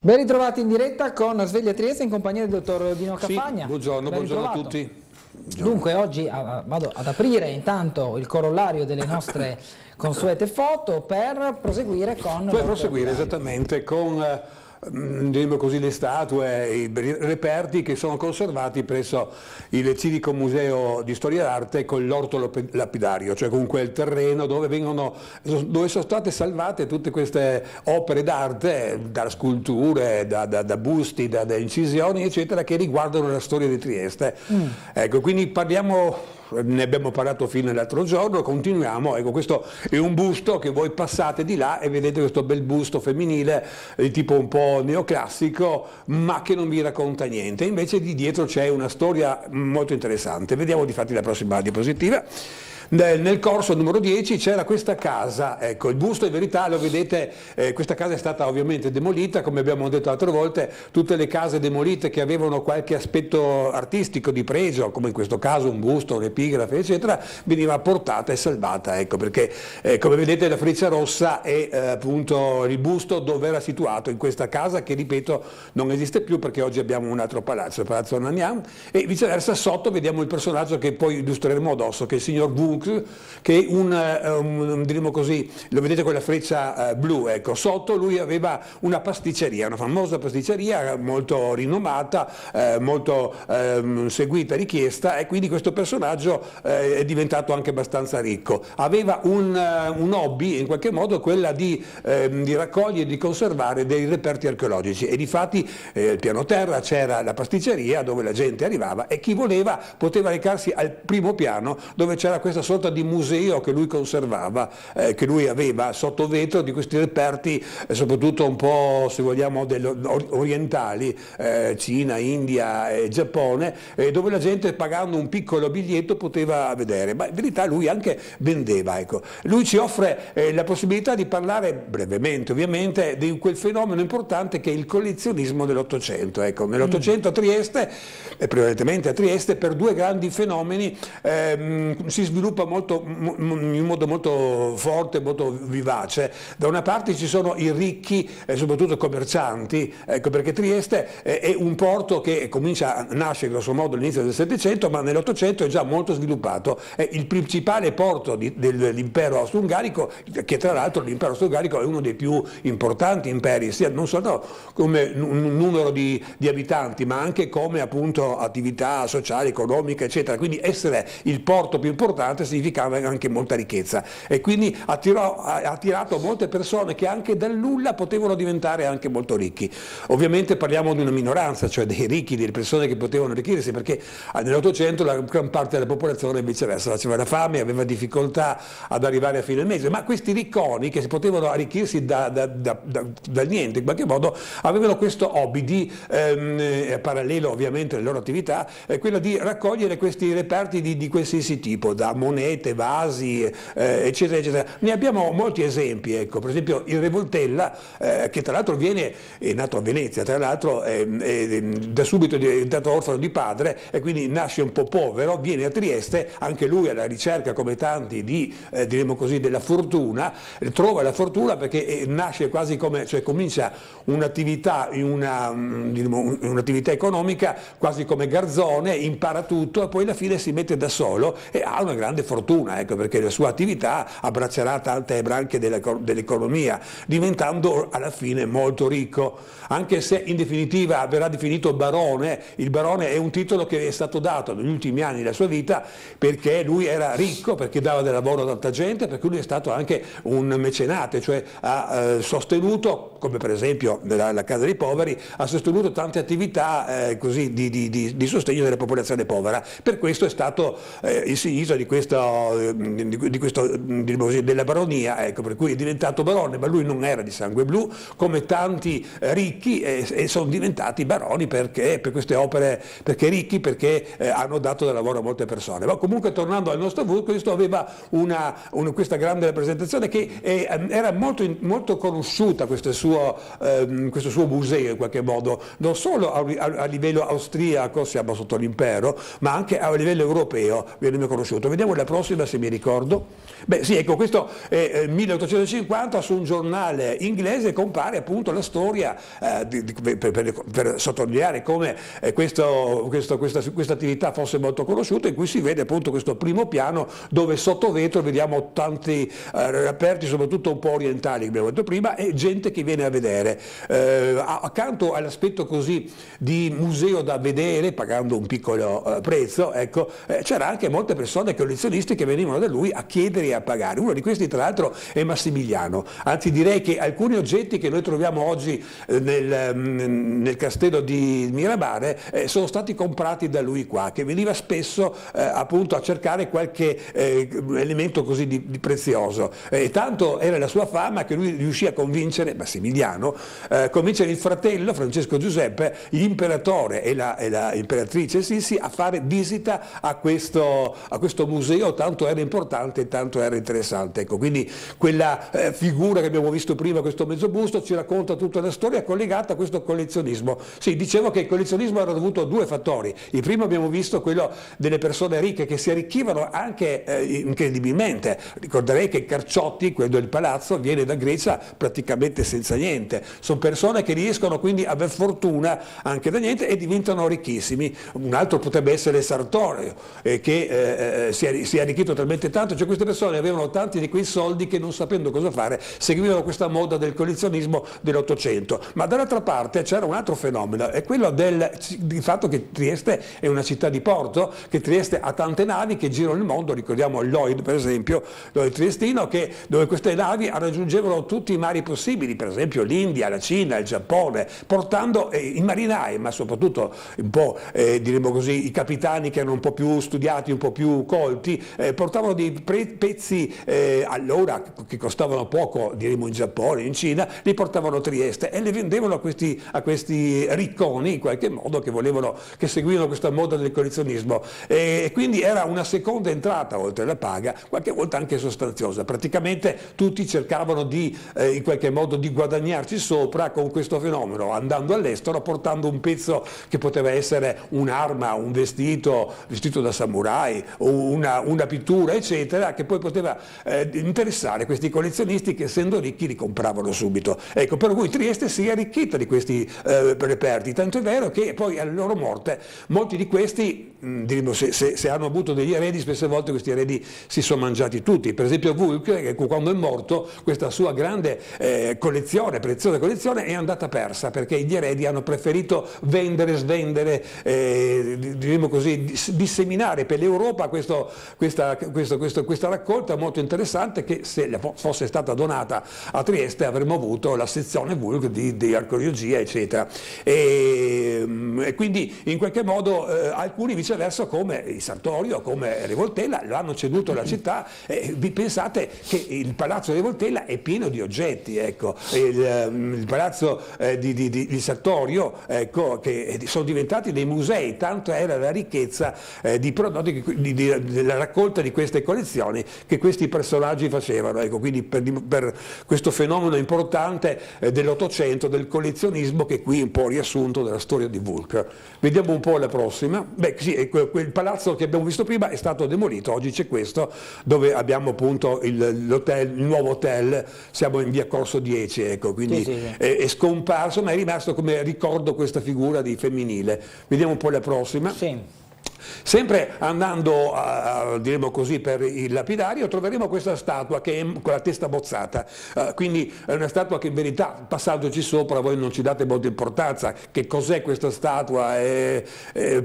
Ben ritrovati in diretta con Sveglia Trieste in compagnia del dottor Dino Cafagna. Sì, buongiorno a tutti. Dunque oggi vado ad aprire intanto il corollario delle nostre consuete foto per proseguire con... Per proseguire esattamente con diremo così, le statue, i reperti che sono conservati presso il Civico Museo di Storia d'Arte con l'orto lapidario, cioè con quel terreno dove sono state salvate tutte queste opere d'arte, da sculture, da busti, da incisioni eccetera, che riguardano la storia di Trieste. Ecco, quindi ne abbiamo parlato fino all'altro giorno, continuiamo. Ecco, questo è un busto che voi passate di là e vedete questo bel busto femminile di tipo un po' neoclassico, ma che non vi racconta niente, invece di dietro c'è una storia molto interessante. Vediamo difatti la prossima diapositiva. Nel corso numero 10 c'era questa casa, ecco, il busto in verità lo vedete, questa casa è stata ovviamente demolita, come abbiamo detto altre volte, tutte le case demolite che avevano qualche aspetto artistico di pregio, come in questo caso un busto, un'epigrafe eccetera, veniva portata e salvata, ecco, perché come vedete la freccia rossa è appunto il busto dove era situato, in questa casa che ripeto non esiste più perché oggi abbiamo un altro palazzo, il Palazzo Nanian, e viceversa sotto vediamo il personaggio che poi illustreremo addosso, che è il signor Wunck, che diremo così, lo vedete con la freccia blu, ecco, sotto lui aveva una pasticceria, una famosa pasticceria molto rinomata, molto seguita, richiesta, e quindi questo personaggio è diventato anche abbastanza ricco. Aveva un hobby in qualche modo, quella di raccogliere e di conservare dei reperti archeologici, e difatti al piano terra c'era la pasticceria dove la gente arrivava e chi voleva poteva recarsi al primo piano dove c'era questa sorta di museo che lui conservava, che lui aveva sotto vetro di questi reperti, soprattutto un po', se vogliamo, orientali, Cina, India e Giappone, dove la gente pagando un piccolo biglietto poteva vedere, ma in verità lui anche vendeva, ecco. Lui ci offre la possibilità di parlare brevemente ovviamente di quel fenomeno importante che è il collezionismo dell'Ottocento, ecco. Nell'Ottocento a Trieste, e prevalentemente a Trieste, per due grandi fenomeni si sviluppa sviluppa in modo molto forte, molto vivace. Da una parte ci sono i ricchi, soprattutto commercianti, ecco, perché Trieste è un porto che nasce grosso modo all'inizio del Settecento, ma nell'Ottocento è già molto sviluppato. È il principale porto dell'impero austro-ungarico, che tra l'altro l'impero austro-ungarico è uno dei più importanti imperi, sia non solo come un numero di abitanti, ma anche come appunto attività sociali, economica, eccetera. Quindi essere il porto più importante significava anche molta ricchezza, e quindi ha attirato molte persone che anche dal nulla potevano diventare anche molto ricchi. Ovviamente parliamo di una minoranza, cioè dei ricchi, delle persone che potevano arricchirsi, perché nell'Ottocento la gran parte della popolazione viceversa faceva la fame, aveva difficoltà ad arrivare a fine mese, ma questi ricconi che si potevano arricchirsi da niente in qualche modo avevano questo hobby di parallelo ovviamente alle loro attività, quello di raccogliere questi reperti di qualsiasi tipo, da monete, vasi, eccetera eccetera. Ne abbiamo molti esempi, ecco, per esempio il Re Voltella, che tra l'altro è nato a Venezia, tra l'altro da subito è diventato orfano di padre e quindi nasce un po' povero, viene a Trieste, anche lui alla ricerca come tanti diremo così, della fortuna, trova la fortuna perché nasce quasi come, cioè comincia un'attività economica quasi come garzone, impara tutto e poi alla fine si mette da solo e ha una grande fortuna, ecco, perché la sua attività abbraccerà tante branche dell'economia, diventando alla fine molto ricco, anche se in definitiva verrà definito barone. Il barone è un titolo che è stato dato negli ultimi anni della sua vita perché lui era ricco, perché dava del lavoro a tanta gente, perché lui è stato anche un mecenate, cioè ha sostenuto, come per esempio la Casa dei Poveri, ha sostenuto tante attività così di sostegno della popolazione povera. Per questo è stato insignito della baronia, ecco, per cui è diventato barone, ma lui non era di sangue blu, come tanti ricchi, e sono diventati baroni per queste opere, perché ricchi, perché hanno dato del lavoro a molte persone. Ma comunque, tornando al nostro questo aveva questa grande rappresentazione che era molto conosciuta, questo suo museo in qualche modo, non solo a livello austriaco, siamo sotto l'impero, ma anche a livello europeo viene conosciuto. Vediamo la prossima, se mi ricordo. Beh sì, ecco, questo è 1850, su un giornale inglese compare appunto la storia per sottolineare come questa attività fosse molto conosciuta, in cui si vede appunto questo primo piano dove sotto vetro vediamo tanti reperti, soprattutto un po' orientali, come abbiamo detto prima, e gente che viene a vedere. Accanto all'aspetto così di museo da vedere, pagando un piccolo prezzo, ecco, c'era anche molte persone, collezionisti, che venivano da lui a chiedere e a pagare. Uno di questi tra l'altro è Massimiliano, anzi direi che alcuni oggetti che noi troviamo oggi nel castello di Miramare sono stati comprati da lui qua, che veniva spesso appunto a cercare qualche elemento così di prezioso, e tanto era la sua fama che lui riuscì a convincere Massimiliano, convincere il fratello Francesco Giuseppe, l'imperatore e la imperatrice Sissi, a fare visita a questo museo, tanto era importante, tanto era interessante. Ecco, quindi quella figura che abbiamo visto prima, questo mezzobusto, ci racconta tutta la storia collegata a questo collezionismo. Sì, dicevo che il collezionismo era dovuto a due fattori. Il primo abbiamo visto quello delle persone ricche che si arricchivano anche incredibilmente. Ricorderei che Carciotti, quello del palazzo, viene da Grecia praticamente senza niente. Sono persone che riescono quindi a aver fortuna anche da niente e diventano ricchissimi. Un altro potrebbe essere Sartorio, che si è arricchito talmente tanto, cioè queste persone avevano tanti di quei soldi che, non sapendo cosa fare, seguivano questa moda del collezionismo dell'Ottocento. Ma dall'altra parte c'era un altro fenomeno, è quello del fatto che Trieste è una città di porto, che Trieste ha tante navi che girano il mondo. Ricordiamo Lloyd, per esempio, Lloyd Triestino, dove queste navi raggiungevano tutti i mari possibili, per esempio l'India, la Cina, il Giappone, portando i marinai, ma soprattutto un po' diremo così i capitani che erano un po' più studiati, un po' più colti, portavano dei pezzi allora che costavano poco, diremo in Giappone, in Cina, li portavano a Trieste e li vendevano a questi ricconi, in qualche modo, che seguivano questa moda del collezionismo, e quindi era una seconda entrata oltre la paga, qualche volta anche sostanziosa. Praticamente tutti cercavano in qualche modo di guadagnarci sopra con questo fenomeno, andando all'estero, portando un pezzo che poteva essere un'arma, un vestito da samurai, o una una pittura eccetera, che poi poteva interessare questi collezionisti che essendo ricchi li compravano subito. Ecco, per cui Trieste si è arricchita di questi reperti, tanto è vero che poi alla loro morte molti di questi, diremo, se hanno avuto degli eredi, spesse volte questi eredi si sono mangiati tutti. Per esempio Wulf, quando è morto, questa sua grande preziosa collezione è andata persa perché gli eredi hanno preferito vendere, svendere, diremo così, disseminare per l'Europa questa raccolta molto interessante, che se fosse stata donata a Trieste avremmo avuto la sezione Wulf di archeologia eccetera, e quindi in qualche modo alcuni viceversa come il Sartorio, come Rivoltella, lo hanno ceduto alla città. Vi pensate che il palazzo di Rivoltella è pieno di oggetti, ecco, il palazzo di Sartorio, ecco, che sono diventati dei musei, tanto era la ricchezza di prodotti, della raccolta di queste collezioni che questi personaggi facevano, ecco, quindi per questo fenomeno importante dell'Ottocento, del collezionismo, che qui è un po' riassunto della storia di Wulf. Vediamo un po' la prossima. Beh, sì, quel palazzo che abbiamo visto prima è stato demolito, oggi c'è questo, dove abbiamo appunto il nuovo hotel, siamo in via Corso 10, ecco, quindi sì. È scomparso, ma è rimasto come ricordo questa figura di femminile. Vediamo un po' la prossima. Sì. Sempre andando diremo così per il lapidario, troveremo questa statua che è con la testa bozzata, quindi è una statua che in verità, passandoci sopra, voi non ci date molta importanza. Che cos'è questa statua? È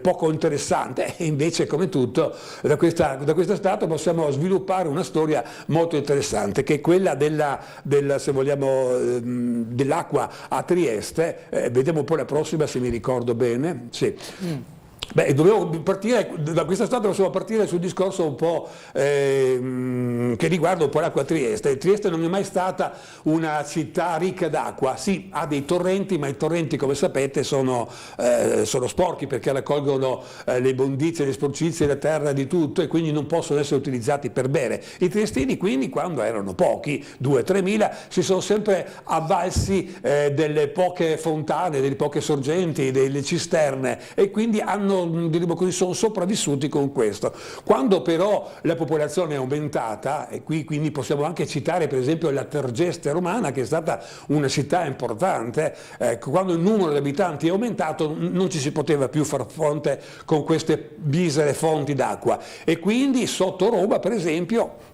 poco interessante, e invece, come tutto, da questa statua possiamo sviluppare una storia molto interessante, che è quella se vogliamo, dell'acqua a Trieste. Vediamo un po' la prossima, se mi ricordo bene. Sì. Beh, dovevo partire da questa statua, possiamo partire sul discorso un po' che riguarda un po' l'acqua a Trieste. Trieste non è mai stata una città ricca d'acqua, sì, ha dei torrenti, ma i torrenti, come sapete, sono sporchi perché raccolgono le immondizie, le sporcizie, la terra, di tutto, e quindi non possono essere utilizzati per bere. I triestini quindi, quando erano pochi, 2-3 mila, si sono sempre avvalsi delle poche fontane, delle poche sorgenti, delle cisterne, e quindi diremo così, sono sopravvissuti con questo. Quando però la popolazione è aumentata, e qui quindi possiamo anche citare per esempio la Tergeste romana, che è stata una città importante, quando il numero di abitanti è aumentato non ci si poteva più far fronte con queste misere fonti d'acqua, e quindi sotto Roma per esempio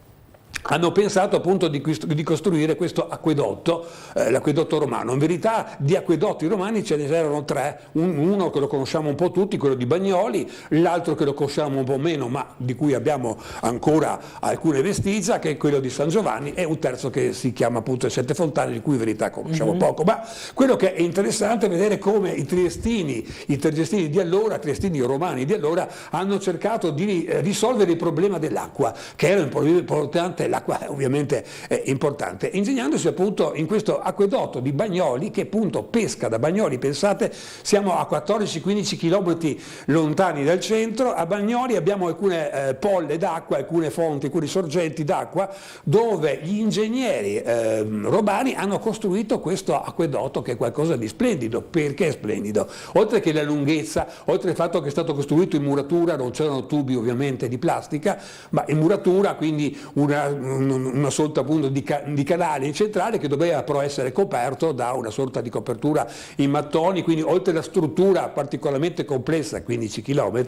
hanno pensato appunto di costruire questo acquedotto, l'acquedotto romano. In verità di acquedotti romani ce ne erano 3, uno che lo conosciamo un po' tutti, quello di Bagnoli, l'altro che lo conosciamo un po' meno, ma di cui abbiamo ancora alcune vestigia, che è quello di San Giovanni, e un terzo che si chiama appunto le Sette Fontane, di cui in verità conosciamo poco. Ma quello che è interessante è vedere come i tergestini di allora, triestini romani di allora, hanno cercato di risolvere il problema dell'acqua, che era un problema importante. L'acqua ovviamente è importante, ingegnandosi appunto in questo acquedotto di Bagnoli, che appunto pesca da Bagnoli. Pensate, siamo a 14-15 km lontani dal centro. A Bagnoli abbiamo alcune polle d'acqua, alcune fonti, alcune sorgenti d'acqua, dove gli ingegneri romani hanno costruito questo acquedotto, che è qualcosa di splendido. Perché è splendido? Oltre che la lunghezza, oltre al fatto che è stato costruito in muratura, non c'erano tubi ovviamente di plastica, ma in muratura, quindi una sorta appunto di canale in centrale, che doveva però essere coperto da una sorta di copertura in mattoni, quindi oltre alla struttura particolarmente complessa, 15 km,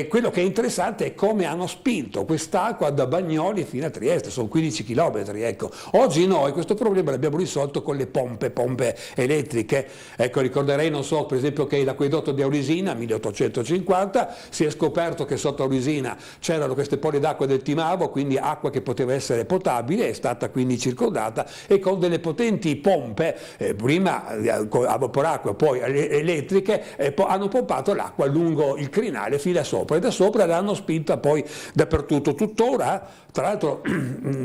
quello che è interessante è come hanno spinto quest'acqua da Bagnoli fino a Trieste, sono 15 km, ecco. Oggi noi questo problema l'abbiamo risolto con le pompe elettriche, ecco. Ricorderei, non so, per esempio, che l'acquedotto di Aurisina, 1850, si è scoperto che sotto Aurisina c'erano queste polle d'acqua del Timavo, quindi acqua che poteva essere potabile, è stata quindi circondata, e con delle potenti pompe, prima a vaporacqua, poi elettriche, hanno pompato l'acqua lungo il crinale fino a sopra, e da sopra l'hanno spinta poi dappertutto. Tuttora, tra l'altro,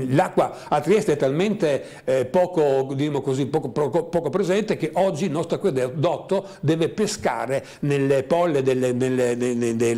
l'acqua a Trieste è talmente poco presente, che oggi il nostro acquedotto deve pescare nelle polle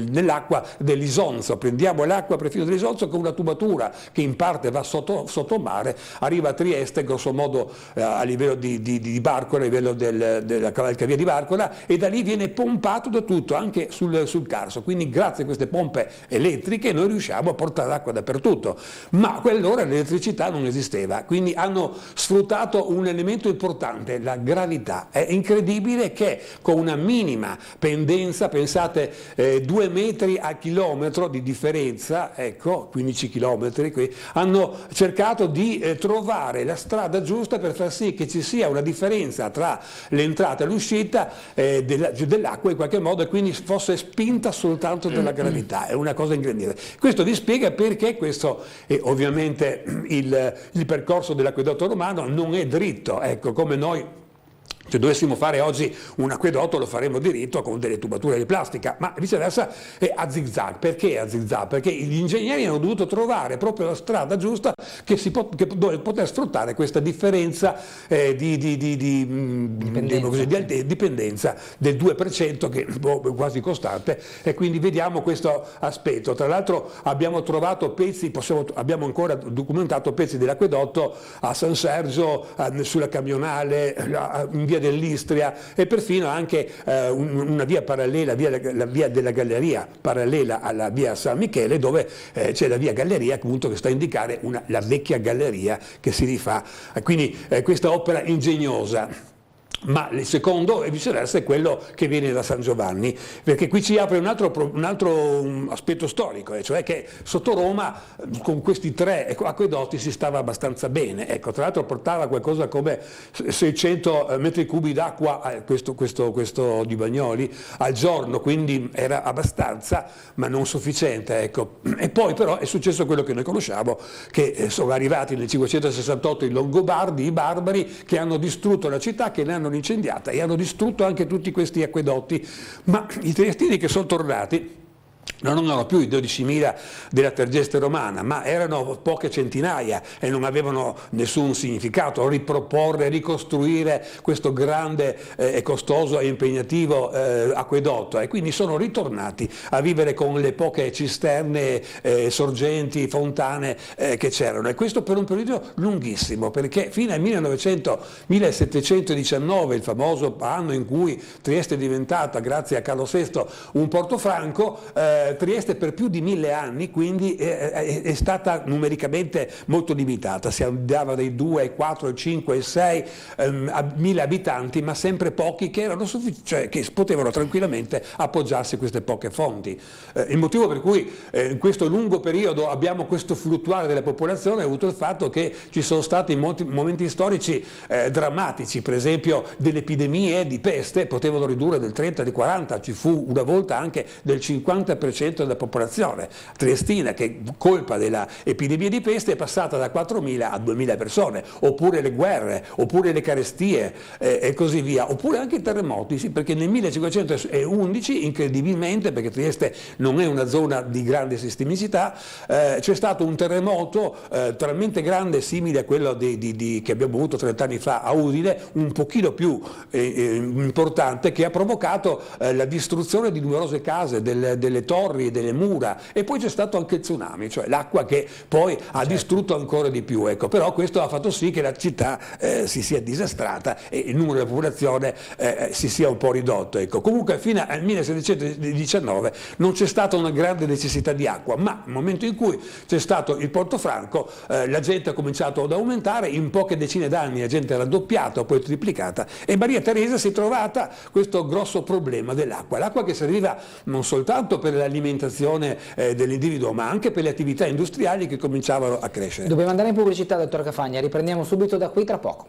nell'acqua dell'Isonzo. Prendiamo l'acqua per filo dell'Isonzo con una tubatura che in parte va sotto mare, arriva a Trieste grosso modo a livello di Barcola, a livello della cavalcavia di Barcola, e da lì viene pompato da tutto, anche sul Carso. Quindi grazie a queste pompe elettriche noi riusciamo a portare acqua dappertutto, ma a quell'ora l'elettricità non esisteva, quindi hanno sfruttato un elemento importante, la gravità. È incredibile che con una minima pendenza, pensate 2 metri a chilometro di differenza, ecco 15 chilometri qui, hanno cercato di trovare la strada giusta per far sì che ci sia una differenza tra l'entrata e l'uscita dell'acqua in qualche modo, e quindi fosse spinta soltanto dalla gravità. È una cosa incredibile. Questo vi spiega perché questo ovviamente il percorso dell'acquedotto romano non è dritto, ecco, come noi. Se dovessimo fare oggi un acquedotto lo faremo diritto con delle tubature di plastica, ma viceversa è a zigzag. Perché a zigzag? Perché gli ingegneri hanno dovuto trovare proprio la strada giusta dove poter sfruttare questa differenza di dipendenza del 2% che è quasi costante, e quindi vediamo questo aspetto. Tra l'altro abbiamo trovato pezzi, abbiamo ancora documentato pezzi dell'acquedotto a San Sergio, sulla Camionale, in via dell'Istria, e perfino anche una via parallela, la via della Galleria, parallela alla via San Michele, dove c'è la via Galleria appunto che sta a indicare la vecchia galleria che si rifà. Quindi questa opera ingegnosa. Ma il secondo e viceversa è quello che viene da San Giovanni, perché qui ci apre un altro aspetto storico, cioè che sotto Roma con questi 3 acquedotti si stava abbastanza bene. Ecco, tra l'altro portava qualcosa come 600 metri cubi d'acqua, questo di Bagnoli, al giorno, quindi era abbastanza, ma non sufficiente. Ecco. E poi però è successo quello che noi conosciamo, che sono arrivati nel 568 i Longobardi, i barbari, che hanno distrutto la città, che ne hanno incendiata e hanno distrutto anche tutti questi acquedotti, ma i triestini che sono tornati non erano più i 12.000 della Tergeste romana, ma erano poche centinaia e non avevano nessun significato riproporre, ricostruire questo grande e costoso e impegnativo acquedotto, e quindi sono ritornati a vivere con le poche cisterne, sorgenti, fontane che c'erano, e questo per un periodo lunghissimo, perché fino al 1719, il famoso anno in cui Trieste è diventata, grazie a Carlo VI, un porto franco, Trieste per più di 1000 anni quindi è stata numericamente molto limitata, si andava dai 2 ai 4, ai 5, ai 6 a 1000 abitanti, ma sempre pochi che erano cioè che potevano tranquillamente appoggiarsi a queste poche fonti. Il motivo per cui in questo lungo periodo abbiamo questo fluttuare della popolazione è avuto il fatto che ci sono stati molti momenti storici drammatici, per esempio delle epidemie di peste potevano ridurre del 30, del 40, ci fu una volta anche del 50% della popolazione triestina che colpa della epidemia di peste è passata da 4.000 a 2.000 persone, oppure le guerre, oppure le carestie e così via, oppure anche i terremoti, sì, perché nel 1511 incredibilmente, perché Trieste non è una zona di grande sismicità, c'è stato un terremoto talmente grande, simile a quello che abbiamo avuto 30 anni fa a Udine, un pochino più importante, che ha provocato la distruzione di numerose case, delle torri, delle mura, e poi c'è stato anche il tsunami, cioè l'acqua che poi ha distrutto ancora di più, ecco. Però questo ha fatto sì che la città si sia disastrata e il numero della popolazione si sia un po' ridotto, ecco. Comunque fino al 1719 non c'è stata una grande necessità di acqua, ma nel momento in cui c'è stato il Porto Franco la gente ha cominciato ad aumentare, in poche decine d'anni la gente è raddoppiata, poi triplicata, e Maria Teresa si è trovata questo grosso problema dell'acqua, l'acqua che serviva non soltanto per l'alimentazione dell'individuo, ma anche per le attività industriali che cominciavano a crescere. Dobbiamo andare in pubblicità, dottor Cafagna, riprendiamo subito da qui tra poco.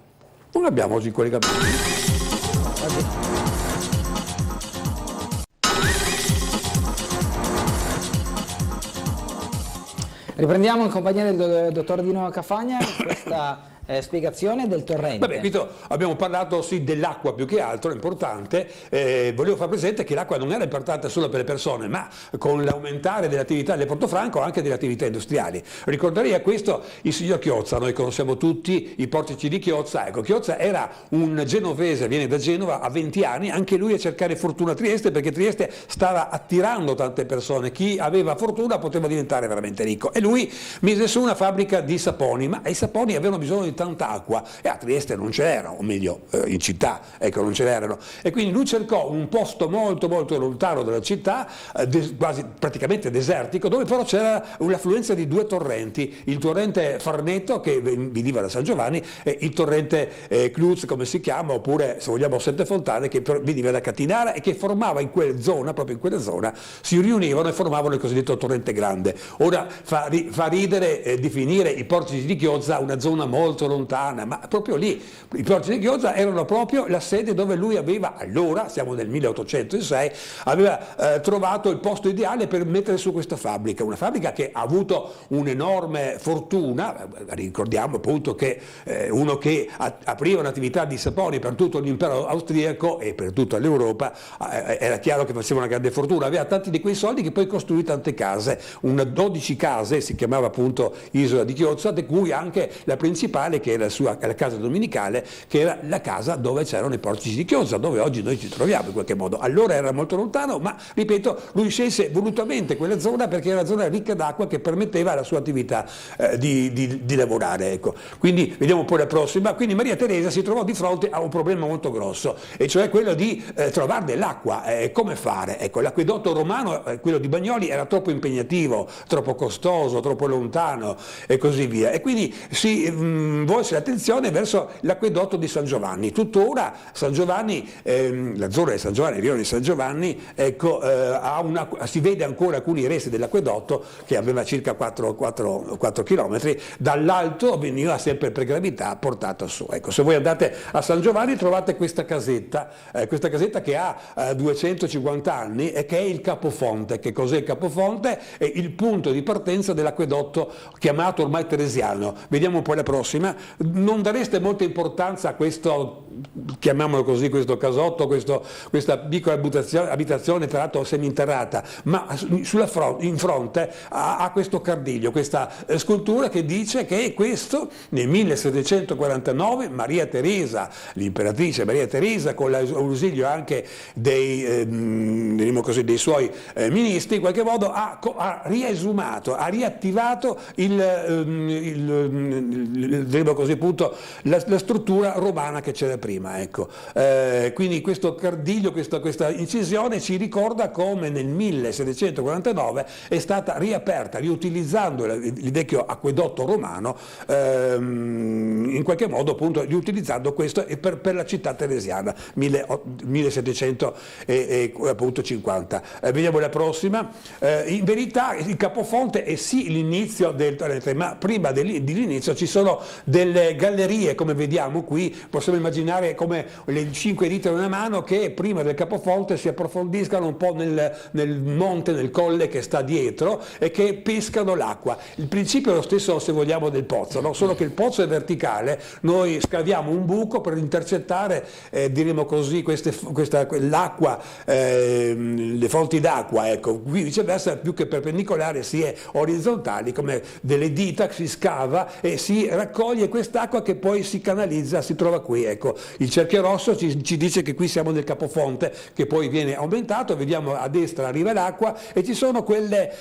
Non abbiamo oggi collegamenti. Riprendiamo in compagnia del dottor Dino Cafagna questa Spiegazione del torrente. Vabbè, Vito, abbiamo parlato sì dell'acqua più che altro, è importante. Volevo far presente che l'acqua non era importante solo per le persone, ma con l'aumentare dell'attività del Portofranco anche delle attività industriali. Ricorderei a questo il signor Chiozza, noi conosciamo tutti i portici di Chiozza. Ecco, Chiozza era un genovese, viene da Genova a 20 anni, anche lui a cercare fortuna a Trieste, perché Trieste stava attirando tante persone. Chi aveva fortuna poteva diventare veramente ricco. E lui mise su una fabbrica di saponi, ma i saponi avevano bisogno di tanta acqua e a Trieste non ce n'erano, o meglio in città, ecco, non ce n'erano, e quindi lui cercò un posto molto molto lontano dalla città, quasi praticamente desertico, dove però c'era un'affluenza di due torrenti, il torrente Farneto che veniva da San Giovanni e il torrente Cluz, come si chiama, oppure se vogliamo Sette Fontane, che veniva da Catinara e che formava in quella zona, proprio in quella zona si riunivano e formavano il cosiddetto torrente grande. Ora fa ridere definire i portici di Chiozza una zona molto lontana, ma proprio lì i portici di Chiozza erano proprio la sede dove lui aveva, allora siamo nel 1806, aveva trovato il posto ideale per mettere su questa fabbrica, una fabbrica che ha avuto un'enorme fortuna. Ricordiamo appunto che uno che apriva un'attività di saponi per tutto l'impero austriaco e per tutta l'Europa, era chiaro che faceva una grande fortuna, aveva tanti di quei soldi che poi costruì tante case, 12 case, si chiamava appunto Isola di Chiozza, di cui anche la principale, che era la casa domenicale, che era la casa dove c'erano i portici di Chiozza, dove oggi noi ci troviamo in qualche modo. Allora era molto lontano, ma ripeto, lui scelse volutamente quella zona perché era una zona ricca d'acqua che permetteva alla sua attività di lavorare. Ecco. Quindi vediamo poi la prossima. Quindi Maria Teresa si trovò di fronte a un problema molto grosso, e cioè quello di trovare dell'acqua. Come fare? Ecco, l'acquedotto romano, quello di Bagnoli, era troppo impegnativo, troppo costoso, troppo lontano e così via. E quindi si volse l'attenzione verso l'acquedotto di San Giovanni. Tuttora San Giovanni, la zona di San Giovanni, il rione di San Giovanni, ecco, si vede ancora alcuni resti dell'acquedotto che aveva circa 4 chilometri, dall'alto veniva sempre per gravità portato su. Ecco, se voi andate a San Giovanni trovate questa casetta che ha 250 anni e che è il capofonte. Che cos'è il capofonte? È il punto di partenza dell'acquedotto chiamato ormai teresiano. Vediamo poi la prossima. Non dareste molta importanza a questo, chiamiamolo così, questo casotto, questa piccola abitazione tra l'altro seminterrata, ma in fronte ha questo cardiglio, questa scultura che dice che questo nel 1749 Maria Teresa, l'imperatrice Maria Teresa, con l'ausilio anche dei suoi ministri, in qualche modo ha riesumato, ha riattivato la struttura romana che c'era prima. Ecco. Quindi questo cardiglio, questa incisione ci ricorda come nel 1749 è stata riaperta, riutilizzando il vecchio acquedotto romano, in qualche modo appunto riutilizzando questo per la città teresiana, 1750. Vediamo la prossima. In verità il capofonte è sì l'inizio del torrente, ma prima dell'inizio ci sono delle gallerie, come vediamo qui. Possiamo immaginare come le 5 dita di una mano che prima del capofonte si approfondiscano un po' nel monte, nel colle che sta dietro, e che pescano l'acqua. Il principio è lo stesso, se vogliamo, del pozzo, no? Solo che il pozzo è verticale, noi scaviamo un buco per intercettare, diremo così, l'acqua, le fonti d'acqua. Ecco. Qui viceversa, più che perpendicolare, si è orizzontali, come delle dita, si scava e si raccoglie quest'acqua che poi si canalizza, si trova qui. Ecco. Il cerchio rosso ci dice che qui siamo nel capofonte, che poi viene aumentato. Vediamo a destra arriva l'acqua e ci sono quelle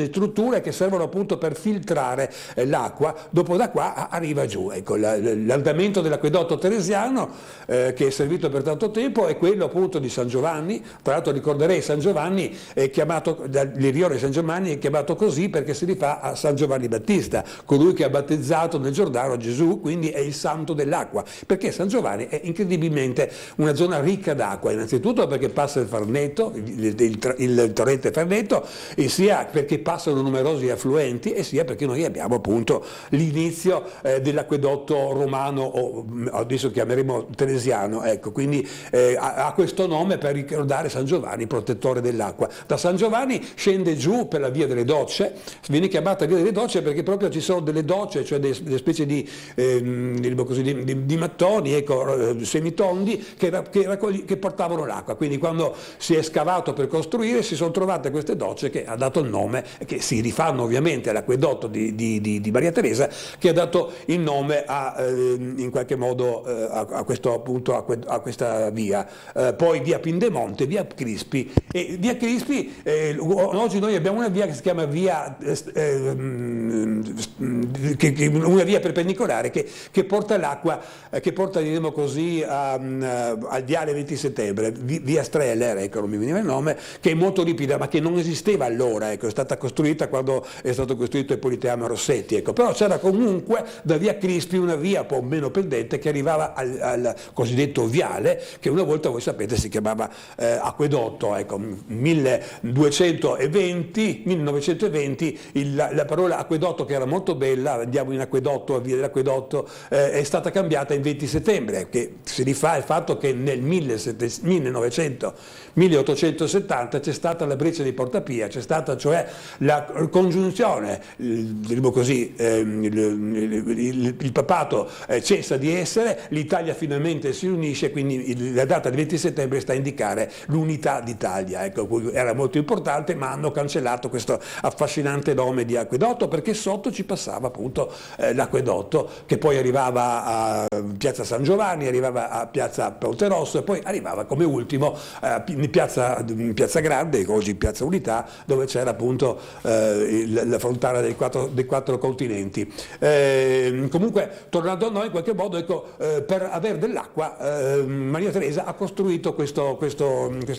strutture che servono appunto per filtrare l'acqua. Dopo da qua arriva giù. Ecco, l'andamento dell'acquedotto teresiano, che è servito per tanto tempo, è quello appunto di San Giovanni. Tra l'altro ricorderei, San Giovanni è chiamato, il rione San Giovanni è chiamato così perché si rifà a San Giovanni Battista, colui che ha battezzato nel Giordano Gesù. quindi è il santo dell'acqua, perché San Giovanni è incredibilmente una zona ricca d'acqua, innanzitutto perché passa il Farneto, il torrente Farneto, e sia perché passano numerosi affluenti, e sia perché noi abbiamo appunto l'inizio dell'acquedotto romano, o adesso chiameremo teresiano, ecco, quindi ha questo nome per ricordare San Giovanni, protettore dell'acqua. Da San Giovanni scende giù per la via delle docce, viene chiamata via delle docce perché proprio ci sono delle docce, cioè delle specie di mattoni, ecco, semitondi che portavano l'acqua. Quindi quando si è scavato per costruire si sono trovate queste docce che ha dato il nome, che si rifanno ovviamente all'acquedotto di Maria Teresa, che ha dato il nome in qualche modo a questo appunto a questa via. Poi via Pindemonte, via Crispi, e via Crispi oggi noi abbiamo una via che si chiama via una via perpendicolare che porta l'acqua, che porta, diremo così, al viale 20 settembre, via Streller, ecco, non mi veniva il nome, che è molto ripida ma che non esisteva allora, ecco, è stata costruita quando è stato costruito il Politeama Rossetti, ecco. Però c'era comunque da via Crispi una via un po' meno pendente che arrivava al cosiddetto viale, che una volta, voi sapete, si chiamava acquedotto, ecco. 1920 la parola acquedotto, che era molto bella, andiamo in acquedotto, a via dell'acquedotto, è stata cambiata in 20 settembre, che si rifà al fatto che nel 1870 c'è stata la breccia di Porta Pia, c'è stata cioè la congiunzione, diremo così, il papato cessa di essere, l'Italia finalmente si unisce, quindi la data del 20 settembre sta a indicare l'unità d'Italia, ecco, era molto importante, ma hanno cancellato questo affascinante nome di acquedotto perché sotto ci passava appunto l'acquedotto, che poi arrivava a Piazza San Giovanni, arrivava a Piazza Ponte Rosso e poi arrivava come ultimo in Piazza Grande, oggi Piazza Unità, dove c'era appunto la fontana dei quattro continenti. Comunque, tornando a noi, in qualche modo, ecco, per avere dell'acqua Maria Teresa ha costruito questo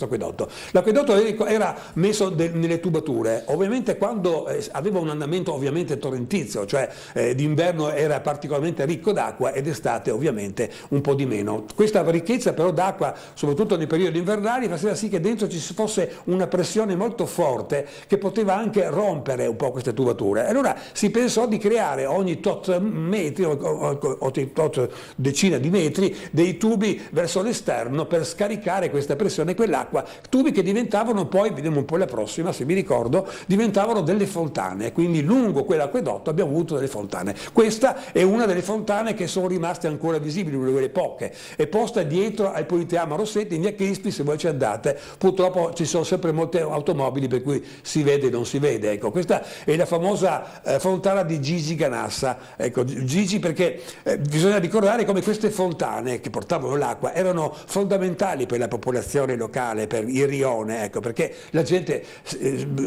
acquedotto. L'acquedotto era messo nelle tubature, ovviamente quando aveva un andamento ovviamente torrentizio, cioè d'inverno era particolarmente ricco d'acqua ed estate ovviamente un po' di meno. Questa ricchezza però d'acqua, soprattutto nei periodi invernali, faceva sì che dentro ci fosse una pressione molto forte che poteva anche rompere un po' queste tubature. Allora si pensò di creare ogni tot metri o tot decina di metri dei tubi verso l'esterno per scaricare questa pressione e quell'acqua, tubi che diventavano poi, vediamo un po' la prossima se mi ricordo, diventavano delle fontane, quindi lungo quell'acquedotto abbiamo avuto delle fontane. Questa è una delle fontane che sono rimaste ancora visibili, una delle poche, è posta dietro al Politeama Rossetti in via Crispi, se voi ci andate, purtroppo ci sono sempre molte automobili per cui si vede e non si vede, ecco. Questa è la famosa fontana di Gigi Ganassa, ecco, Gigi perché bisogna ricordare come queste fontane che portavano l'acqua erano fondamentali per la popolazione locale, per il rione, ecco, perché la gente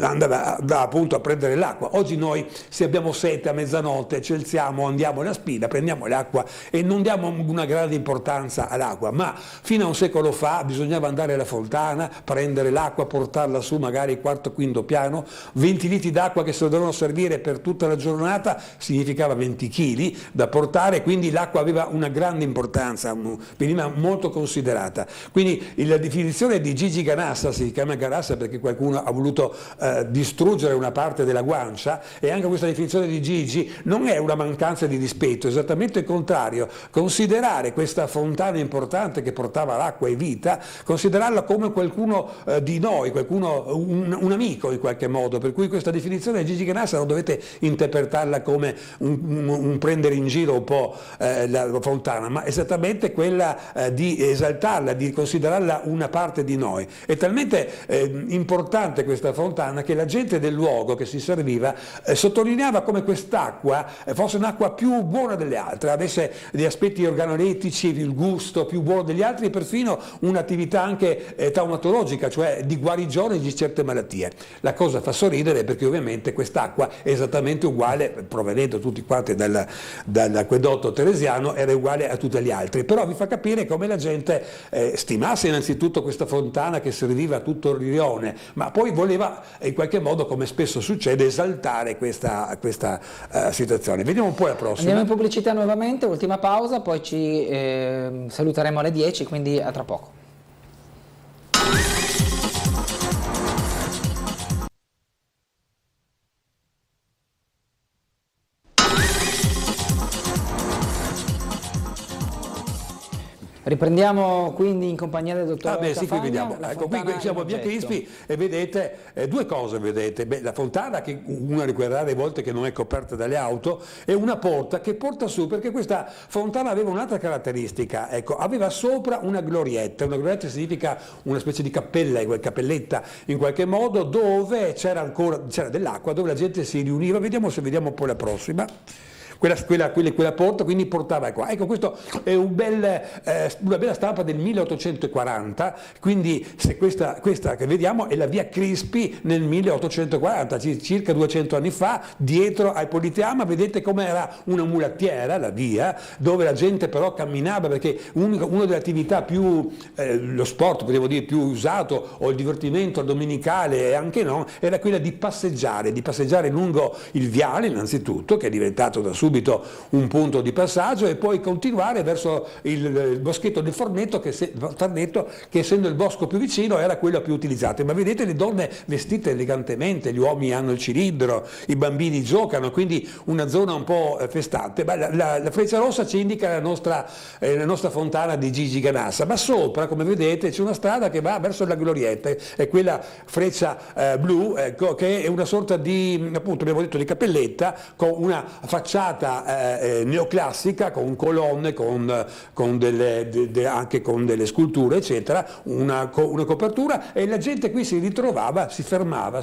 andava appunto a prendere l'acqua. Oggi noi, se abbiamo sete a mezzanotte, ci alziamo, andiamo alla spina, prendiamo l'acqua e non diamo una grande importanza all'acqua, ma fino a un secolo fa bisognava andare alla fontana, prendere l'acqua, portarla su magari quarto, quinto piano, 20 litri d'acqua che se dovevano servire per tutta la giornata significava 20 kg da portare, quindi l'acqua aveva una grande importanza, veniva molto considerata. Quindi la definizione di Gigi Ganassa, si chiama Ganassa perché qualcuno ha voluto distruggere una parte della guancia, e anche questa definizione di Gigi non è una mancanza di rispetto, esattamente il contrario, considerare questa fontana importante che portava l'acqua e vita, considerarla come qualcuno di noi, un amico in qualche modo, per cui questa definizione di Gigi Ganassa non dovete interpretarla come un prendere in giro un po' la fontana, ma esattamente quella di esaltarla, di considerarla una parte di noi. È talmente importante questa fontana che la gente del luogo che si serviva sottolineava come quest'acqua fosse un'acqua più buona delle altre, avesse degli aspetti organolettici, il gusto più buono degli altri e perfino un'attività anche traumatologica, cioè di guarigione di certe malattie. La cosa fa sorridere perché ovviamente quest'acqua è esattamente uguale, provenendo tutti quanti dall'acquedotto teresiano, era uguale a tutti gli altri, però vi fa capire come la gente stimasse innanzitutto questa fontana che serviva a tutto il rione, ma poi voleva in qualche modo, come spesso succede, esaltare questa situazione. Vediamo un po' la prossima. Andiamo in pubblicità nuovamente, ultima pausa, poi ci saluteremo alle 10, quindi a tra poco. Riprendiamo quindi in compagnia del dottor Sì, qui vediamo. Ecco, qui siamo a Via Crispi e vedete due cose, vedete. La fontana, che una di quelle rare volte che non è coperta dalle auto, e una porta che porta su, perché questa fontana aveva un'altra caratteristica, ecco, aveva sopra una glorietta significa una specie di cappelletta in qualche modo, dove c'era dell'acqua, dove la gente si riuniva. Vediamo se vediamo poi la prossima. Quella porta, quindi portava qua. Ecco, questo è una bella stampa del 1840, quindi se questa che vediamo è la Via Crispi nel 1840, circa 200 anni fa, dietro ai Politeama. Vedete com'era una mulattiera, la via, dove la gente però camminava, perché una delle attività più, lo sport potevo dire più usato, o il divertimento domenicale e anche no, era quella di passeggiare lungo il viale innanzitutto, che è diventato da subito un punto di passaggio, e poi continuare verso il boschetto del Farneto, che essendo il bosco più vicino era quello più utilizzato. Ma vedete le donne vestite elegantemente, gli uomini hanno il cilindro, i bambini giocano, quindi una zona un po' festante. La freccia rossa ci indica la nostra fontana di Gigi Ganassa, ma sopra, come vedete, c'è una strada che va verso la glorietta, è quella freccia blu, ecco, che è una sorta di, appunto abbiamo detto, di cappelletta con una facciata neoclassica, con colonne, anche con delle sculture eccetera, una copertura, e la gente qui si ritrovava, si fermava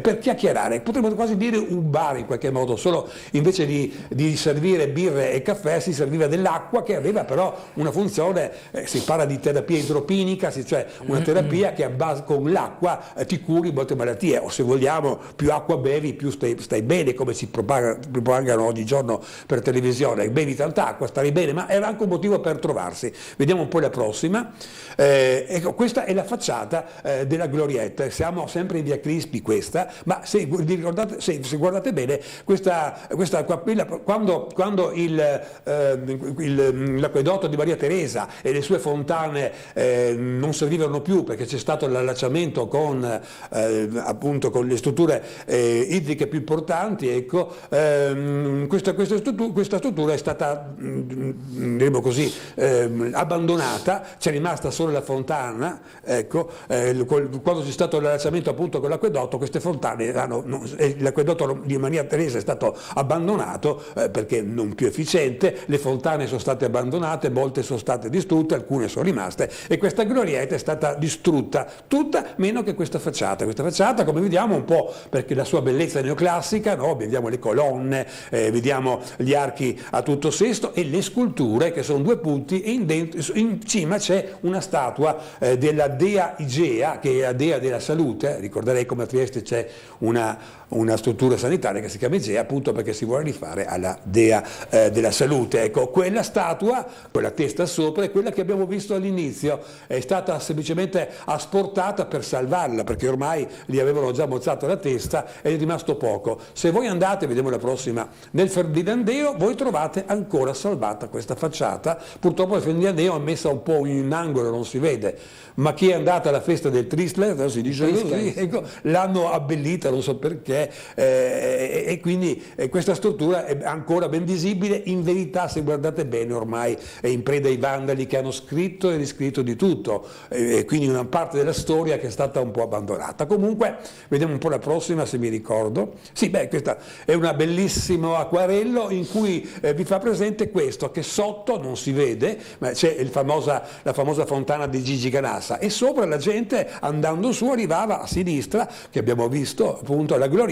per chiacchierare, potremmo quasi dire un bar in qualche modo, solo invece di servire birre e caffè si serviva dell'acqua, che aveva però una funzione, si parla di terapia idropinica, cioè una terapia che con l'acqua ti curi molte malattie, o se vogliamo più acqua bevi più stai bene, come si propagano oggigiorno per televisione. Bevi tanta acqua, starai bene, ma era anche un motivo per trovarsi. Vediamo un po' la prossima. Ecco, questa è la facciata della glorietta, siamo sempre in Via Crispi questa, ma se guardate bene questa quando l'acquedotto di Maria Teresa e le sue fontane non servivano più, perché c'è stato l'allacciamento con le strutture idriche più importanti, ecco, questa struttura è stata, diremo così, abbandonata, c'è rimasta solo la fontana, ecco, quando c'è stato l'allacciamento appunto con l'acquedotto, queste fontane l'acquedotto di Maria Teresa è stato abbandonato perché non più efficiente, le fontane sono state abbandonate, molte sono state distrutte, alcune sono rimaste, e questa glorietta è stata distrutta, tutta meno che questa facciata. Questa facciata, come vediamo, un po' perché la sua bellezza neoclassica, no? Vediamo le colonne, vediamo gli archi a tutto sesto e le sculture, che sono due punti, e in cima c'è una statua della dea Igea, che è la dea della salute. Ricorderei come a Trieste c'è una struttura sanitaria che si chiama Igea, appunto perché si vuole rifare alla dea della salute. Ecco, quella statua, con la testa sopra, è quella che abbiamo visto all'inizio, è stata semplicemente asportata per salvarla, perché ormai gli avevano già mozzato la testa e è rimasto poco. Se voi andate, vediamo la prossima, nel Ferdinandeo, voi trovate ancora salvata questa facciata. Purtroppo il Ferdinandeo è messa un po' in angolo, non si vede, ma chi è andato alla festa del Tristler, si dice così, ecco, l'hanno abbellita, non so perché, e quindi questa struttura è ancora ben visibile. In verità, se guardate bene, ormai è in preda ai vandali che hanno scritto e riscritto di tutto, e quindi una parte della storia che è stata un po' abbandonata. Comunque, vediamo un po' la prossima, se mi ricordo. Sì, questa è una bellissimo acquarello in cui vi fa presente questo, che sotto non si vede, ma c'è la famosa fontana di Gigi Ganassa, e sopra la gente andando su arrivava a sinistra, che abbiamo visto appunto alla glorietta,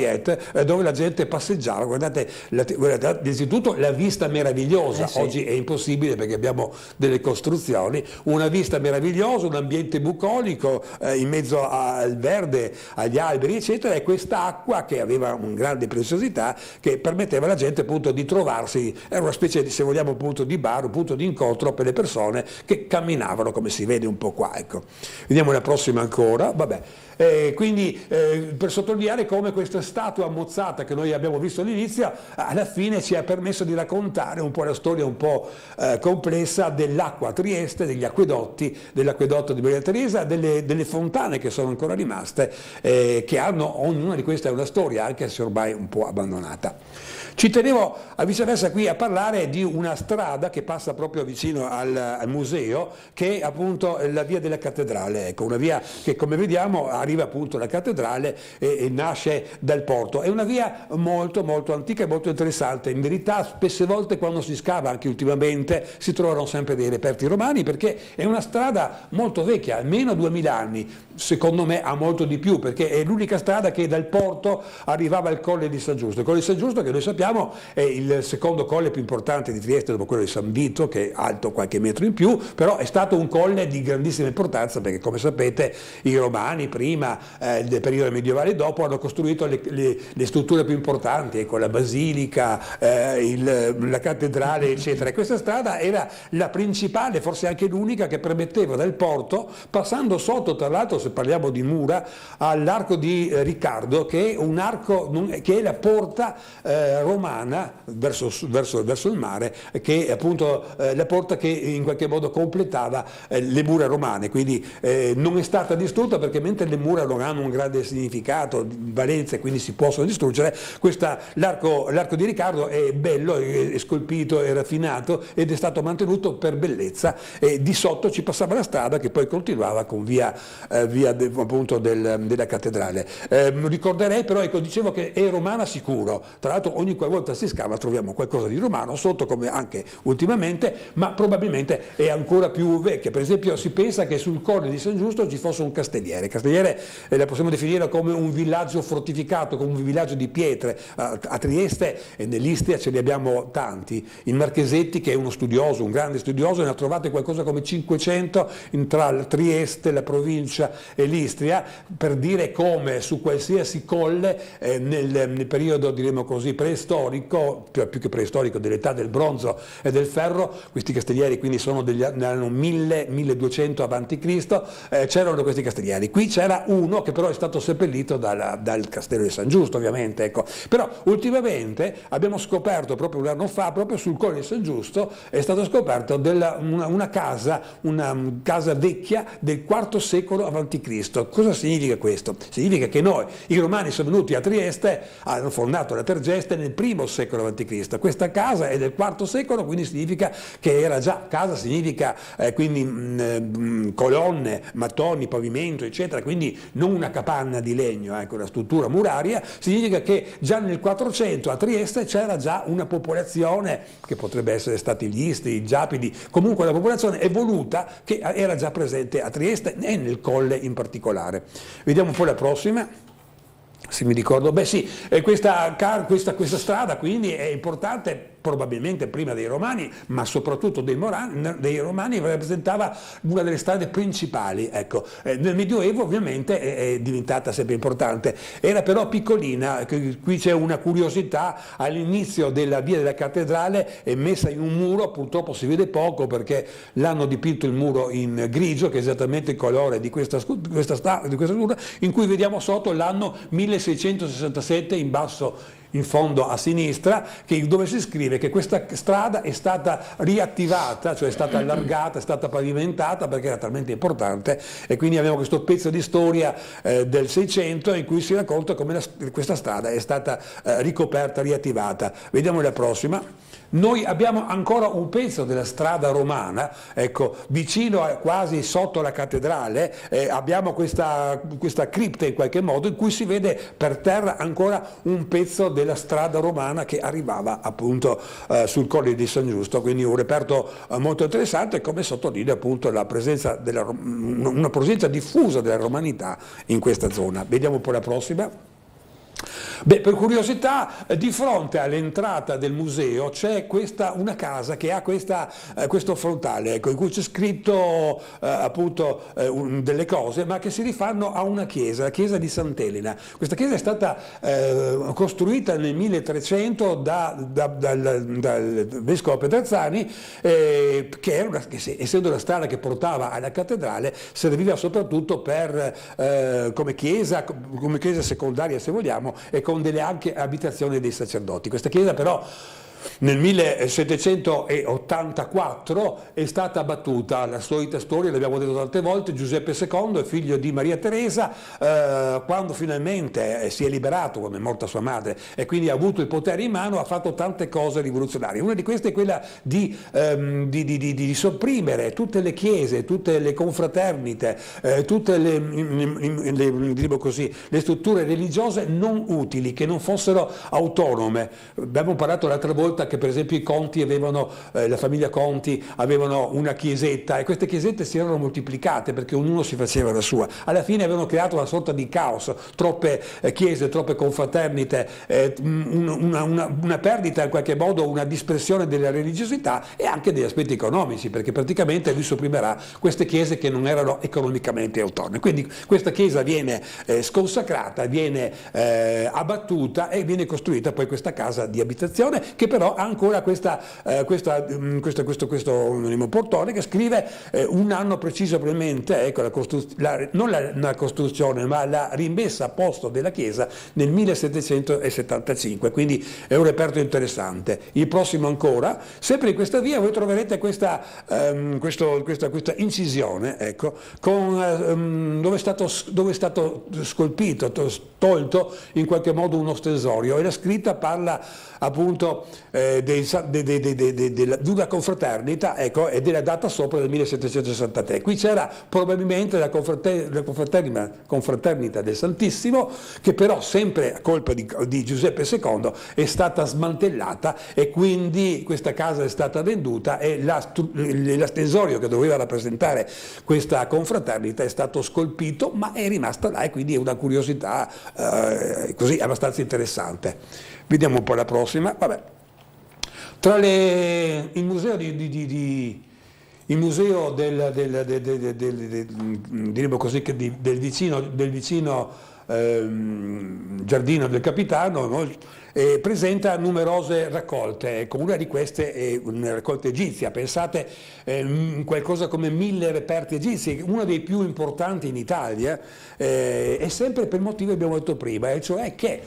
dove la gente passeggiava. Guardate innanzitutto la vista meravigliosa, sì. Oggi è impossibile perché abbiamo delle costruzioni, una vista meravigliosa, un ambiente bucolico in mezzo al verde, agli alberi eccetera, e questa acqua che aveva una grande preziosità, che permetteva alla gente appunto di trovarsi, era una specie di, se vogliamo, punto di bar, un punto di incontro per le persone che camminavano, come si vede un po' qua, ecco. Vediamo la prossima ancora, vabbè. Quindi per sottolineare come questa statua mozzata che noi abbiamo visto all'inizio alla fine ci ha permesso di raccontare un po' la storia un po' complessa dell'acqua a Trieste, degli acquedotti, dell'acquedotto di Maria Teresa, delle fontane che sono ancora rimaste, che hanno, ognuna di queste è una storia, anche se ormai un po' abbandonata. Ci tenevo a viceversa qui a parlare di una strada che passa proprio vicino al museo, che è appunto la via della cattedrale, ecco, una via che come vediamo arriva appunto alla cattedrale e nasce dal porto. È una via molto molto antica e molto interessante, in verità spesse volte quando si scava, anche ultimamente, si trovano sempre dei reperti romani, perché è una strada molto vecchia, almeno 2000 anni, secondo me ha molto di più, perché è l'unica strada che dal porto arrivava al Colle di San Giusto. Il Colle di San Giusto, che noi sappiamo è il secondo colle più importante di Trieste dopo quello di San Vito, che è alto qualche metro in più, però è stato un colle di grandissima importanza perché, come sapete, i romani prima del periodo medievale e dopo hanno costruito le strutture più importanti, ecco, la basilica, la cattedrale, eccetera. E questa strada era la principale, forse anche l'unica, che permetteva dal porto, passando sotto, tra l'altro, se parliamo di mura, all'arco di Riccardo, che è un arco che è la porta romana verso il mare, che è appunto la porta che in qualche modo completava le mura romane, quindi non è stata distrutta, perché mentre le mura non hanno un grande significato, valenza, e quindi si possono distruggere, l'arco di Riccardo è bello, è scolpito, è raffinato ed è stato mantenuto per bellezza, e di sotto ci passava la strada che poi continuava con via appunto della cattedrale. Ricorderei però, ecco, dicevo che è romana sicuro, tra l'altro ogni qualvolta si scava troviamo qualcosa di romano sotto, come anche ultimamente, ma probabilmente è ancora più vecchia. Per esempio si pensa che sul Colle di San Giusto ci fosse un castelliere. Castelliere la possiamo definire come un villaggio fortificato, come un villaggio di pietre. A Trieste e nell'Istria ce ne abbiamo tanti. Il Marchesetti, che è uno studioso, un grande studioso, ne ha trovate qualcosa come 500 tra Trieste, la provincia e l'Istria, per dire come su qualsiasi colle nel periodo, diremo così, preistorico, più che preistorico, dell'età del bronzo e del ferro, questi castellieri quindi sono dell'anno 1000-1200 avanti Cristo, c'erano questi castellieri. Qui c'era uno che però è stato seppellito dal castello di San Giusto, ovviamente, ecco. Però ultimamente abbiamo scoperto, proprio un anno fa, proprio sul Colle di San Giusto è stato scoperto una casa vecchia del IV secolo avanti Cristo. Cosa significa questo? Significa che i romani sono venuti a Trieste, hanno fondato la Tergeste nel I secolo a.C. Questa casa è del IV secolo, quindi significa che era già casa, significa quindi colonne, mattoni, pavimento, eccetera, quindi non una capanna di legno, ecco, una struttura muraria. Significa che già nel 400 a Trieste c'era già una popolazione, che potrebbe essere stati gli Istri, i Giapidi, comunque una popolazione evoluta che era già presente a Trieste e nel Colle in particolare. Vediamo un po' la prossima. Se mi ricordo, questa strada quindi è importante, probabilmente prima dei Romani, ma soprattutto dei Romani rappresentava una delle strade principali. Ecco. Nel Medioevo ovviamente è diventata sempre importante, era però piccolina. Qui c'è una curiosità: all'inizio della via della cattedrale è messa in un muro, purtroppo si vede poco perché l'hanno dipinto il muro in grigio, che è esattamente il colore di questa struttura, in cui vediamo sotto l'anno 1667 in basso, in fondo a sinistra, dove si scrive che questa strada è stata riattivata, cioè è stata allargata, è stata pavimentata perché era talmente importante, e quindi abbiamo questo pezzo di storia del 600 in cui si racconta come questa strada è stata ricoperta, riattivata. Vediamo la prossima. Noi abbiamo ancora un pezzo della strada romana, ecco, vicino, quasi sotto la cattedrale, abbiamo questa cripta in qualche modo, in cui si vede per terra ancora un pezzo della strada romana che arrivava appunto sul Colle di San Giusto, quindi un reperto molto interessante, come sottolinea appunto la presenza una presenza diffusa della romanità in questa zona. Vediamo poi la prossima. Beh, per curiosità, di fronte all'entrata del museo c'è una casa che ha questo frontale, ecco, in cui c'è scritto appunto delle cose, ma che si rifanno a una chiesa, la chiesa di Sant'Elena. Questa chiesa è stata costruita nel 1300 dal vescovo Petrazzani, che essendo la strada che portava alla cattedrale, serviva soprattutto come chiesa secondaria, se vogliamo, e con delle anche abitazioni dei sacerdoti. Questa chiesa però nel 1784 è stata abbattuta, la solita storia, l'abbiamo detto tante volte. Giuseppe II, figlio di Maria Teresa, quando finalmente si è liberato, quando è morta sua madre, e quindi ha avuto il potere in mano, ha fatto tante cose rivoluzionarie. Una di queste è quella di sopprimere tutte le chiese, tutte le confraternite, tutte le strutture religiose non utili, che non fossero autonome. Abbiamo parlato l'altra volta che per esempio i Conti la famiglia Conti avevano una chiesetta, e queste chiesette si erano moltiplicate perché ognuno si faceva la sua. Alla fine avevano creato una sorta di caos, troppe chiese, troppe confraternite, una perdita in qualche modo, una dispersione della religiosità e anche degli aspetti economici, perché praticamente lui sopprimerà queste chiese che non erano economicamente autonome. Quindi questa chiesa viene sconsacrata, viene abbattuta e viene costruita poi questa casa di abitazione, che però ha ancora questo portone che scrive un anno preciso, probabilmente, ecco, non la costruzione ma la rimessa a posto della chiesa nel 1775, quindi è un reperto interessante. Il prossimo ancora, sempre in questa via, voi troverete questa incisione, ecco, dove è stato scolpito, tolto in qualche modo uno stensorio, e la scritta parla appunto di una confraternita, ecco, e della data sopra del 1763. Qui c'era probabilmente la confraternita del Santissimo, che però sempre a colpa di Giuseppe II è stata smantellata, e quindi questa casa è stata venduta e l'astensorio che doveva rappresentare questa confraternita è stato scolpito, ma è rimasta là, e quindi è una curiosità così abbastanza interessante. Vediamo un po' la prossima. Vabbè. Il museo del vicino Giardino del Capitano, no? Presenta numerose raccolte. Ecco, una di queste è una raccolta egizia, pensate, qualcosa come 1000 reperti egizi, uno dei più importanti in Italia, e sempre per motivi che abbiamo detto prima, e cioè che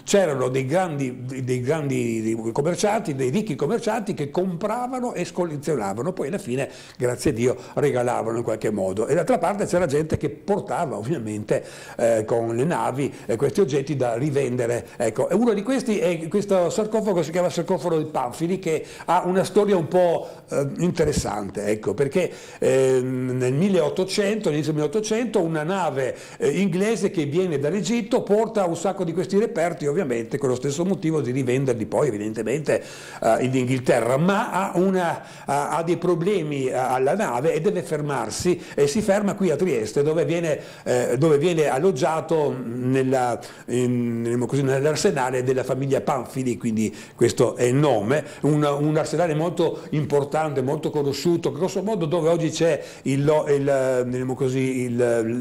c'erano dei grandi commercianti, dei ricchi commercianti che compravano e collezionavano, poi alla fine, grazie a Dio, regalavano in qualche modo, e d'altra parte c'era gente che portava ovviamente con le navi questi oggetti da rivendere. Ecco, uno di questi è questo sarcofago, si chiama sarcofago di Panfili, che ha una storia un po' interessante, ecco, perché nel 1800, all'inizio del 1800, una nave inglese che viene dall'Egitto porta un sacco di questi reperti, ovviamente con lo stesso motivo di rivenderli poi evidentemente in Inghilterra, ma ha dei problemi alla nave e deve fermarsi, e si ferma qui a Trieste, dove viene alloggiato nell'arsenale della famiglia Panfili, quindi questo è il nome, un arsenale molto importante, molto conosciuto, grosso modo dove oggi c'è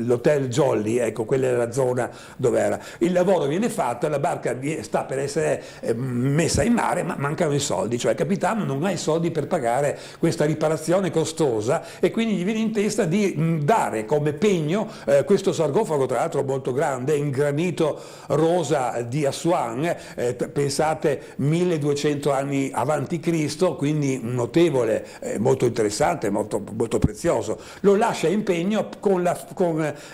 l'hotel Jolly, ecco, quella è la zona dove era. Il lavoro viene fatto, la barca sta per essere messa in mare, ma mancano i soldi, cioè il capitano non ha i soldi per pagare questa riparazione costosa, e quindi gli viene in testa di dare come pegno questo sarcofago, tra l'altro molto grande, in granito rosa di Assuan, pensate 1200 anni avanti Cristo, quindi notevole, molto interessante, molto, molto prezioso. Lo lascia in pegno con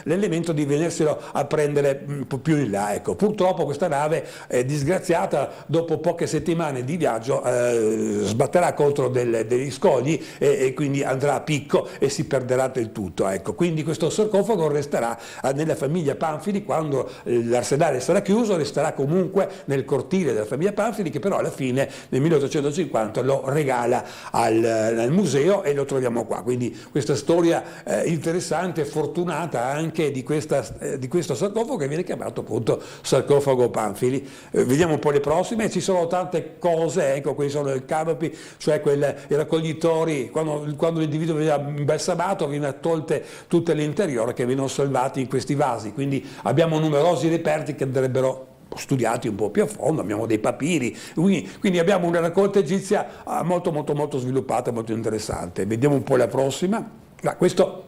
l'elemento di venerselo a prendere un po' più in là. Ecco. Purtroppo questa nave disgraziata, dopo poche settimane di viaggio, sbatterà contro degli scogli e quindi andrà a picco e si perderà del tutto. Ecco. Quindi questo sarcofago resterà nella famiglia Panfili. Quando l'arsenale sarà chiuso, resterà comunque comunque nel cortile della famiglia Pamphili, che però alla fine nel 1850 lo regala al museo e lo troviamo qua. Quindi questa storia interessante e fortunata anche di questo sarcofago, che viene chiamato appunto sarcofago Pamphili. Vediamo un po' le prossime. Ci sono tante cose, ecco, qui sono il canopy, cioè i raccoglitori, quando l'individuo veniva imbalsamato venivano tolte tutte le interiore che venivano salvati in questi vasi, quindi abbiamo numerosi reperti che andrebbero studiati un po' più a fondo, abbiamo dei papiri, quindi abbiamo una raccolta egizia molto molto molto sviluppata, molto interessante. Vediamo un po' la prossima. Questo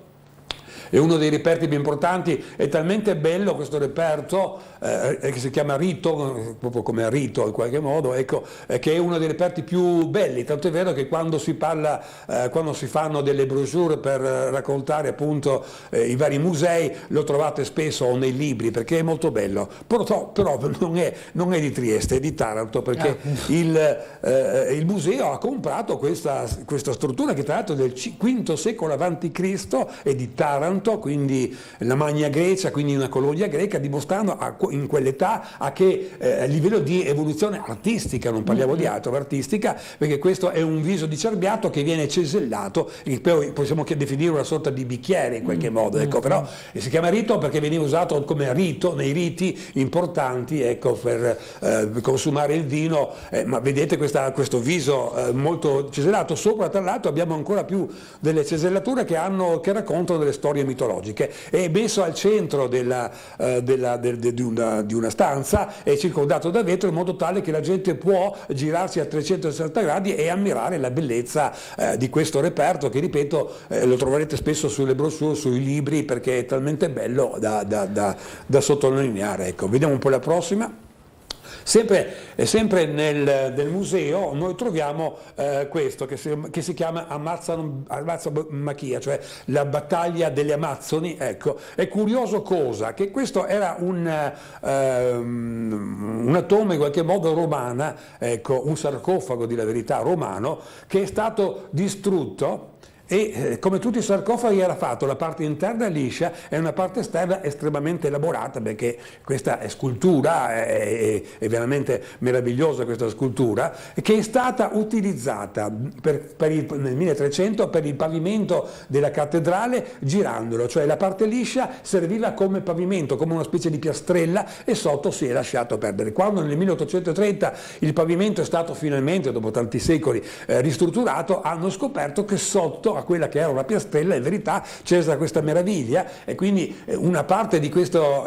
è uno dei reperti più importanti, è talmente bello questo reperto che si chiama rito, proprio come rito in qualche modo, ecco, che è uno dei reperti più belli, tanto è vero che quando si parla, quando si fanno delle brochure per raccontare appunto i vari musei, lo trovate spesso nei libri perché è molto bello, però non è di Trieste, è di Taranto, perché il museo ha comprato questa struttura che tra l'altro è del V secolo a.C. è di Taranto, quindi la Magna Grecia, quindi una colonia greca, dimostrando in quell'età a che livello di evoluzione artistica, non parliamo di altro, artistica, perché questo è un viso di cerbiato che viene cesellato, e poi possiamo definire una sorta di bicchiere in qualche modo, ecco, però si chiama rito perché veniva usato come rito nei riti importanti, ecco, per consumare il vino, ma vedete questo viso molto cesellato. Sopra tra l'altro abbiamo ancora più delle cesellature che raccontano delle storie mitologiche. È messo al centro di una stanza, è circondato da vetro in modo tale che la gente può girarsi a 360 gradi e ammirare la bellezza di questo reperto, che ripeto lo troverete spesso sulle brochure, sui libri, perché è talmente bello da sottolineare. Ecco, vediamo un po' la prossima. Sempre nel museo noi troviamo questo che si chiama Amazzonia, cioè la battaglia delle Amazzoni. Ecco, è curioso che questo era una tomba in qualche modo romana, ecco, un sarcofago di la verità romano, che è stato distrutto. E come tutti i sarcofagi era fatto, la parte interna è liscia e una parte esterna estremamente elaborata, perché questa è scultura, è veramente meravigliosa questa scultura, che è stata utilizzata nel 1300 per il pavimento della cattedrale girandolo, cioè la parte liscia serviva come pavimento, come una specie di piastrella, e sotto si è lasciato perdere. Quando nel 1830 il pavimento è stato finalmente, dopo tanti secoli, ristrutturato, hanno scoperto che sotto a quella che era una piastrella in verità c'era questa meraviglia, e quindi una parte di questo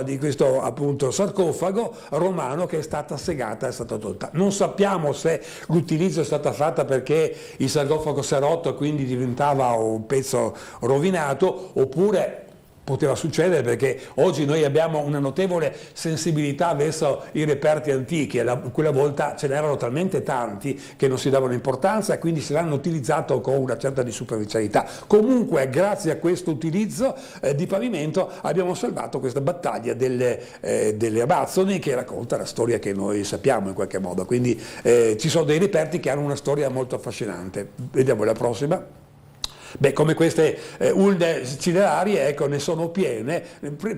appunto sarcofago romano che è stata segata, è stata tolta. Non sappiamo se l'utilizzo è stata fatta perché il sarcofago si è rotto e quindi diventava un pezzo rovinato, oppure poteva succedere perché oggi noi abbiamo una notevole sensibilità verso i reperti antichi, e quella volta ce n'erano talmente tanti che non si davano importanza e quindi se l'hanno utilizzato con una certa di superficialità. Comunque grazie a questo utilizzo di pavimento abbiamo salvato questa battaglia delle Amazzoni, che racconta la storia che noi sappiamo in qualche modo, quindi ci sono dei reperti che hanno una storia molto affascinante. Vediamo la prossima. Beh, come queste urne cinerarie, ecco, ne sono piene,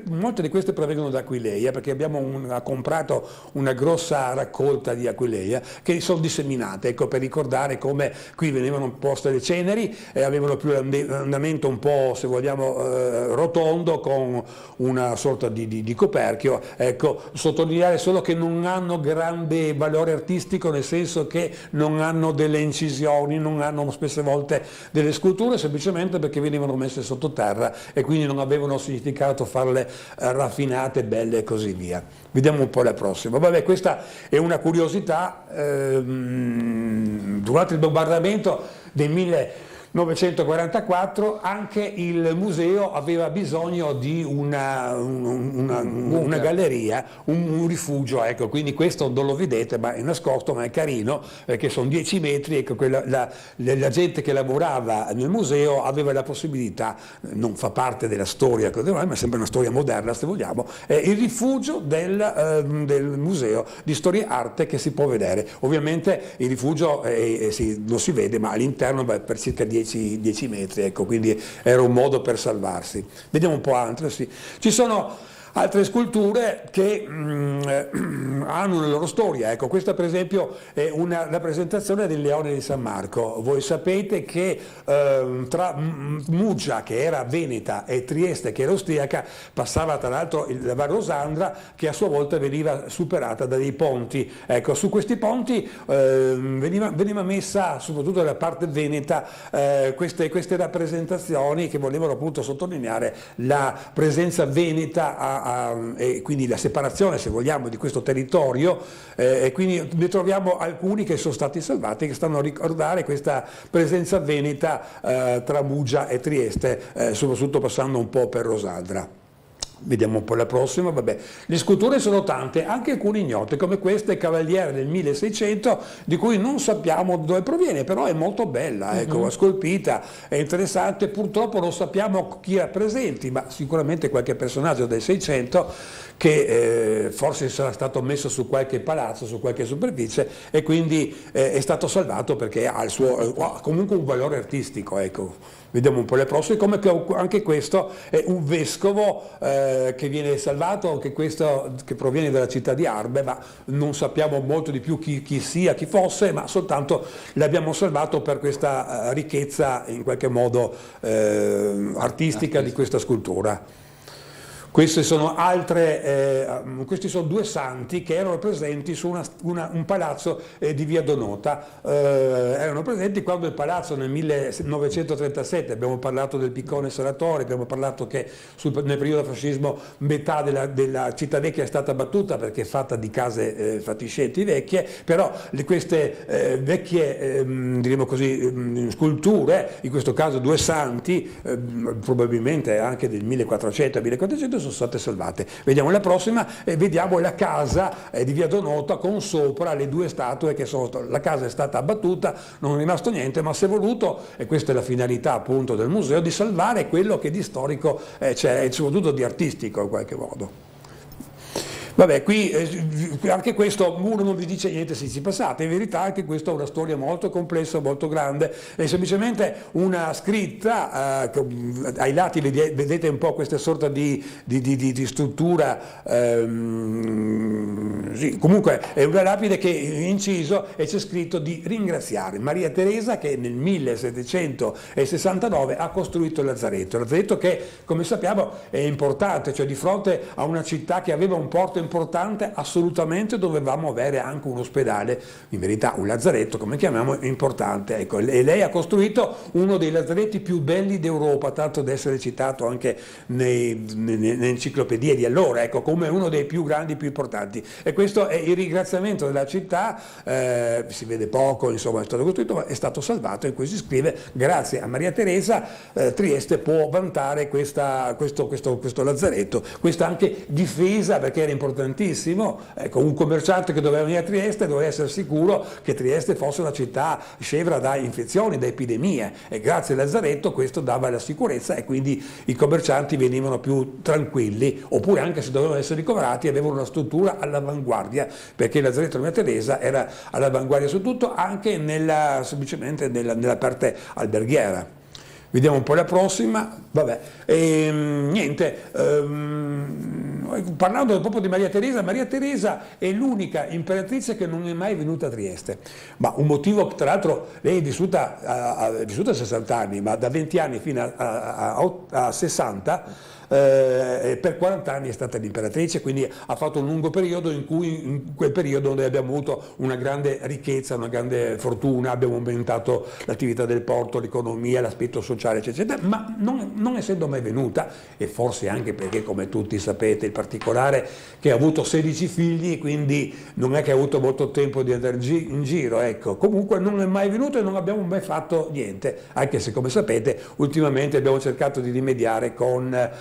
molte di queste provengono da Aquileia, perché ha comprato una grossa raccolta di Aquileia che sono disseminate, ecco, per ricordare come qui venivano poste le ceneri e avevano più l'andamento un po', se vogliamo, rotondo, con una sorta di coperchio, ecco, sottolineare solo che non hanno grande valore artistico, nel senso che non hanno delle incisioni, non hanno spesse volte delle sculture, semplicemente perché venivano messe sottoterra e quindi non avevano significato farle raffinate, belle e così via. Vediamo un po' la prossima. Vabbè, questa è una curiosità. Durante il bombardamento del 1944 anche il museo aveva bisogno di una galleria, un rifugio, ecco, quindi questo non lo vedete, ma è nascosto, ma è carino, perché sono 10 metri, ecco, la gente che lavorava nel museo aveva la possibilità, non fa parte della storia, ma è sempre una storia moderna se vogliamo, è il rifugio del museo di storia e arte che si può vedere. Ovviamente il rifugio non si vede, ma all'interno per circa 10 metri, ecco, quindi era un modo per salvarsi. Vediamo un po' altre, sì. Ci sono altre sculture che hanno una loro storia. Ecco, questa per esempio è una rappresentazione del Leone di San Marco. Voi sapete che tra Muggia, che era veneta, e Trieste, che era austriaca, passava tra l'altro la Val Rosandra, che a sua volta veniva superata da dei ponti. Ecco, su questi ponti veniva messa, soprattutto nella parte veneta, queste rappresentazioni che volevano appunto sottolineare la presenza veneta e quindi la separazione, se vogliamo, di questo territorio, e quindi ne troviamo alcuni che sono stati salvati, che stanno a ricordare questa presenza veneta tra Muggia e Trieste, soprattutto passando un po' per Rosandra. Vediamo un po' la prossima. Vabbè, le sculture sono tante, anche alcune ignote, come questa Cavaliere del 1600, di cui non sappiamo dove proviene, però è molto bella, ecco, scolpita, è interessante. Purtroppo non sappiamo chi rappresenti, ma sicuramente qualche personaggio del 600 che forse sarà stato messo su qualche palazzo, su qualche superficie, e quindi è stato salvato perché ha il suo comunque un valore artistico, ecco. Vediamo un po' le prossime, come anche questo è un vescovo che viene salvato, anche questo che proviene dalla città di Arbe, ma non sappiamo molto di più chi sia, chi fosse, ma soltanto l'abbiamo salvato per questa ricchezza in qualche modo artistica di questa scultura. Questi sono questi sono due santi che erano presenti su un palazzo di via Donota, erano presenti quando il palazzo nel 1937, abbiamo parlato del piccone Saratore, abbiamo parlato che nel periodo del fascismo metà della città vecchia è stata battuta perché è fatta di case fatiscenti vecchie, però queste vecchie diremo così sculture, in questo caso due santi, probabilmente anche del 1400-1500, sono state salvate. Vediamo la prossima, vediamo la casa di via Donota con sopra le due statue che la casa è stata abbattuta, non è rimasto niente, ma si è voluto, e questa è la finalità appunto del museo, di salvare quello che di storico c'è, e soprattutto di artistico in qualche modo. Vabbè, qui anche questo uno non vi dice niente se ci passate, in verità anche questa è una storia molto complessa, molto grande, è semplicemente una scritta, ai lati vedete un po' questa sorta di struttura, sì, comunque è una lapide che è inciso e c'è scritto di ringraziare Maria Teresa che nel 1769 ha costruito il lazzaretto che come sappiamo è importante, cioè di fronte a una città che aveva un porto importante, assolutamente dovevamo avere anche un ospedale, in verità un lazzaretto come chiamiamo, importante, ecco. E lei ha costruito uno dei lazzaretti più belli d'Europa, tanto da essere citato anche nelle enciclopedie di allora, ecco, come uno dei più grandi, più importanti, e questo è il ringraziamento della città, si vede poco, insomma è stato costruito, ma è stato salvato, in cui si scrive: grazie a Maria Teresa Trieste può vantare questo lazzaretto, questa anche difesa, perché era importantissimo. Ecco, un commerciante che doveva venire a Trieste doveva essere sicuro che Trieste fosse una città scevra da infezioni, da epidemie, e grazie al lazzaretto questo dava la sicurezza e quindi i commercianti venivano più tranquilli, oppure anche se dovevano essere ricoverati avevano una struttura all'avanguardia, perché il lazzaretto di Maria Teresa era all'avanguardia su tutto, anche semplicemente nella parte alberghiera. Vediamo un po' la prossima, vabbè, parlando proprio di Maria Teresa è l'unica imperatrice che non è mai venuta a Trieste, ma un motivo, tra l'altro lei è vissuta a 60 anni, ma da 20 anni fino a 60, per 40 anni è stata l'imperatrice, quindi ha fatto un lungo periodo in quel periodo noi abbiamo avuto una grande ricchezza, una grande fortuna, abbiamo aumentato l'attività del porto, l'economia, l'aspetto sociale, eccetera, ma non essendo mai venuta, e forse anche perché, come tutti sapete, il particolare che ha avuto 16 figli, quindi non è che ha avuto molto tempo di andare in giro, ecco. Comunque non è mai venuto e non abbiamo mai fatto niente, anche se, come sapete, ultimamente abbiamo cercato di rimediare con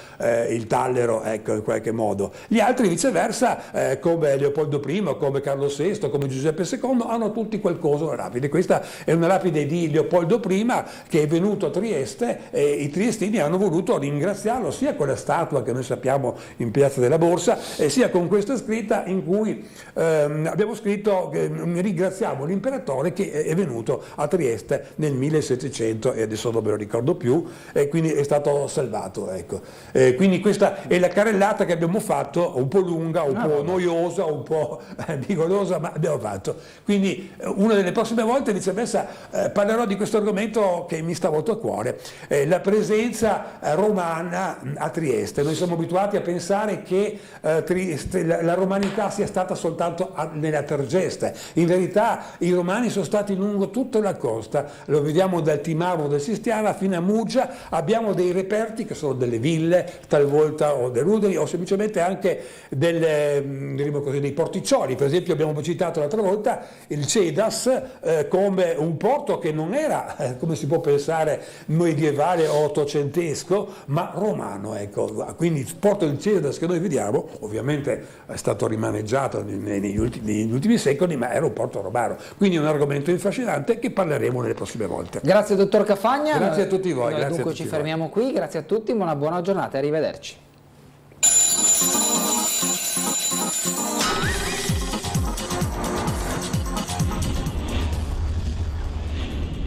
il Tallero, ecco, in qualche modo. Gli altri viceversa, come Leopoldo I, come Carlo VI, come Giuseppe II, hanno tutti qualcosa, una lapide. Questa è una lapide di Leopoldo I che è venuto a Trieste, e i triestini hanno voluto ringraziarlo sia con la statua che noi sappiamo in Piazza della Borsa, sia con questa scritta in cui abbiamo scritto che ringraziamo l'imperatore che è venuto a Trieste nel 1700 e adesso non me lo ricordo più, e quindi è stato salvato, ecco. Quindi questa è la carrellata che abbiamo fatto, un po' lunga, un po' noiosa, un po' vigorosa, ma abbiamo fatto. Quindi una delle prossime volte, viceversa, parlerò di questo argomento che mi sta molto a cuore, la presenza romana a Trieste. Noi siamo abituati a pensare che la romanità sia stata soltanto nella Tergeste. In verità i romani sono stati lungo tutta la costa, lo vediamo dal Timavro del Sistiana fino a Muggia. Abbiamo dei reperti che sono delle ville, talvolta o dei ruderi, o semplicemente anche dei porticcioli. Per esempio abbiamo citato l'altra volta il Cedas come un porto che non era, come si può pensare, medievale o ottocentesco, ma romano. Ecco. Quindi il porto del Cedas che noi vediamo, ovviamente è stato rimaneggiato negli ultimi secoli, ma era un porto romano. Quindi è un argomento affascinante che parleremo nelle prossime volte. Grazie dottor Cafagna. Grazie a tutti voi. Noi dunque ci fermiamo qui, grazie a tutti, buona giornata e arrivederci.